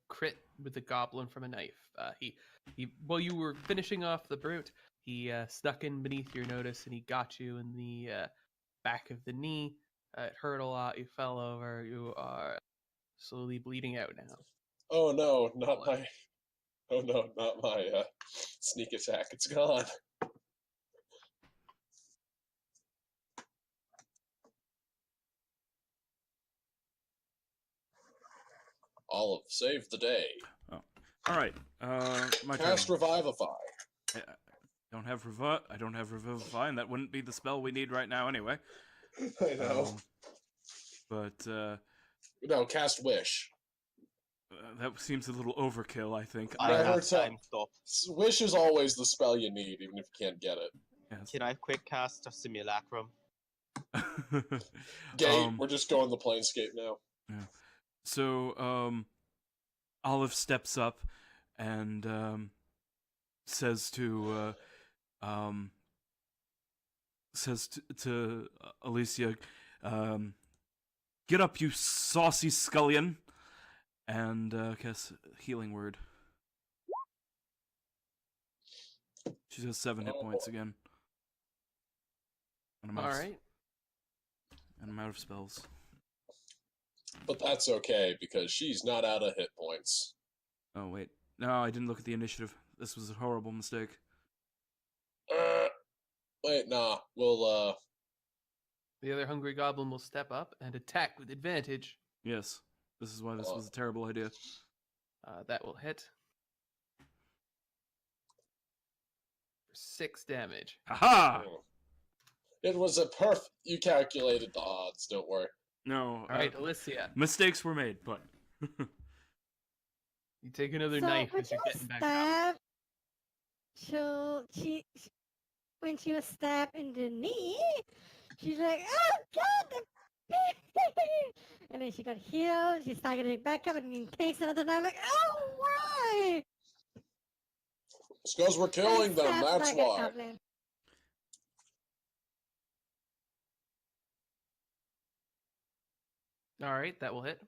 Crit with the goblin from a knife. While you were finishing off the brute, he stuck in beneath your notice and he got you in the back of the knee. It hurt a lot. You fell over. You are slowly bleeding out now. Oh no, not my. Oh no, not my sneak attack. It's gone. Olive saved the day. All right. My turn. Cast Revivify. I don't have I don't have Revivify, and that wouldn't be the spell we need right now anyway. I know. But No, cast Wish. that seems a little overkill, I think. I Never have tell- time stop. Wish is always the spell you need, even if you can't get it. Yes. Can I quick cast a simulacrum? Gate, Um, we're just going the Planescape now. So, Olive steps up and says to Alicia, "Get up, you saucy scullion!" And cast healing word. She has 7 hit Oh, points boy. again. And All right. And I'm out of spells. But that's okay, because she's not out of hit points. Oh wait, no, I didn't look at the initiative. This was a horrible mistake. Wait, nah. We'll, The other hungry goblin will step up and attack with advantage. Yes, this is why this was a terrible idea. That will hit for 6 damage. Haha! It was a You calculated the odds, don't worry. No, All right, Alicia, mistakes were made, but you take another So knife when as she you're was getting back up. stabbed, when she was stabbed in the knee, she's like, "Oh God!" And then she got healed. She started getting back up, and then takes another knife. Like, oh, why? It's because we're killing And them, stabs that's back at why. Goblin. All right, that will hit.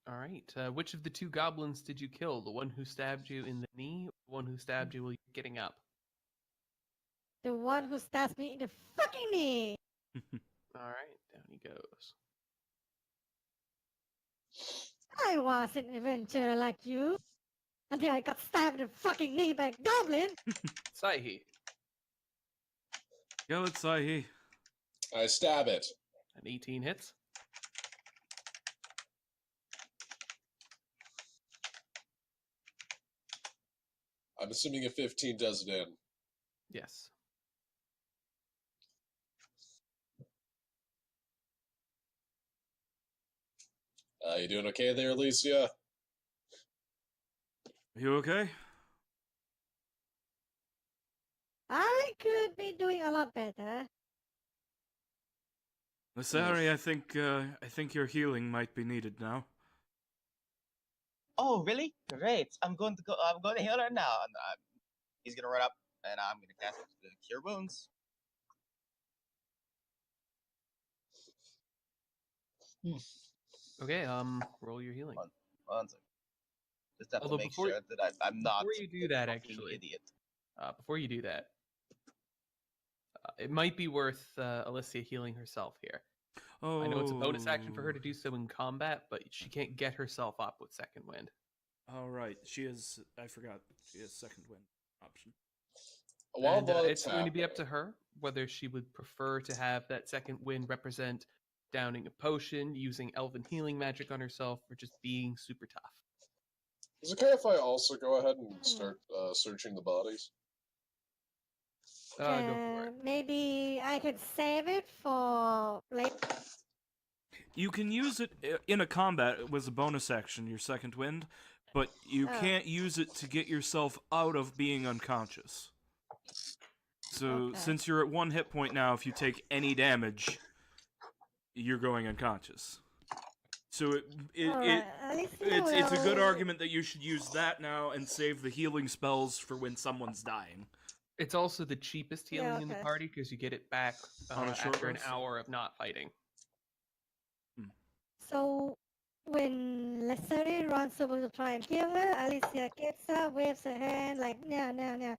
All right, which of the 2 goblins did you kill? The one who stabbed you in the knee, or the one who stabbed you while you were getting up? The one who stabs me in the fucking knee. All right, down he goes. I was an adventurer like you. Until I got stabbed in the fucking knee by a goblin. Saihi, go it, Sahi. I stab it. an 18 hits. I'm assuming a 15 does it in. Yes. You doing okay there, Alicia? You okay? I could be doing a lot better. Sorry, I think your healing might be needed now. Oh, really? Great. I'm going to heal her now. And he's gonna run up, and I'm gonna cast Cure Wounds. Okay, roll your healing. One second. Just have Although to make before- sure that I'm not before you do a that, fucking actually, idiot. Before you do that, it might be worth Alicia healing herself here. Oh, I know it's a bonus action for her to do so in combat, but she can't get herself up with Second Wind. All right, she is. I forgot. She has second wind option. While And, that's it's going to be up to happening- her whether she would prefer to have that Second Wind represent downing a potion, using elven healing magic on herself, or just being super tough. Is it okay if I also go ahead and start searching the bodies? Go for it. Maybe I could save it for later. You can use it in a combat with a bonus action, your second wind, but you Oh. can't use it to get yourself out of being unconscious. So, Okay. since you're at 1 hit point now, if you take any damage, you're going unconscious. So Alright, at least it's a good we'll- argument that you should use that now and save the healing spells for when someone's dying. It's also the cheapest healing Yeah, in the okay. party because you get it back On a short after an rest? hour of not fighting. So, when Leslie runs over to try and kill her, Alicia gets up, waves her hand like, no, no, no.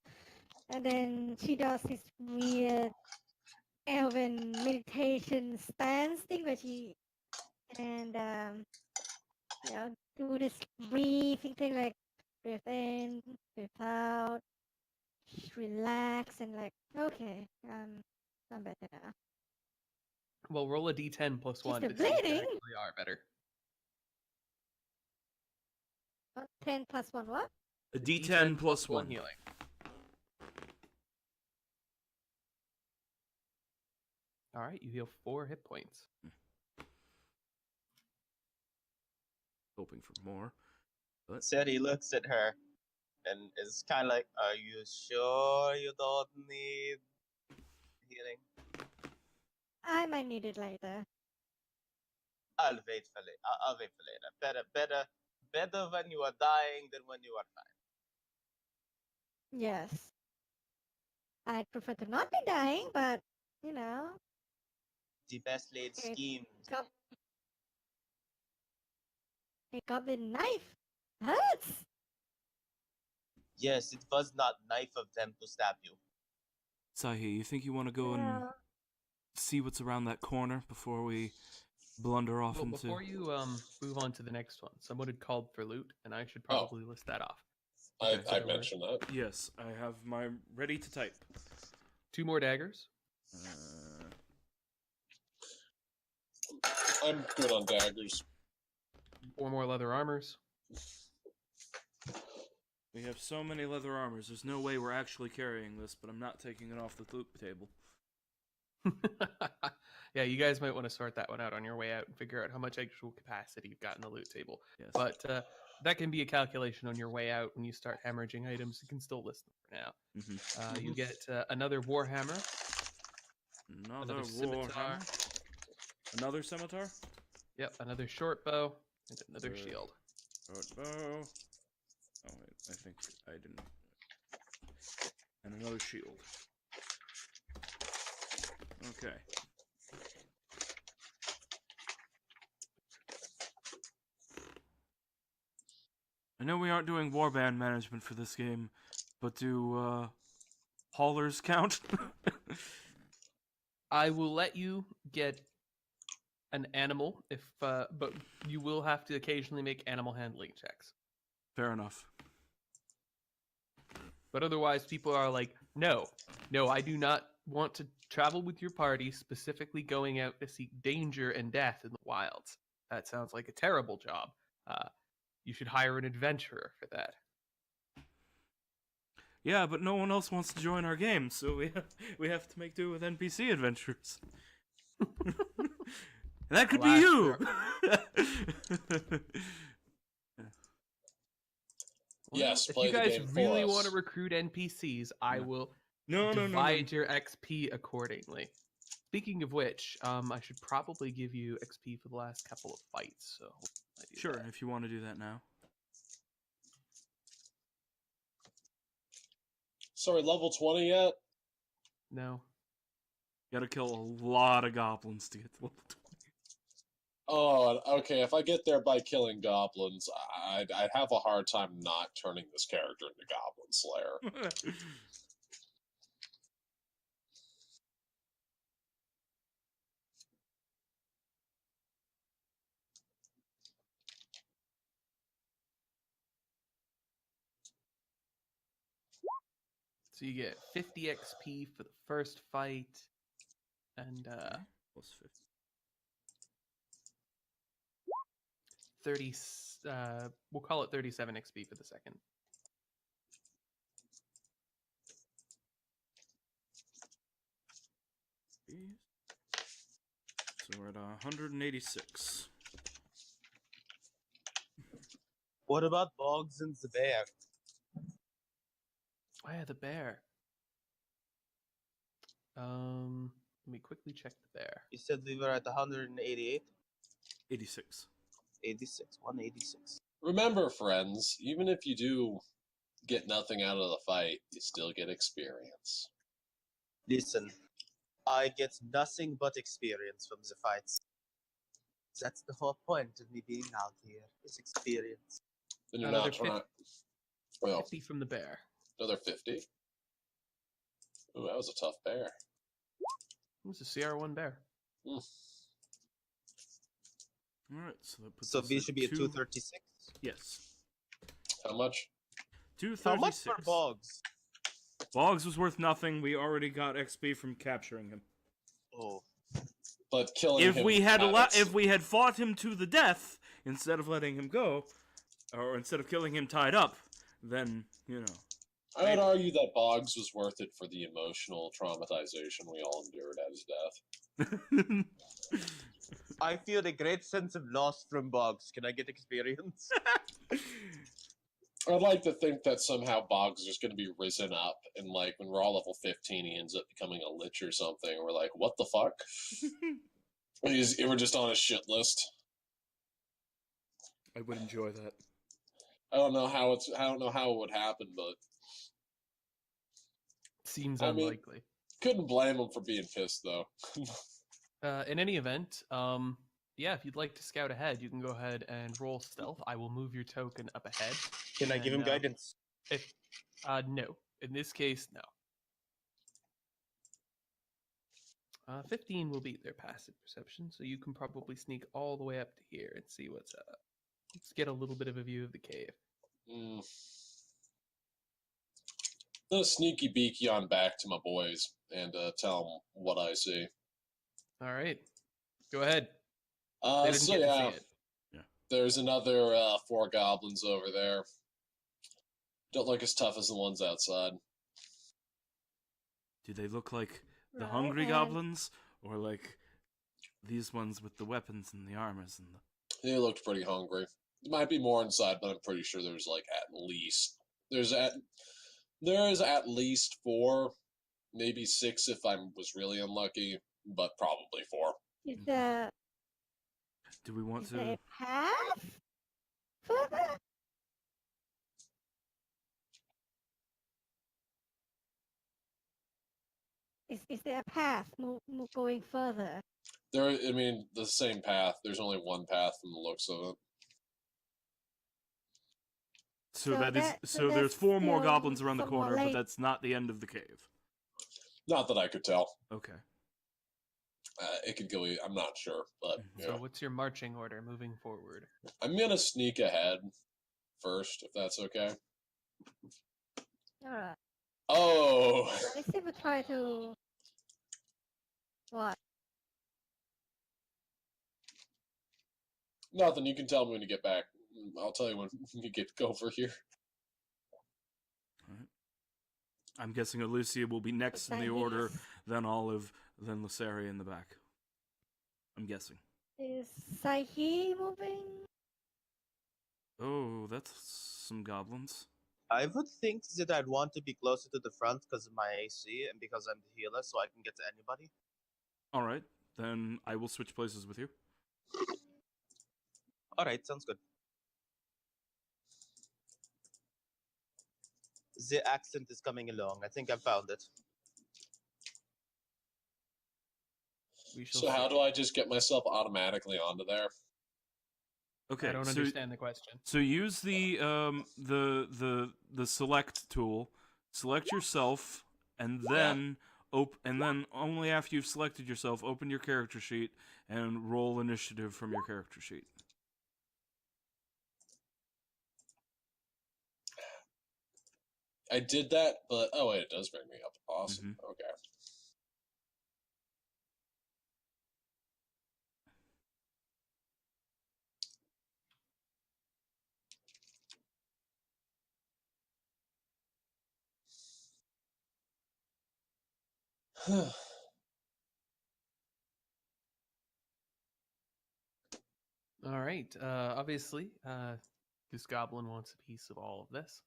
And then she does this weird elven meditation stance thing where she, and, do this breathing thing like, breathe in, breathe out, relax, and like, okay, I'm better now. Well, roll a d10 plus She's 1 still to see if you bleeding. actually are better. 10 plus 1 what? A D10 plus 1. healing. All right, you heal 4 hit points. Hoping for more. Said he looks at her and is kind of like, "Are you sure you don't need healing?" I might need it later. I'll wait for later. I'll wait for later. Better when you are dying than when you are fine. Yes. I'd prefer to not be dying, but, you know, The best laid Okay. schemes. a goblin knife hurts. Yes, it was not nice of them to stab you. Sahi, you think you want to go and Yeah. see what's around that corner before we blunder off Well, into... before you move on to the next one, someone had called for loot, and I should Oh. probably list that off. I Okay, so mentioned that. Yes, I have my ready to type. 2 more daggers, I'm good on daggers. 4 more leather armors. We have so many leather armors, there's no way we're actually carrying this, but I'm not taking it off the loot table. Yeah, you guys might want to sort that one out on your way out and figure out how much actual capacity you've got in the loot table. Yes. But that can be a calculation on your way out when you start hemorrhaging items. You can still list them for now. You get another warhammer, Another another scimitar. warhammer. Another scimitar? Yep, another short bow, and another Good. shield. Short bow. Oh wait, I think I didn't. And another shield. Okay. I know we aren't doing warband management for this game, but do haulers count? I will let you get an animal if, but you will have to occasionally make animal handling checks. Fair enough. But otherwise, people are like, no, I do not want to travel with your party, specifically going out to seek danger and death in the wilds. That sounds like a terrible job. You should hire an adventurer for that. Yeah, but no one else wants to join our game, so we have to make do with NPC adventures. And that could be Alas, you. Yes, if play you the guys game for really us. want to recruit NPCs, I No. will No. divide your XP accordingly. Speaking of which, I should probably give you XP for the last couple of fights. So I do Sure, that. if you want to do that now. Sorry, level 20 yet? No. Gotta kill a lot of goblins to get to level 20. Oh, okay. If I get there by killing goblins, I'd have a hard time not turning this character into Goblin Slayer. So you get 50 XP for the first fight, and Plus 50. 30. We'll call it 37 XP for the second. So So we're at 186. What about Boggs and the bear? Oh yeah, the bear. Let me quickly check the bear. You said we were at 188? 86. 86. 186. Remember, friends, even if you do get nothing out of the fight, you still get experience. Listen, I get nothing but experience from the fights. That's the whole point of me being out here, is experience. Then you're Another not trying. Well, 50 from the bear. another 50. Ooh, that was a tough bear. It was a CR1 bear. Mm. Alright, so that puts So us we at should be at 2... 236? Yes. How much? 236. How much for Boggs? Boggs was worth nothing. We already got XP from capturing him. Oh. But killing If him. we had habits- if we had fought him to the death instead of letting him go, or instead of killing him tied up, then you know. I would argue that Boggs was worth it for the emotional traumatization we all endured at his death. I feel a great sense of loss from Boggs. Can I get experience? I'd like to think that somehow Boggs is going to be risen up, and like when we're all level 15, he ends up becoming a lich or something. And we're like, what the fuck? We're just on a shit list. I would enjoy that. I don't know how it would happen, but Seems I mean- unlikely. couldn't blame him for being pissed though. In any event, yeah, if you'd like to scout ahead, you can go ahead and roll stealth. I will move your token up ahead. Can I give him And, guidance? If no, in this case, no. 15 will beat their passive perception, so you can probably sneak all the way up to here and see what's up. Let's get a little bit of a view of the cave. The sneaky beaky on back to my boys and tell them what I see. All right, go ahead. They didn't So get to yeah, see it. there's another 4 goblins over there. Don't look as tough as the ones outside. Do they look like the Right, hungry and- goblins, or like these ones with the weapons and the armors and the? They looked pretty hungry. There might be more inside, but I'm pretty sure there's like there is at least 4, maybe 6 if I was really unlucky, but probably 4. Is there, Do we want is there to? a path further? Is there a path going further? The same path. There's only one path from the looks of it. So So that is that- so. so There's that's 4 more still goblins around the somewhat corner, but late. that's not the end of the cave. Not that I could tell. Okay. It could go. I'm not sure, but yeah. So, what's your marching order moving forward? I'm gonna sneak ahead first, if that's okay. Alright. Oh, Let's see if we try to. What? nothing. You can tell me when you get back. I'll tell you when you get over here. I'm guessing Alicia will be next in the order, then Olive, then Luceria in the back. I'm guessing. Is Psyche moving? Oh, that's some goblins. I would think that I'd want to be closer to the front because of my AC and because I'm the healer, so I can get to anybody. All right, then I will switch places with you. Alright, sounds good. The accent is coming along. I think I found it. We shall So how see. do I just get myself automatically onto there? Okay, I don't so, understand the question. So use the select tool. Select yourself, and then and then only after you've selected yourself, open your character sheet and roll initiative from your character sheet. I did that, but oh wait, it does bring me up. Awesome. Okay. All right. Obviously, this goblin wants a piece of all of this.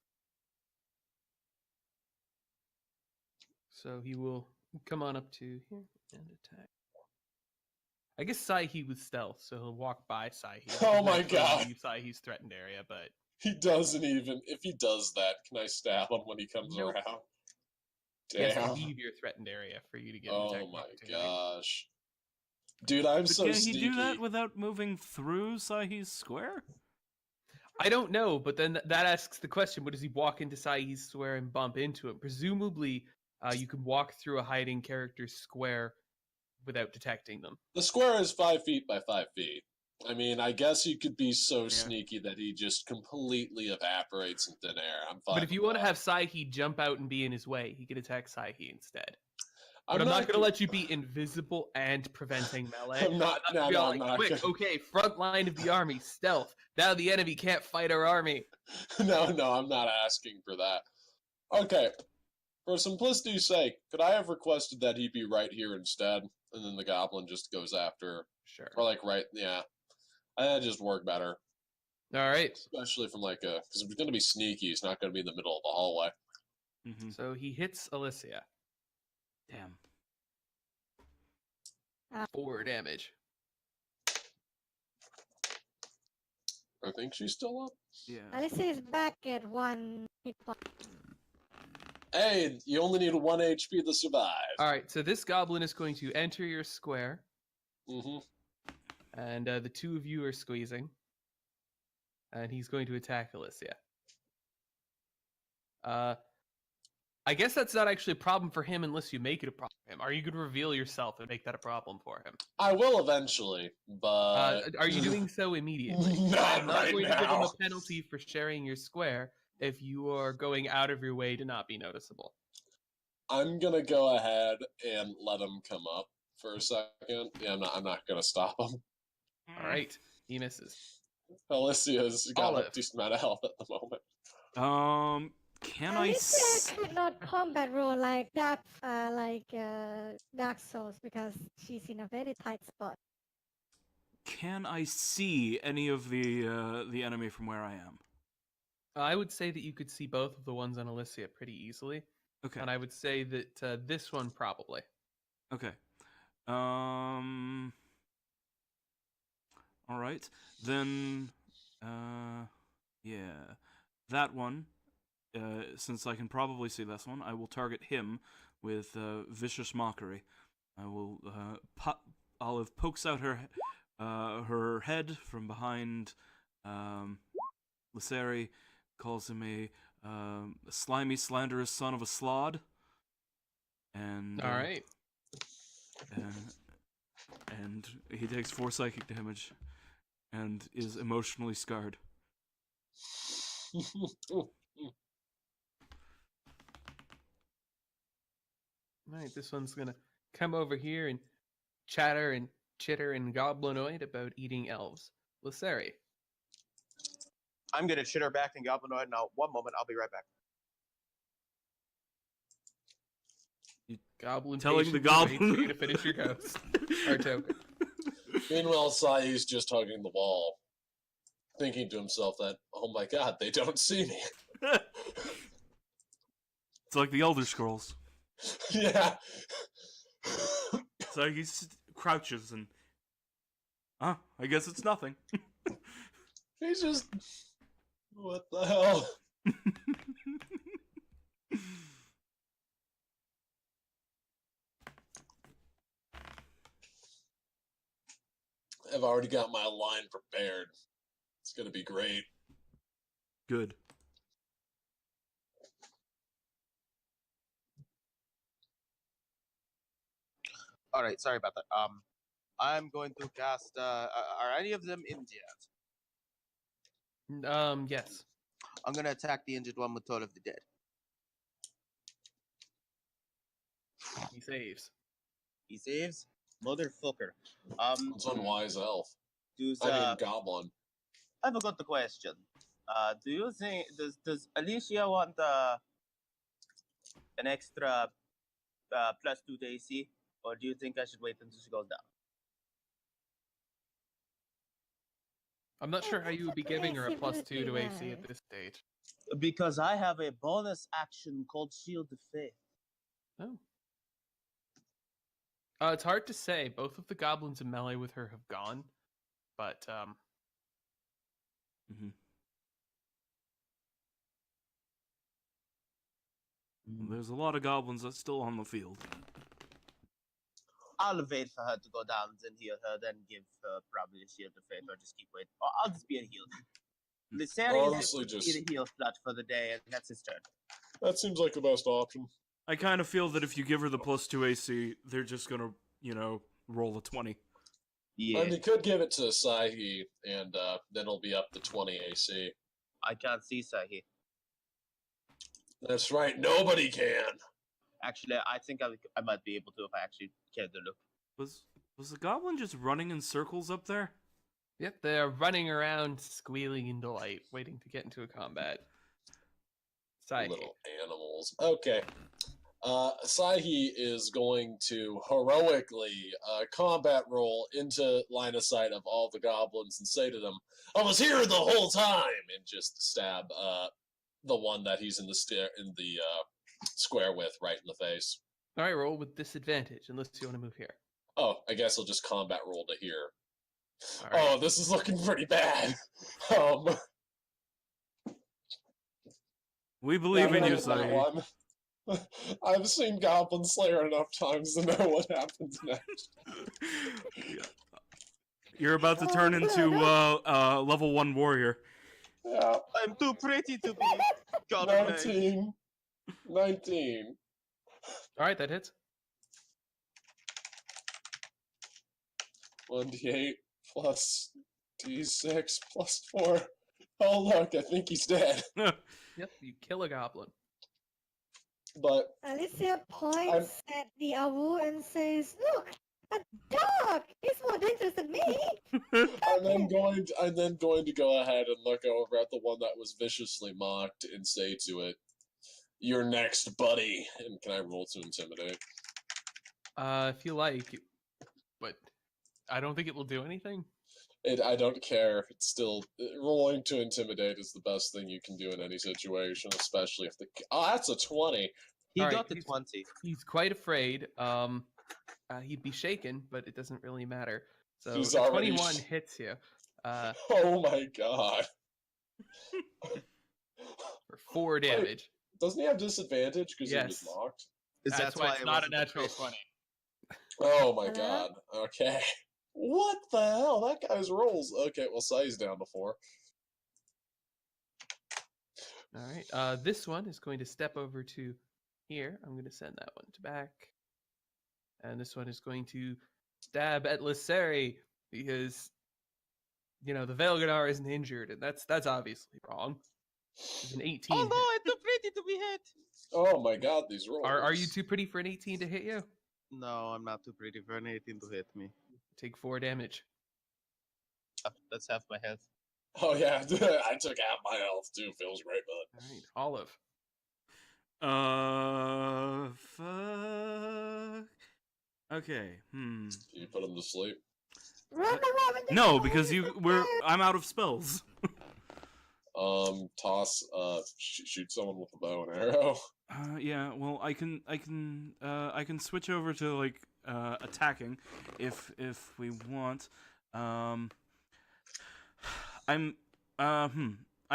So he will come on up to here and attack. I guess Saihi with stealth, so he'll walk by Saihi. Oh my God. Leave Saihi's threatened area, but He doesn't even. If he does that, can I stab him when he comes Nope. around? he has to Damn. leave your threatened area for you to get an attack Oh my opportunity. gosh. Dude, I'm But so can sneaky. he do that without moving through Saihi's square? I don't know, but then that asks the question: what does he walk into Saihi's square and bump into him? Presumably, you can walk through a hiding character's square without detecting them. The square is 5 feet by 5 feet. I mean, I guess he could be so sneaky that he just completely evaporates in thin air. I'm fine. But if you with want to that. have Saihi jump out and be in his way, he can attack Saihi instead. I'm But I'm not going to gonna- let you be invisible and preventing melee. I'm not. No, Be no, all I'm like, not. quick, Gonna... okay, front line of the army, stealth. Now the enemy can't fight our army. No, I'm not asking for that. Okay, for simplicity's sake, could I have requested that he be right here instead, and then the goblin just goes after, Sure. or like right? Yeah, that just work better, All right. especially from like a because if he's gonna be sneaky, he's not gonna be in the middle of the hallway. Mm-hmm. So he hits Alicia. Damn. 4 damage. I think she's still up. Yeah. Alicia is back at 1 hit point. Hey, you only need 1 HP to survive. All right. So this goblin is going to enter your square, Mm-hmm. and the two of you are squeezing, and he's going to attack Alicia. I guess that's not actually a problem for him unless you make it a problem for him. Are you going to reveal yourself and make that a problem for him? I will eventually, but Are you doing so immediately? Not I'm not right going to give him now. a penalty for sharing your square if you are going out of your way to not be noticeable. I'm gonna go ahead and let him come up for a second. Yeah, I'm not gonna stop him. All right, he misses. Alicia's got a Olive. decent amount of health at the moment. Can I? Alicia could not combat roll like that, Dark Souls, because she's in a very tight spot. Can I see any of the enemy from where I am? I would say that you could see both of the ones on Alicia pretty easily, Okay. and I would say that this one probably. Okay. All right. Then, yeah, that one. Since I can probably see this one, I will target him with vicious mockery. I will. Olive pokes out her head from behind Lyseri, calls him a slimy, slanderous son of a slod. And All right. and he takes 4 psychic damage and is emotionally scarred. All right, this one's gonna come over here and chatter and chitter and goblinoid about eating elves. Lyseri. I'm gonna chitter back and goblinoid now. 1 moment, I'll be right back. Goblin Telling the patience waits for goblin you to finish your ghost or token. Meanwhile, Sai's just hugging the wall, thinking to himself that, oh my god, they don't see me. It's like the Elder Scrolls. Yeah. So he crouches and... I guess it's nothing. He's just. What the hell? I've already got my line prepared. It's gonna be great. Good. All right, sorry about that. I'm going to cast. Are any of them injured? Yes. I'm gonna attack the injured one with Toll of the Dead. He saves. He saves, motherfucker. It's unwise elf. Does I mean, goblin. I forgot the question. Do you think does Alicia want an extra +2 to AC, or do you think I should wait until she goes down? I'm not sure how you would be giving her a Aggressive plus would 2 be to AC at nice. this stage. Because I have a bonus action called Shield of Faith. Oh. It's hard to say. Both of the goblins in melee with her have gone, but Mhm. There's a lot of goblins that's still on the field. I'll wait for her to go down, then heal her, then give her probably a Shield of Faith, or just keep waiting. Or I'll just be a heal. The series Honestly, is just- be the heal slot for the day, and that's his turn. That seems like the best option. I kind of feel that if you give her the plus 2 AC, they're just gonna, roll a 20. Yeah, And you could give it to Sahi, and then it'll be up to 20 AC. I can't see Sahi. That's right, nobody can. Actually, I think I might be able to if I actually care to look. Was the goblin just running in circles up there? yep, they're running around squealing in delight, waiting to get into a combat. Sahi. Little animals. Okay. Sahi is going to heroically combat roll into line of sight of all the goblins and say to them, "I was here the whole time," and just stab the one that he's in the square with right in the face. All right, roll with disadvantage unless you want to move here. Oh, I guess I'll just combat roll to here. All right. Oh, this is looking pretty bad. We believe in you, that Sahi. one. I've seen Goblin Slayer enough times to know what happens next. You're about to turn into level 1 warrior. Yeah, I'm too pretty to be Goblin Knight. 19. All right, that hits. 1d8 plus d6 plus 4. Oh, look, I think he's dead. Yep, you kill a goblin. But Alicia points at the owl and says, "Look, a dog! It's more dangerous than me!" I'm then going to go ahead and look over at the one that was viciously mocked and say to it, "You're next, buddy." And can I roll to intimidate? If you like, but I don't think it will do anything. I don't care. It's still rolling to intimidate is the best thing you can do in any situation, especially if the. Oh, that's a 20. He All right, got the he's- 20. He's quite afraid. He'd be shaken, but it doesn't really matter. So He's a already 21 sh- hits you Oh my god. for 4 damage. Doesn't he have disadvantage because he was Yes. mocked? That's why it's it not a wasn't natural crit. 20. Oh my Hello? god. Okay. What the hell? That guy's rolls. Okay, well, size down to 4. All right. This one is going to step over to here. I'm going to send that one to back. And this one is going to stab at Lisseri because, the Velgadar isn't injured, and that's obviously wrong. It's an 18. Although hit. I'm too pretty to be hit. Oh my god, these rolls. Are you too pretty for an 18 to hit you? No, I'm not too pretty for an 18 to hit me. Take 4 damage. That's half my health. Oh yeah, I took half my health too. Feels great, bud. All right, Olive. Fuck. Okay. Can you put him to sleep? Run around with the No, dog, because it's I'm out of spells. Toss. Shoot someone with a bow and arrow. Yeah. Well, I can switch over to like attacking if we want. I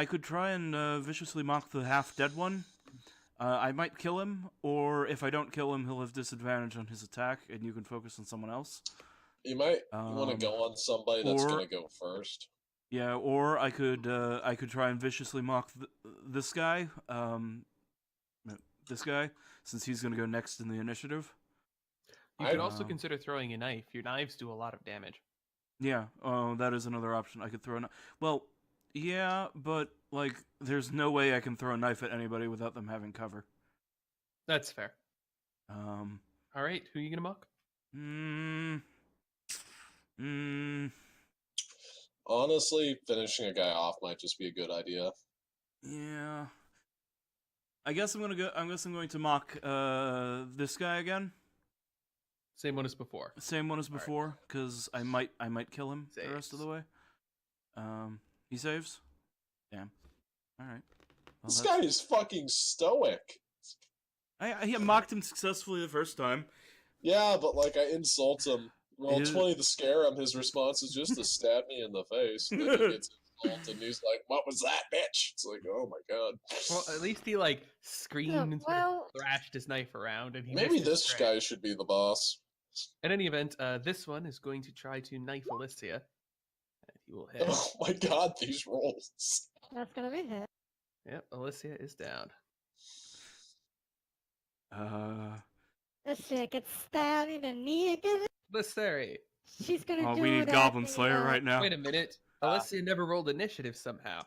could try and viciously mock the half dead one. I might kill him, or if I don't kill him, he'll have disadvantage on his attack, and you can focus on someone else. You might want to go on somebody that's or- gonna go first. Yeah, or I could try and viciously mock this guy. This guy, since he's gonna go next in the initiative. You could I- also consider throwing a knife. Your knives do a lot of damage. Yeah, that is another option. I could throw a knife. Well, yeah, but like, there's no way I can throw a knife at anybody without them having cover. That's fair. Um, All right, who are you gonna mock? Honestly, finishing a guy off might just be a good idea. Yeah. I guess I'm going to mock this guy again. Same one as before. Same one as All right. before, because I might kill him the Saves. rest of the way. He saves? Damn. Alright. Well, This that's- guy is fucking stoic. I mocked him successfully the first time. Yeah, but like I insult him. Roll His- 20 to scare him. His response is just to stab me in the face. And then he gets insulted and he's like, "What was that, bitch?" It's like, oh my god. Well, at least he like screamed and sort well, of thrashed his knife around, and he Maybe missed his this strike. guy should be the boss. In any event, this one is going to try to knife Alicia, and he will hit. Oh my god, these rolls. that's gonna be hit. Yep, Alicia is down. Let's see, it gets stabbed in the knee again. Lissari. She's gonna Oh, do we need that, Goblin Slayer right now. Wait a minute. Alicia never rolled initiative somehow.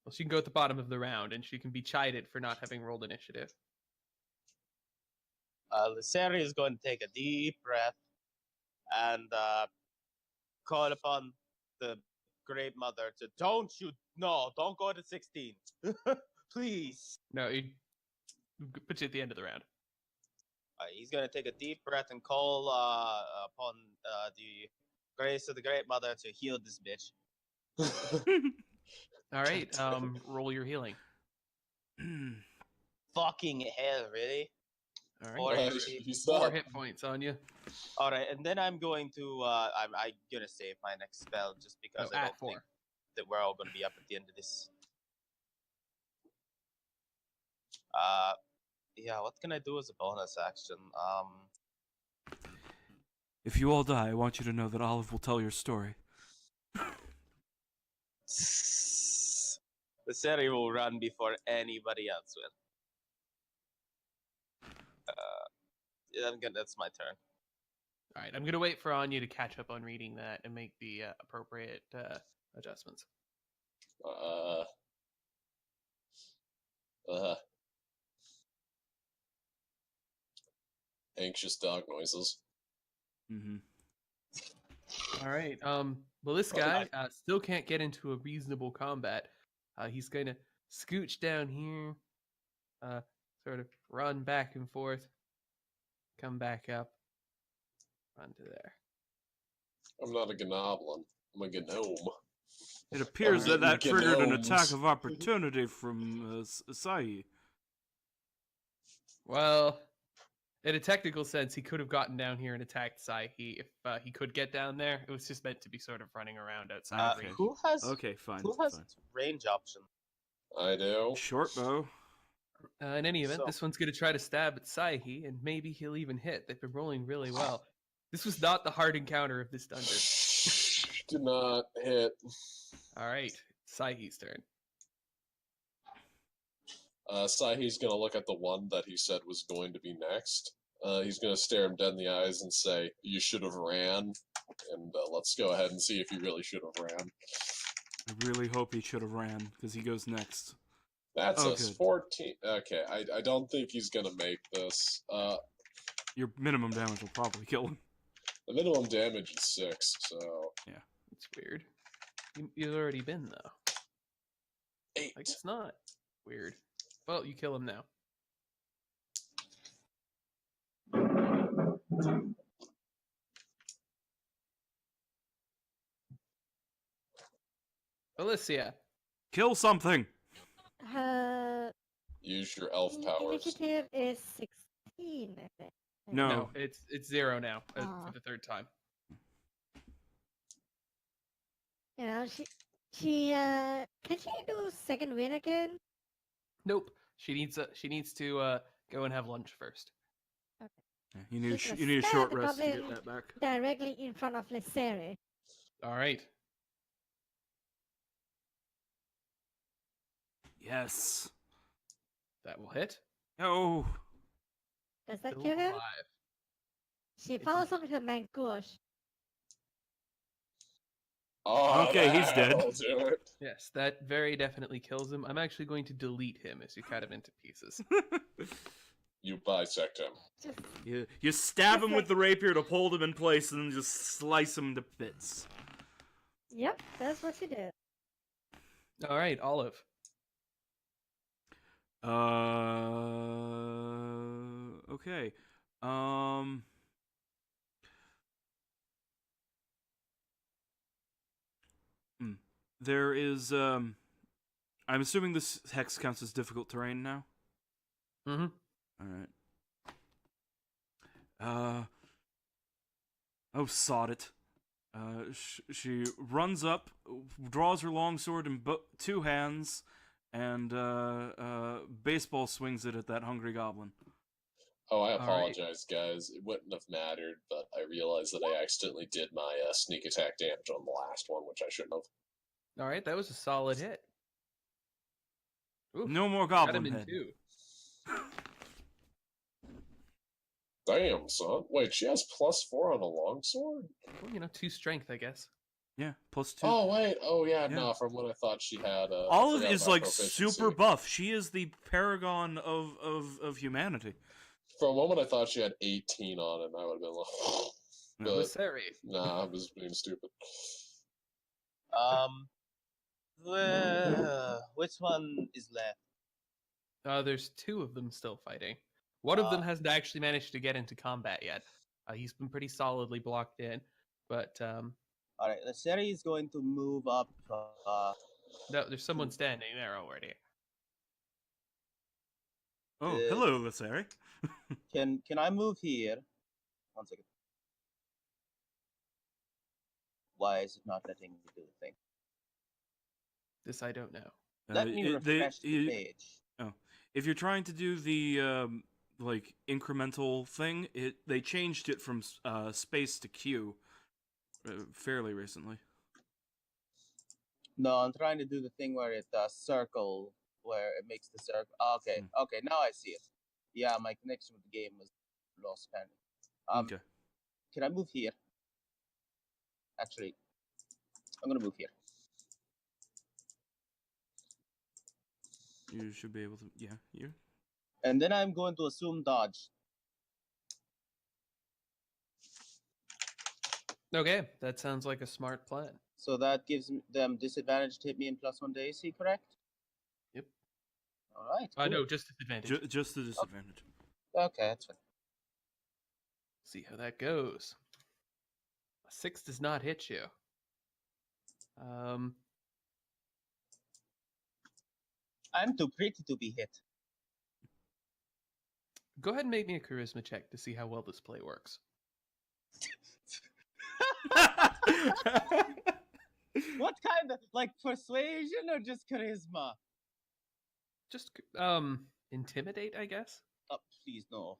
Well, she can go at the bottom of the round, and she can be chided for not having rolled initiative. Lyseri is going to take a deep breath and call upon the Great Mother to don't go to 16. Please. No, he puts you at the end of the round. He's going to take a deep breath and call upon the grace of the Great Mother to heal this bitch. All right, roll your healing. Fucking hell, really? All Four right, hit- He's 4 not. hit points on you. All right, and then I'm going to I'm gonna save my next spell just because Oh, I at don't 4. think that we're all gonna be up at the end of this. Yeah, what can I do as a bonus action? If you all die, I want you to know that Olive will tell your story. The Seri will run before anybody else will. Yeah, that's my turn. All right, I'm gonna wait for Anya to catch up on reading that and make the appropriate adjustments. Anxious dog noises. Mm-hmm. All right. Well, this guy still can't get into a reasonable combat. He's gonna scooch down here, sort of run back and forth, come back up, run to there. I'm not a gnoblin. I'm a gnome. It appears Oh, that triggered an gnomes. attack of opportunity from Sai. Well, in a technical sense, he could have gotten down here and attacked Saihi if he could get down there. It was just meant to be sort of running around outside Okay. range. Who has Okay, fine. who has fine. range option? I do. Short bow. In any event, So- this one's going to try to stab at Saihi, and maybe he'll even hit. They've been rolling really well. This was not the hard encounter of this dungeon. Do not hit. All right, Saihi's turn. Sahi's gonna look at the one that he said was going to be next. He's gonna stare him dead in the eyes and say, "You should have ran." And let's go ahead and see if he really should have ran. I really hope he should have ran, because he goes next. That's Oh, a good. 14. Okay, I don't think he's gonna make this. Your minimum damage will probably kill him. The minimum damage is 6, so It's weird. You've already been though. 8. Like it's not weird. Well, you kill him now. Alicia. Kill something! Her Use your elf powers. initiative is 16, I think. No. it's 0 now Ah. for the third time. You know, she can she do second win again? Nope. She needs to go and have lunch first. Yeah, you need She's you need a gonna short stab the rest to get goblin that back. directly in front of Lyseri. All right. Yes. That will hit. Oh. Does that Still kill him? alive. She follows on with her mangosh. Oh, Okay, he's dead. that'll do it. Yes, that very definitely kills him. I'm actually going to delete him as you cut him into pieces. You bisect him. Just you stab him with the rapier to hold him in place and then just slice him to bits. yep, that's what she did. All right, Olive. Okay. there is. I'm assuming this hex counts as difficult terrain now. Mm-hmm. All right. Oh, sod it. She runs up, draws her longsword in two hands, and baseball swings it at that hungry goblin. Oh, I right. apologize, guys. It wouldn't have mattered, but I realized that I accidentally did my sneak attack damage on the last one, which I shouldn't have. All right, that was a solid hit. Oof, No more got him goblin in head. 2. Damn, son. Wait, she has +4 on a longsword? Well, 2 strength, I guess. Yeah, +2. Oh, wait. Oh, yeah, Yeah. no, from what I thought she had. Olive I is forgot like about super proficiency. buff. She is the paragon of humanity. For a moment, I thought she had 18 on it, and I would have been like, No. but Lisseri. nah, I was being stupid. Which one is left? There's 2 of them still fighting. One of them hasn't actually managed to get into combat yet. He's been pretty solidly blocked in, but All right, the Seri is going to move up. no, there's someone standing there already. Oh, Uh, hello, Lisseri. Can I move here? 1 second. Why is it not letting me do the thing? This I don't know. Let me refresh the page. If you're trying to do the like incremental thing, they changed it from space to Q fairly recently. No, I'm trying to do the thing where it circle, where it makes the circle. Okay, okay, now I see it. Yeah, my connection with the game was lost apparently. Okay. Can I move here? Actually, I'm gonna move here. You should be able to. Yeah, you. And then I'm going to assume dodge. Okay, that sounds like a smart plan. So that gives them disadvantage to hit me in +1 to AC, correct? Yep. All right. Cool. No, just disadvantage. Just the disadvantage. Okay, that's fine. See how that goes. A 6 does not hit you. I'm too pretty to be hit. Go ahead and make me a charisma check to see how well this play works. What kind of, like, persuasion or just charisma? Just intimidate, I guess. Oh, please no.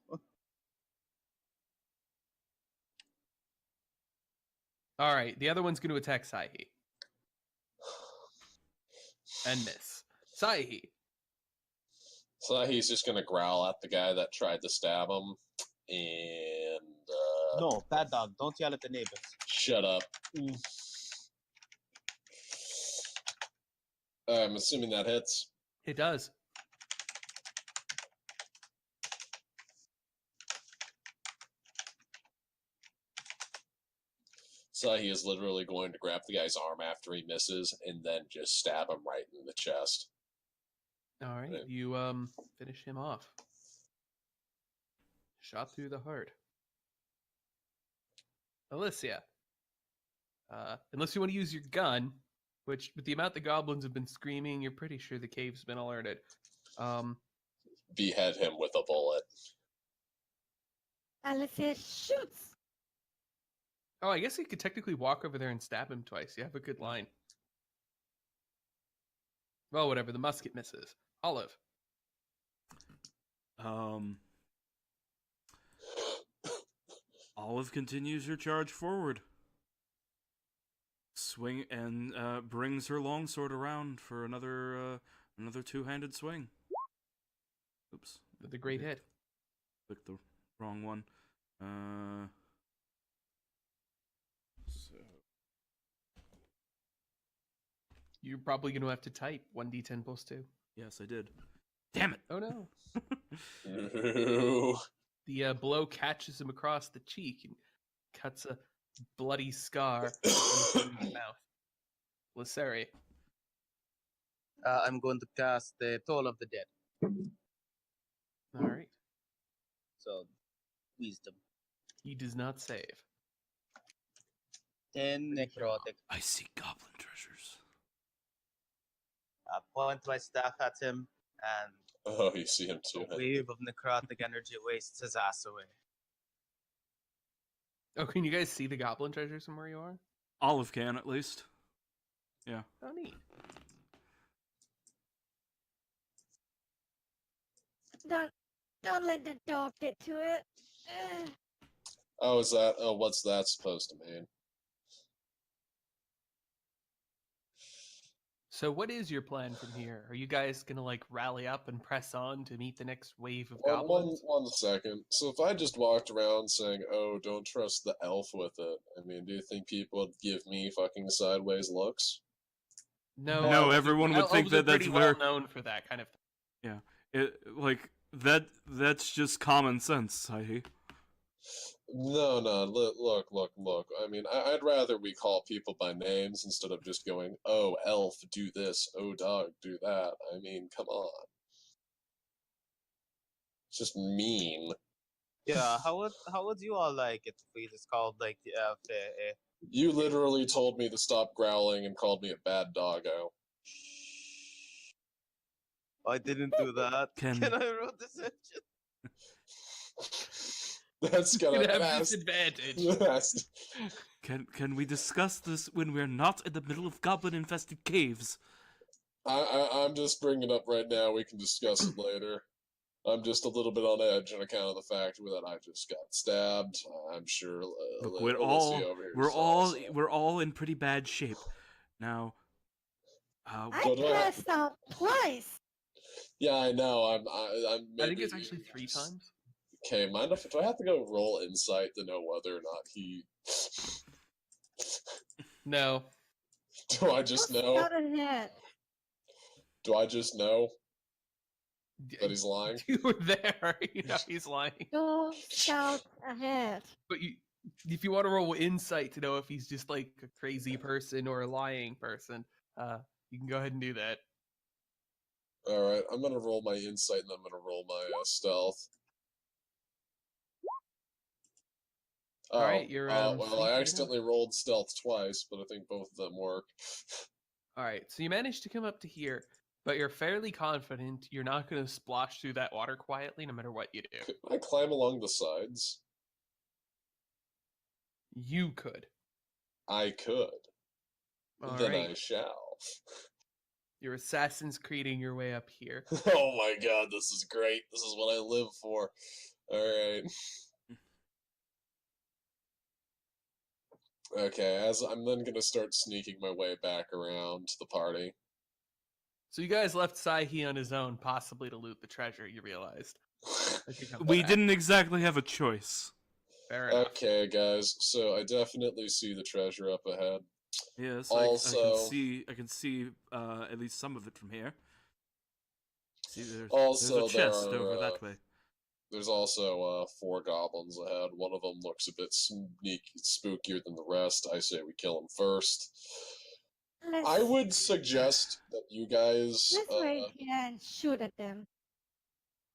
All right, the other one's going to attack Saihi. And miss. Saihi. So he's just gonna growl at the guy that tried to stab him, and No, bad dog. Don't yell at the neighbors. shut up. I'm assuming that hits. It does. So he is literally going to grab the guy's arm after he misses, and then just stab him right in the chest. All right, Right. you finish him off. Shot through the heart. Alicia. Unless you want to use your gun, which with the amount the goblins have been screaming, you're pretty sure the cave's been alerted. Behead him with a bullet. Alicia shoots. Oh, I guess you could technically walk over there and stab him twice. You have a good line. Well, whatever. The musket misses. Olive. Olive continues her charge forward. Swing and brings her longsword around for another two-handed swing. Oops. With a great hit. Clicked the wrong one. So You're probably going to have to type 1d10 plus 2. yes, I did. Damn it! Oh no. Ooh. The blow catches him across the cheek and cuts a bloody scar in his mouth. Lisseri. I'm going to cast the Toll of the Dead. All right. So, wisdom. He does not save. 10 necrotic. I see goblin treasures. point my staff at him, and Oh, you see him a too. huh? wave of necrotic energy wastes his ass away. Oh, can you guys see the goblin treasures from where you are? Olive can, at least. Yeah. Oh, neat. Don't let the dog get to it. Ugh. Oh, is that? Oh, what's that supposed to mean? So, what is your plan from here? Are you guys gonna like rally up and press on to meet the next wave of One goblins? second. So if I just walked around saying, "Oh, don't trust the elf with it," I mean, do you think people would give me fucking sideways looks? No, No, everyone would think elves are that that's pretty very. well known for that kind of thing. That's just common sense, Sahi. No. Look. I mean, I'd rather we call people by names instead of just going, "Oh, elf, do this. Oh, dog, do that." I mean, come on. It's just mean. Yeah, how would you all like it if we just called like the You literally told me to stop growling and called me a bad doggo. I didn't do that. Can- Can I roll deception? That's You gonna have ask. disadvantage. Can we discuss this when we're not in the middle of goblin-infested caves? I'm just bringing it up right now. We can discuss it later. I'm just a little bit on edge on account of the fact that I just got stabbed. I'm sure. Look, Alyssa over here is also- we're all in pretty bad shape. Now, I What do I- passed out twice. Yeah, I know. I'm. I think maybe- it's actually 3 times. Okay, mind if do I have to go roll insight to know whether or not he? No. Do I just Go know? scout ahead. Do I just know that he's lying? You were there. You know he's lying. Go scout ahead. But if you want to roll insight to know if he's just like a crazy person or a lying person, you can go ahead and do that. All right, I'm gonna roll my insight and I'm gonna roll my stealth. All right, you're, well, sneaky I enough. accidentally rolled stealth twice, but I think both of them work. All right, so you managed to come up to here, but you're fairly confident you're not going to splosh through that water quietly no matter what you do. Could I climb along the sides? You could. I could. All Then right. I shall. Your Assassin's Creeding your way up here. Oh my god, this is great. This is what I live for. Alright. Okay, as I'm then gonna start sneaking my way back around to the party. So you guys left Saihi on his own, possibly to loot the treasure, you realized. As you come we back. didn't exactly have a choice. Fair enough. Okay, guys, so I definitely see the treasure up ahead. Yes, Also- I can see at least some of it from here. See, there's Also, a chest there are, over that way. There's also 4 goblins ahead. One of them looks a bit spookier than the rest. I say we kill him first. Let's, I would suggest that you guys. let's wait here and shoot at them.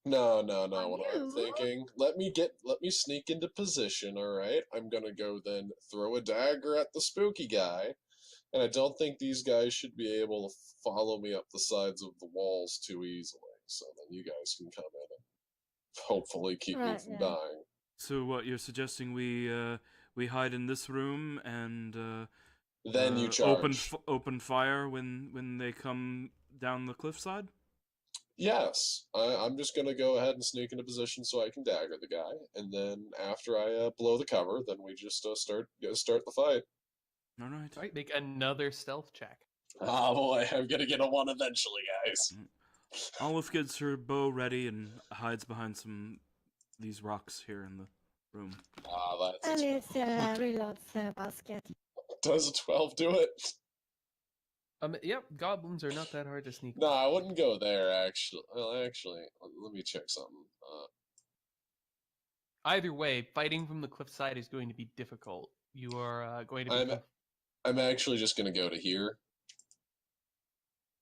No. Are What I'm you? thinking. Let me sneak into position. All right. I'm gonna go then throw a dagger at the spooky guy, and I don't think these guys should be able to follow me up the sides of the walls too easily. So then you guys can come in and hopefully keep me Right, from yeah. dying. So what you're suggesting we hide in this room and Then you charge. open fire when they come down the cliffside? Yes, I'm just gonna go ahead and sneak into position so I can dagger the guy, and then after I blow the cover, then we just start the fight. All right. All right, make another stealth check. Ah boy, I'm gonna get a 1 eventually, guys. Olive gets her bow ready and hides behind these rocks here in the room. Ah, that's Alice reloads her basket. does a 12 do it? Yep, goblins are not that hard to sneak. No, I wouldn't go there. Actually, let me check something. Either way, fighting from the cliffside is going to be difficult. You are going to be I'm actually just gonna go to here,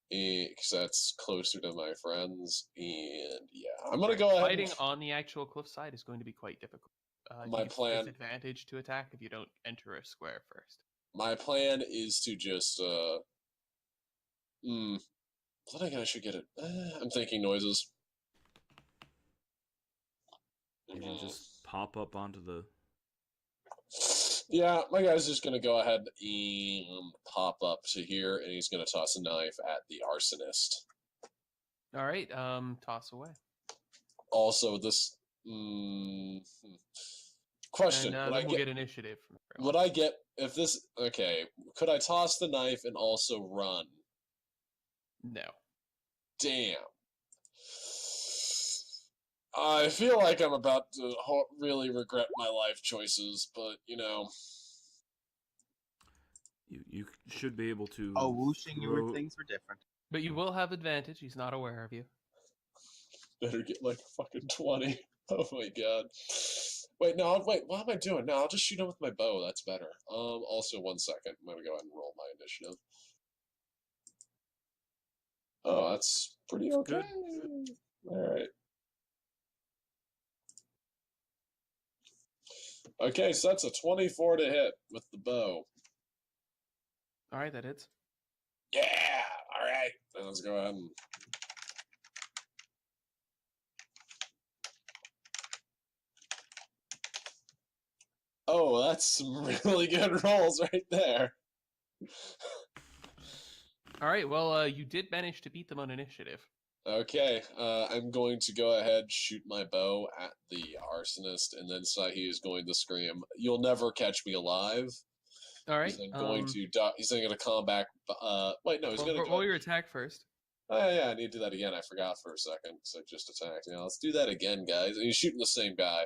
because that's closer to my friends, and yeah, I'm gonna go ahead. fighting on the actual cliffside is going to be quite difficult. My you get plan- disadvantage to attack if you don't enter a square first. My plan is to just Then again, I should get it. I'm thinking noises. You can just pop up onto the. Yeah, my guy's just gonna go ahead and pop up to here, and he's gonna toss a knife at the arsonist. All right, toss away. Also, this question: And then we'll get initiative from everyone. would I get if this? Okay, could I toss the knife and also run? No. Damn. I feel like I'm about to really regret my life choices, but you know. You should be able to. Oh, whooshing you throw- were things were different. But you will have advantage. He's not aware of you. Better get like a fucking 20. Oh my god. Wait, no, wait, what am I doing? No, I'll just shoot him with my bow. That's better. Also, 1 second. I'm gonna go ahead and roll my initiative. Oh, that's pretty okay. Alright. Okay, so that's a 24 to hit with the bow. All right, that hits. Yeah! Alright. Let's go ahead and. Oh, that's some really good rolls right there. All right, well, you did manage to beat them on initiative. Okay, I'm going to go ahead, shoot my bow at the arsonist, and then Sahi is going to scream, "You'll never catch me alive." All right. He's then going to he's then going to combat. Wait, no, he's going to roll your attack first. Oh yeah, I need to do that again. I forgot for a second because I just attacked. Yeah, let's do that again, guys. And he's shooting the same guy.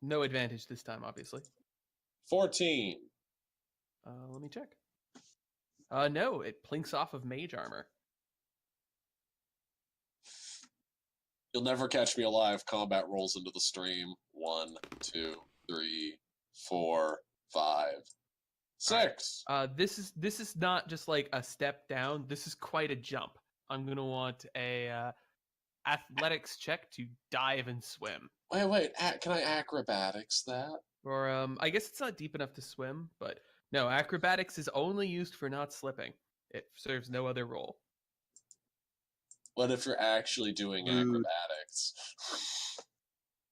No advantage this time, obviously. 14. Let me check. No, it plinks off of mage armor. You'll never catch me alive. Combat rolls into the stream. 1, 2, 3, 4, 5, 6. This is not just like a step down. This is quite a jump. I'm gonna want a athletics check to dive and swim. Wait. Can I acrobatics that? Or I guess it's not deep enough to swim, but no, acrobatics is only used for not slipping. It serves no other role. What if you're actually doing acrobatics?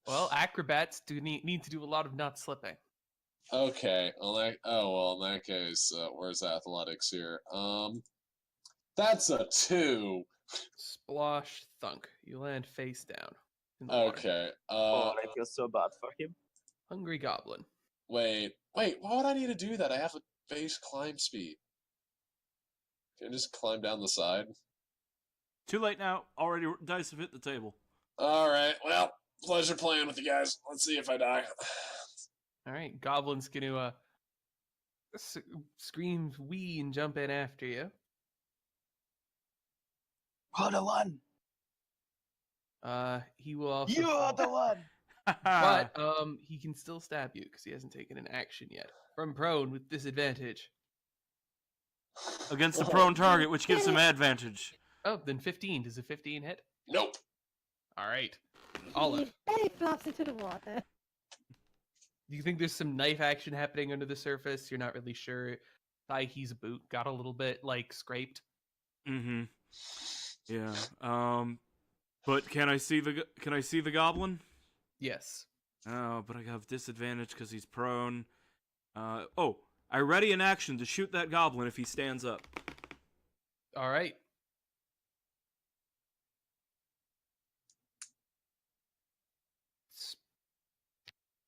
Well, acrobats need to do a lot of not slipping. Okay. Well, in that case, where's athletics here? That's a 2. Splosh thunk. You land face down. In the water. Okay. Oh, I feel so bad for him. Hungry goblin. Wait. Why would I need to do that? I have a base climb speed. Can I just climb down the side? Too late now. Already dice have hit the table. Alright, well, pleasure playing with you guys. Let's see if I die. Alright, goblin's gonna scream wee and jump in after you. You're the one. He will also You're fall. the one. But he can still stab you because he hasn't taken an action yet. From prone with disadvantage. Against the prone target, which gives him advantage. Oh, then 15. Does a 15 hit? Nope. Alright. Olive. He flops into the water. Do you think there's some knife action happening under the surface? You're not really sure. Saihi's boot got a little bit, like, scraped. Mm-hmm. Yeah. But can I see the goblin? Yes. Oh, but I have disadvantage because he's prone. I ready an action to shoot that goblin if he stands up. Alright.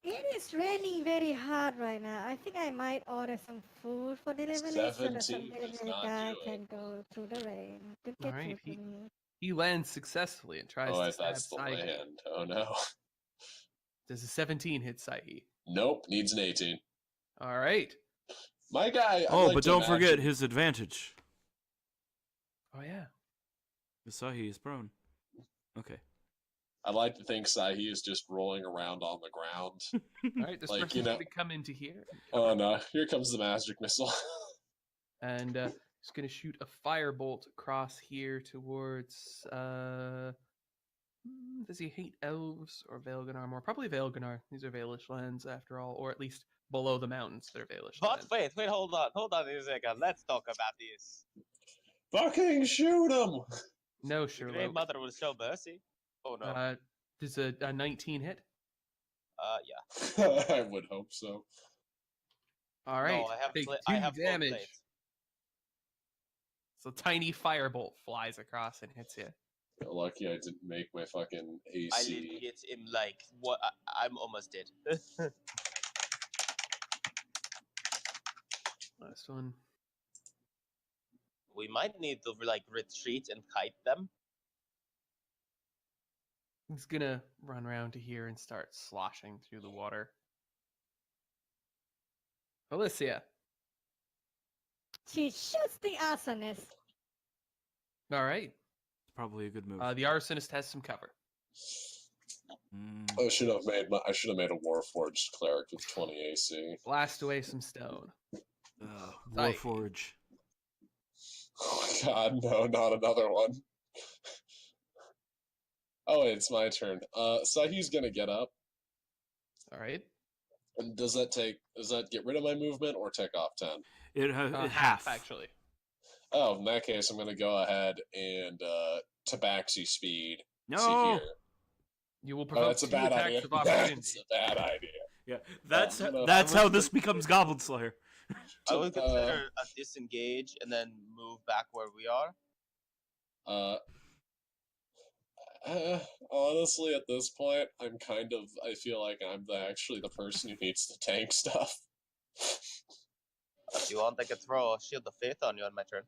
It is raining very hard right now. I think I might order some food for delivery so that some 17 does delivery not guy do it. can go through the rain to get Alright, food for me. He lands successfully and tries Oh, to stab that's the Saihi. land. Oh no. Does a 17 hit Saihi? Nope, needs an 18. Alright. My guy. But don't forget his advantage. Oh, yeah. Visahi is prone. Okay. I like to think Sahi is just rolling around on the ground. Alright, this Like, person's you know- going to come into here. Oh no, here comes the magic missile. And he's going to shoot a firebolt across here towards... does he hate elves or Vailganar more? Probably Vailganar. These are Vaelish lands after all, or at least below the mountains they're Vaelish But lands. wait, hold on a second. Let's talk about this. Fucking shoot him! No, The Grey Sherlock. Mother will show mercy. Oh no. Does a 19 hit? Yeah. I would hope so. All right. No, I have take I 2 have full damage. plates. So tiny firebolt flies across and hits you. Lucky I didn't make my fucking I AC. will hit him like what? I'm almost dead. Last one. We might need to like retreat and kite them. He's gonna run around to here and start sloshing through the water. Alicia. She shoots the arsonist. All right. Probably a good move. The arsonist has some cover. Mm. I should have made a Warforged cleric with 20 AC. Blast away some stone. Psyche. Warforge. Oh my god, no, not another one. Oh, wait, it's my turn. Sahi's gonna get up. All right. And does that get rid of my movement or take off 10? It Half, actually. Oh, in that case, I'm gonna go ahead and tabaxi speed. No. See here. You will Oh, provoke that's a 2 bad attacks idea. of opportunity. That's a bad idea. Yeah, that's no, that's I how was this like- becomes Goblin Slayer. I would consider a disengage and then move back where we are. Honestly, at this point, I feel like I'm actually the person who needs to tank stuff. If you want, I could throw a Shield of Faith on you on my turn.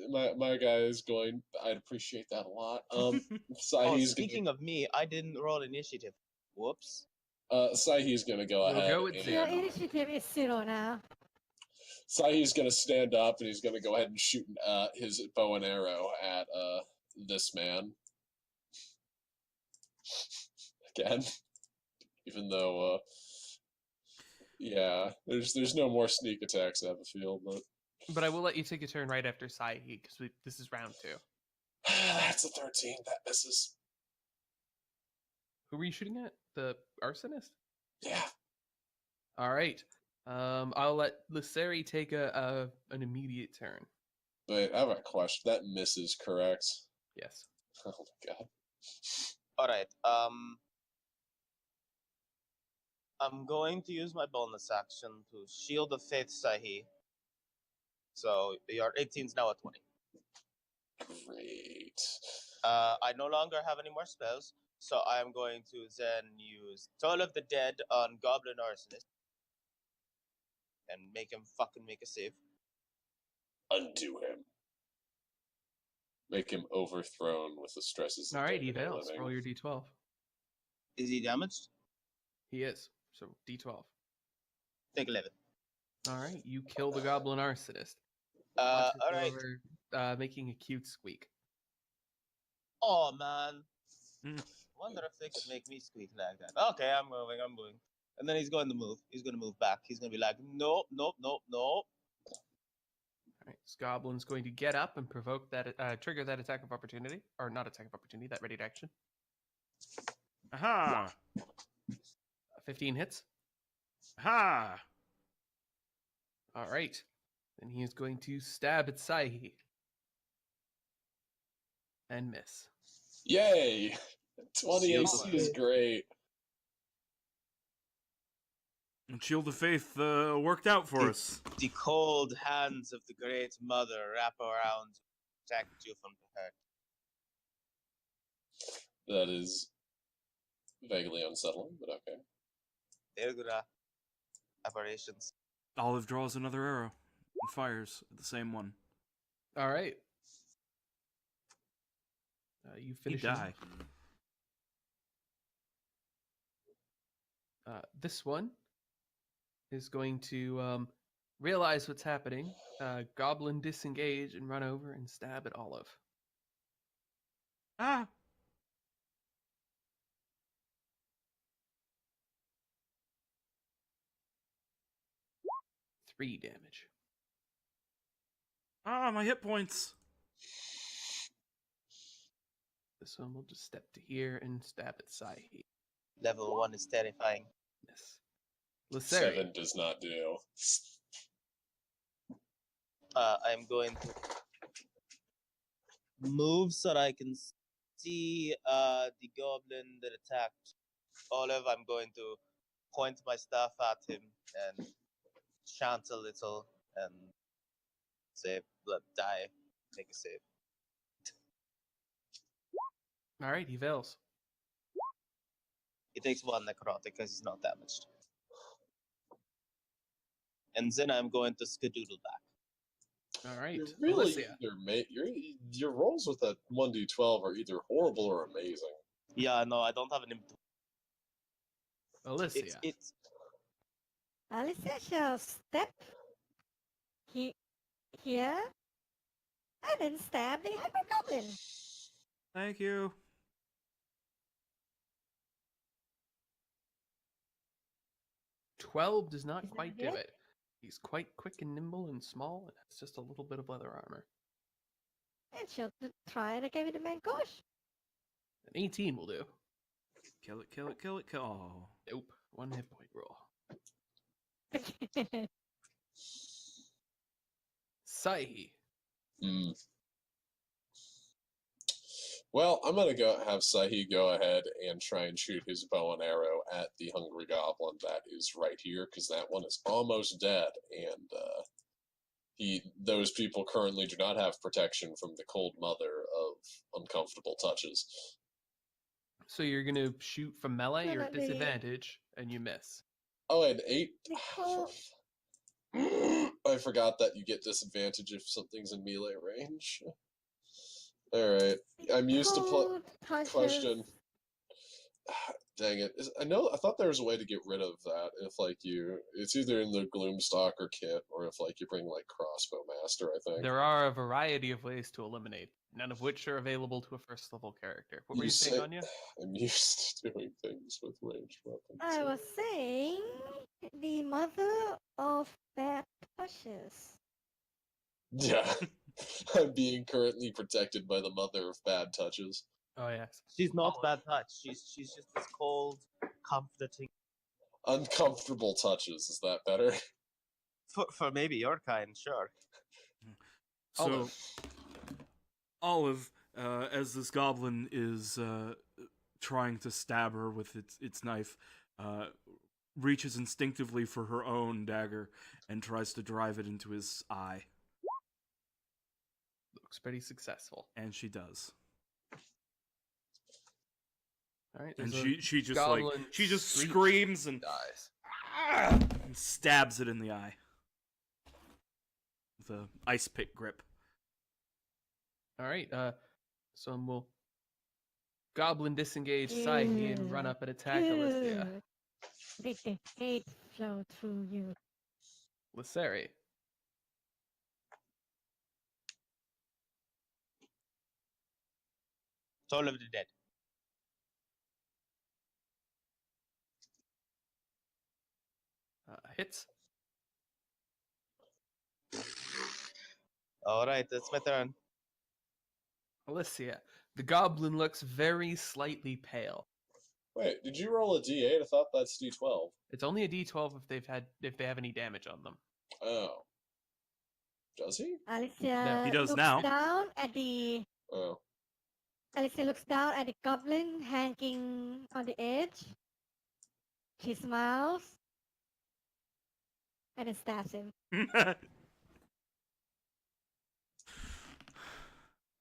My guy is going. I'd appreciate that a lot. Oh, Sahi's speaking of me, I didn't roll initiative. Whoops. Sahi's gonna go You'll ahead. go with and, Your initiative is 0 now. Sahi's gonna stand up and he's gonna go ahead and shoot his bow and arrow at this man. Again, even though yeah, there's no more sneak attacks. I have a feel, But I will let you take a turn right after Sahi because this is round 2. that's a 13. That misses. Who were you shooting at? The arsonist? Yeah. All right. I'll let Lisseri take an immediate turn. Wait, I have a question. That misses, correct? Yes. Oh my god. Alright, I'm going to use my bonus action to Shield of Faith Sahi. So your 18 is now at 20. Great. I no longer have any more spells, so I am going to then use Toll of the Dead on Goblin Arsonist. And make him fucking make a save. Undo him. Make him overthrown with the stresses of All right, dead and Evales, living. roll your d12. Is he damaged? He is. So d12. Take 11. All right, you kill the goblin arsonist. Watch it Alright. over, making a cute squeak. Oh man. Mm. Wonder if they could make me squeak like that. Okay, I'm moving. And then he's going to move. He's going to move back. He's going to be like, nope, nope, nope, nope. All right, this goblin's going to get up and provoke that, trigger that attack of opportunity, or not attack of opportunity, that ready to action. Aha! 15 hits. Aha! All right, then he is going to stab at Sahi and miss. Yay! 20 Shield AC of is Faith. great. And Shield of Faith worked out for us. The cold hands of the Great Mother wrap around, protect you from the hurt. That is vaguely unsettling, but okay. They're good aberrations. Olive draws another arrow and fires at the same one. All right. You He finish. die. This one is going to realize what's happening. Goblin disengage and run over and stab at Olive. Ah! 3 damage. Ah, my hit points. This one will just step to here and stab at Sahi. Level 1 is terrifying. Yes. Lisseri. 7 does not do. I'm going to move so that I can see the goblin that attacked Olive. I'm going to point my staff at him and chant a little and say, "Let die, make a save." All right, he fails. He takes 1 necrotic because he's not damaged. And then I'm going to skedoodle back. All right, You're really Alicia. your rolls with that 1d12 are either horrible or amazing. Yeah, no, I don't have an imp. Alicia. It's Alicia shall step here and then stab the hobgoblin. Thank you. 12 does not Is that quite do it? it. He's quite quick and nimble and small, and has just a little bit of leather armor. And she'll try it again with the mangosh. An 18 will do. Kill it, kill it, kill it, kill. Oh. Nope. 1 hit point roll. Sahi. Hmm. Well, I'm gonna have Sahi go ahead and try and shoot his bow and arrow at the hungry goblin that is right here, because that one is almost dead, and those people currently do not have protection from the cold mother of uncomfortable touches. So you're going to shoot from melee, No, you're no, at the- disadvantage, and you miss. Oh, and 8. Nicole- I forgot that you get disadvantage if something's in melee range. Alright. I'm used to Cold touches. question. Dang it. I thought there was a way to get rid of that if, like, it's either in the Gloomstalker kit or if, like, you bring, like, Crossbow Master, I think. There are a variety of ways to eliminate, none of which are available to a first level character. What were you saying, Anya? I'm used to doing things with ranged weapons. I was saying the mother of bad touches. Yeah. I'm being currently protected by the mother of bad touches. Oh, yes. she's not Olive. bad touch. She's just this cold, comforting. Uncomfortable touches, is that better? For maybe your kind, sure. So, Olive, as this goblin is trying to stab her with its knife, reaches instinctively for her own dagger and tries to drive it into his eye. Looks pretty successful. And she does. All right. And there's a she just goblin she just screech screams and dies. and stabs it in the eye with a ice pick grip. All right. Someone will goblin disengage Sahi and run up and attack Alicia. Good. Let the hate flow through you. Lisseri. Soul of the Dead. Hits. Alright, that's my turn. Alicia. The goblin looks very slightly pale. Wait, did you roll a d8? I thought that's d12. It's only a d12 if they have any damage on them. Oh. Does he? Alicia He does looks now. down at the Oh. Alicia looks down at the goblin hanging on the edge. She smiles and then stabs him.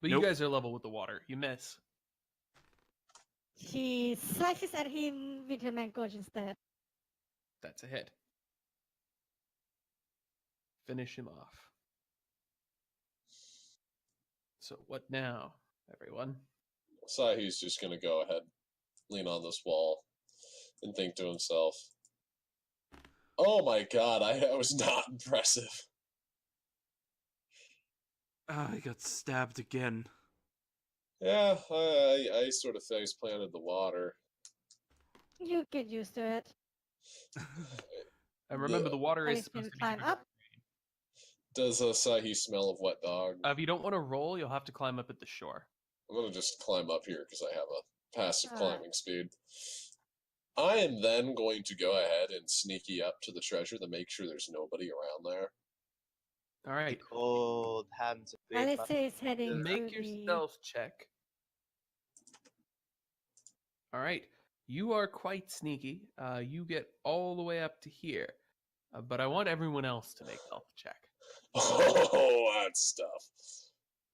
But Nope. you guys are level with the water. You miss. She slashes at him with her mangosh instead. That's a hit. Finish him off. So what now, everyone? Sahi's just gonna go ahead, lean on this wall, and think to himself, oh my god, I was not impressive. I got stabbed again. Yeah, I sort of face planted the water. You get used to it. And remember, the water And is it's gonna supposed to be climb driven up. Does Sahi smell of wet dog? If you don't want to roll, you'll have to climb up at the shore. I'm gonna just climb up here because I have a passive Alright. climbing speed. I am then going to go ahead and sneaky up to the treasure to make sure there's nobody around there. All right. Cold hands of great Alice is heading Make to your the... stealth check. All right. You are quite sneaky. You get all the way up to here. But I want everyone else to make a stealth check. Oh, that stuff.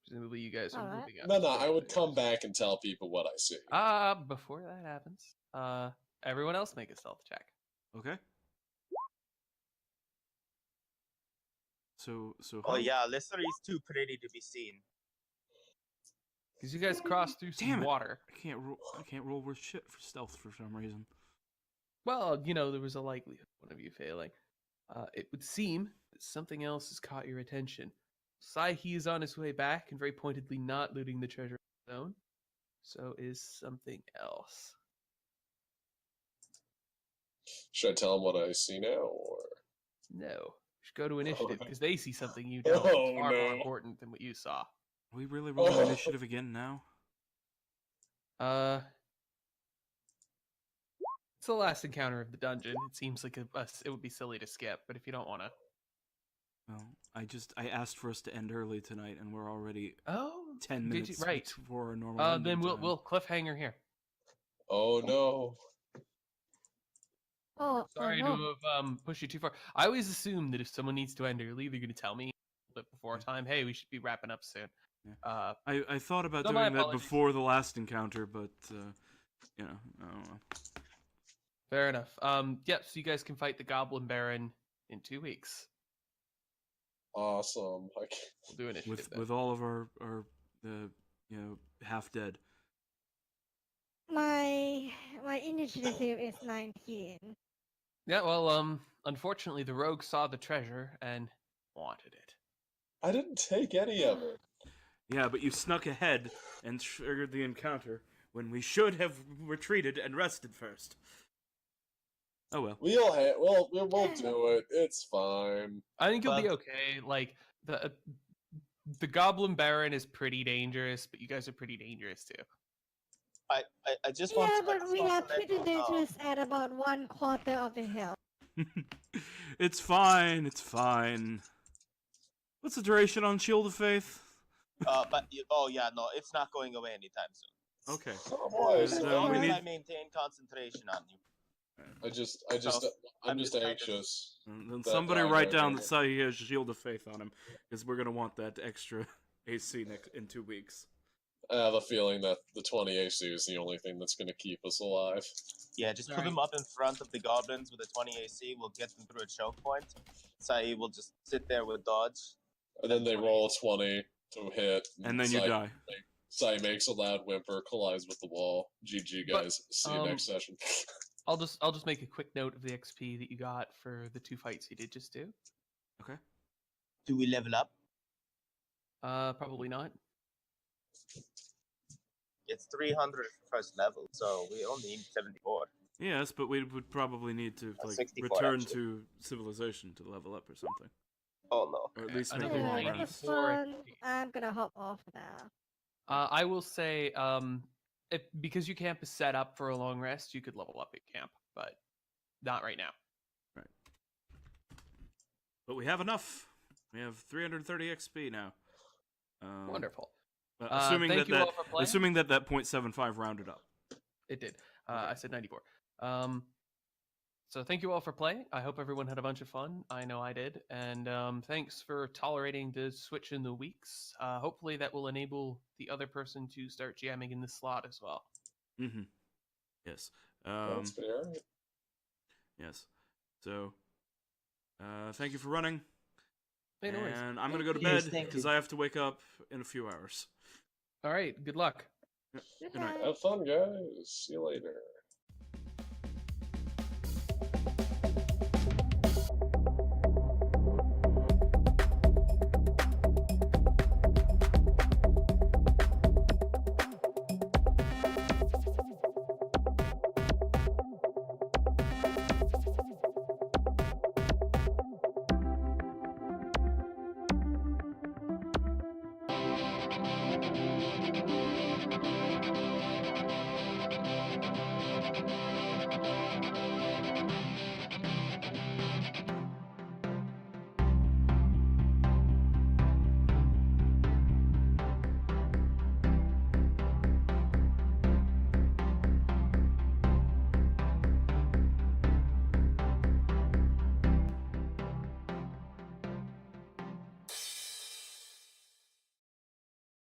Presumably you guys are Alright. moving up. No, I would come back and tell people what I see. Before that happens, everyone else make a stealth check. Okay. So Oh how- yeah, Listery's too pretty to be seen. Because you guys crossed through some Damn it. water. I can't roll worth shit for stealth for some reason. Well, there was a likelihood of one of you failing. It would seem that something else has caught your attention. Saihi is on his way back and very pointedly not looting the treasure of his own. So is something else. Should I tell them what I see now, or? No. You should go to initiative Okay. because they see something you don't. Oh, It's far more no. important than what you saw. Are we really rolling Oh. initiative again now? It's the last encounter of the dungeon. It seems like it would be silly to skip, but if you don't want to. Well, I asked for us to end early tonight, and we're already Oh, 10 did minutes you? Right. before our normal ending Then time. we'll cliffhanger here. Oh no. Oh, Sorry no. to have pushed you too far. I always assume that if someone needs to end early, they're going to tell me a little bit before time. Hey, we should be wrapping up soon. Yeah. I thought about So my doing that apologies. before the last encounter, but I don't know. Fair enough. Yep. So you guys can fight the Goblin Baron in 2 weeks. Awesome. We'll do initiative. With all of our half dead. My initiative is 19. Yeah. Well, unfortunately, the rogue saw the treasure and wanted it. I didn't take any of it. Yeah, but you snuck ahead and triggered the encounter when we should have retreated and rested first. Oh well. We'll do it. It's fine. I think you'll be But- okay. Like the Goblin Baron is pretty dangerous, but you guys are pretty dangerous too. I just want Yeah, to like, but we stop are and let pretty you know. dangerous at about 1/4 of the health. It's fine. It's fine. What's the duration on Shield of Faith? Oh yeah, no, it's not going away anytime soon. Okay. Oh boy. So As we long as need- I maintain concentration on you. I'm just I'm just kind of- anxious. And then That somebody I write know, down yeah. that Sahi has Shield of Faith on him, because we're gonna want that extra AC in 2 weeks. I have a feeling that the 20 AC is the only thing that's going to keep us alive. Yeah, just put Alright. them up in front of the goblins with a 20 AC. We'll get them through a choke point. Sai will just sit there with dodge. And then they roll 20 to hit. And then you Sai- die. Sai makes a loud whimper, collides with the wall. GG, But, guys. See you next session. I'll just make a quick note of the XP that you got for the 2 fights you did just do. Okay. Do we level up? Probably not. It's 300 first level, so we only need 74. Yes, but we would probably need to like 64 return actually. to civilization to level up or something, Oh no. or at least I make know a the long lady- Yeah, rest. that's 94 fun. XP. I'm gonna hop off now. I will say, because your camp is set up for a long rest, you could level up at camp, but not right now. But we have enough. We have 330 XP now. Wonderful. Assuming thank that you all for playing. assuming that 0.75 rounded up. It did. I said 94. So thank you all for playing. I hope everyone had a bunch of fun. I know I did. And thanks for tolerating the switch in the weeks. Hopefully that will enable the other person to start jamming in the slot as well. Mm-hmm. Yes. That's fair. Yes. So, thank you for running. Hey, no worries. And I'm gonna go to Yes, bed thank because you. I have to wake up in a few hours. All right. Good luck. Good Good night. night. Have fun, guys. See you later.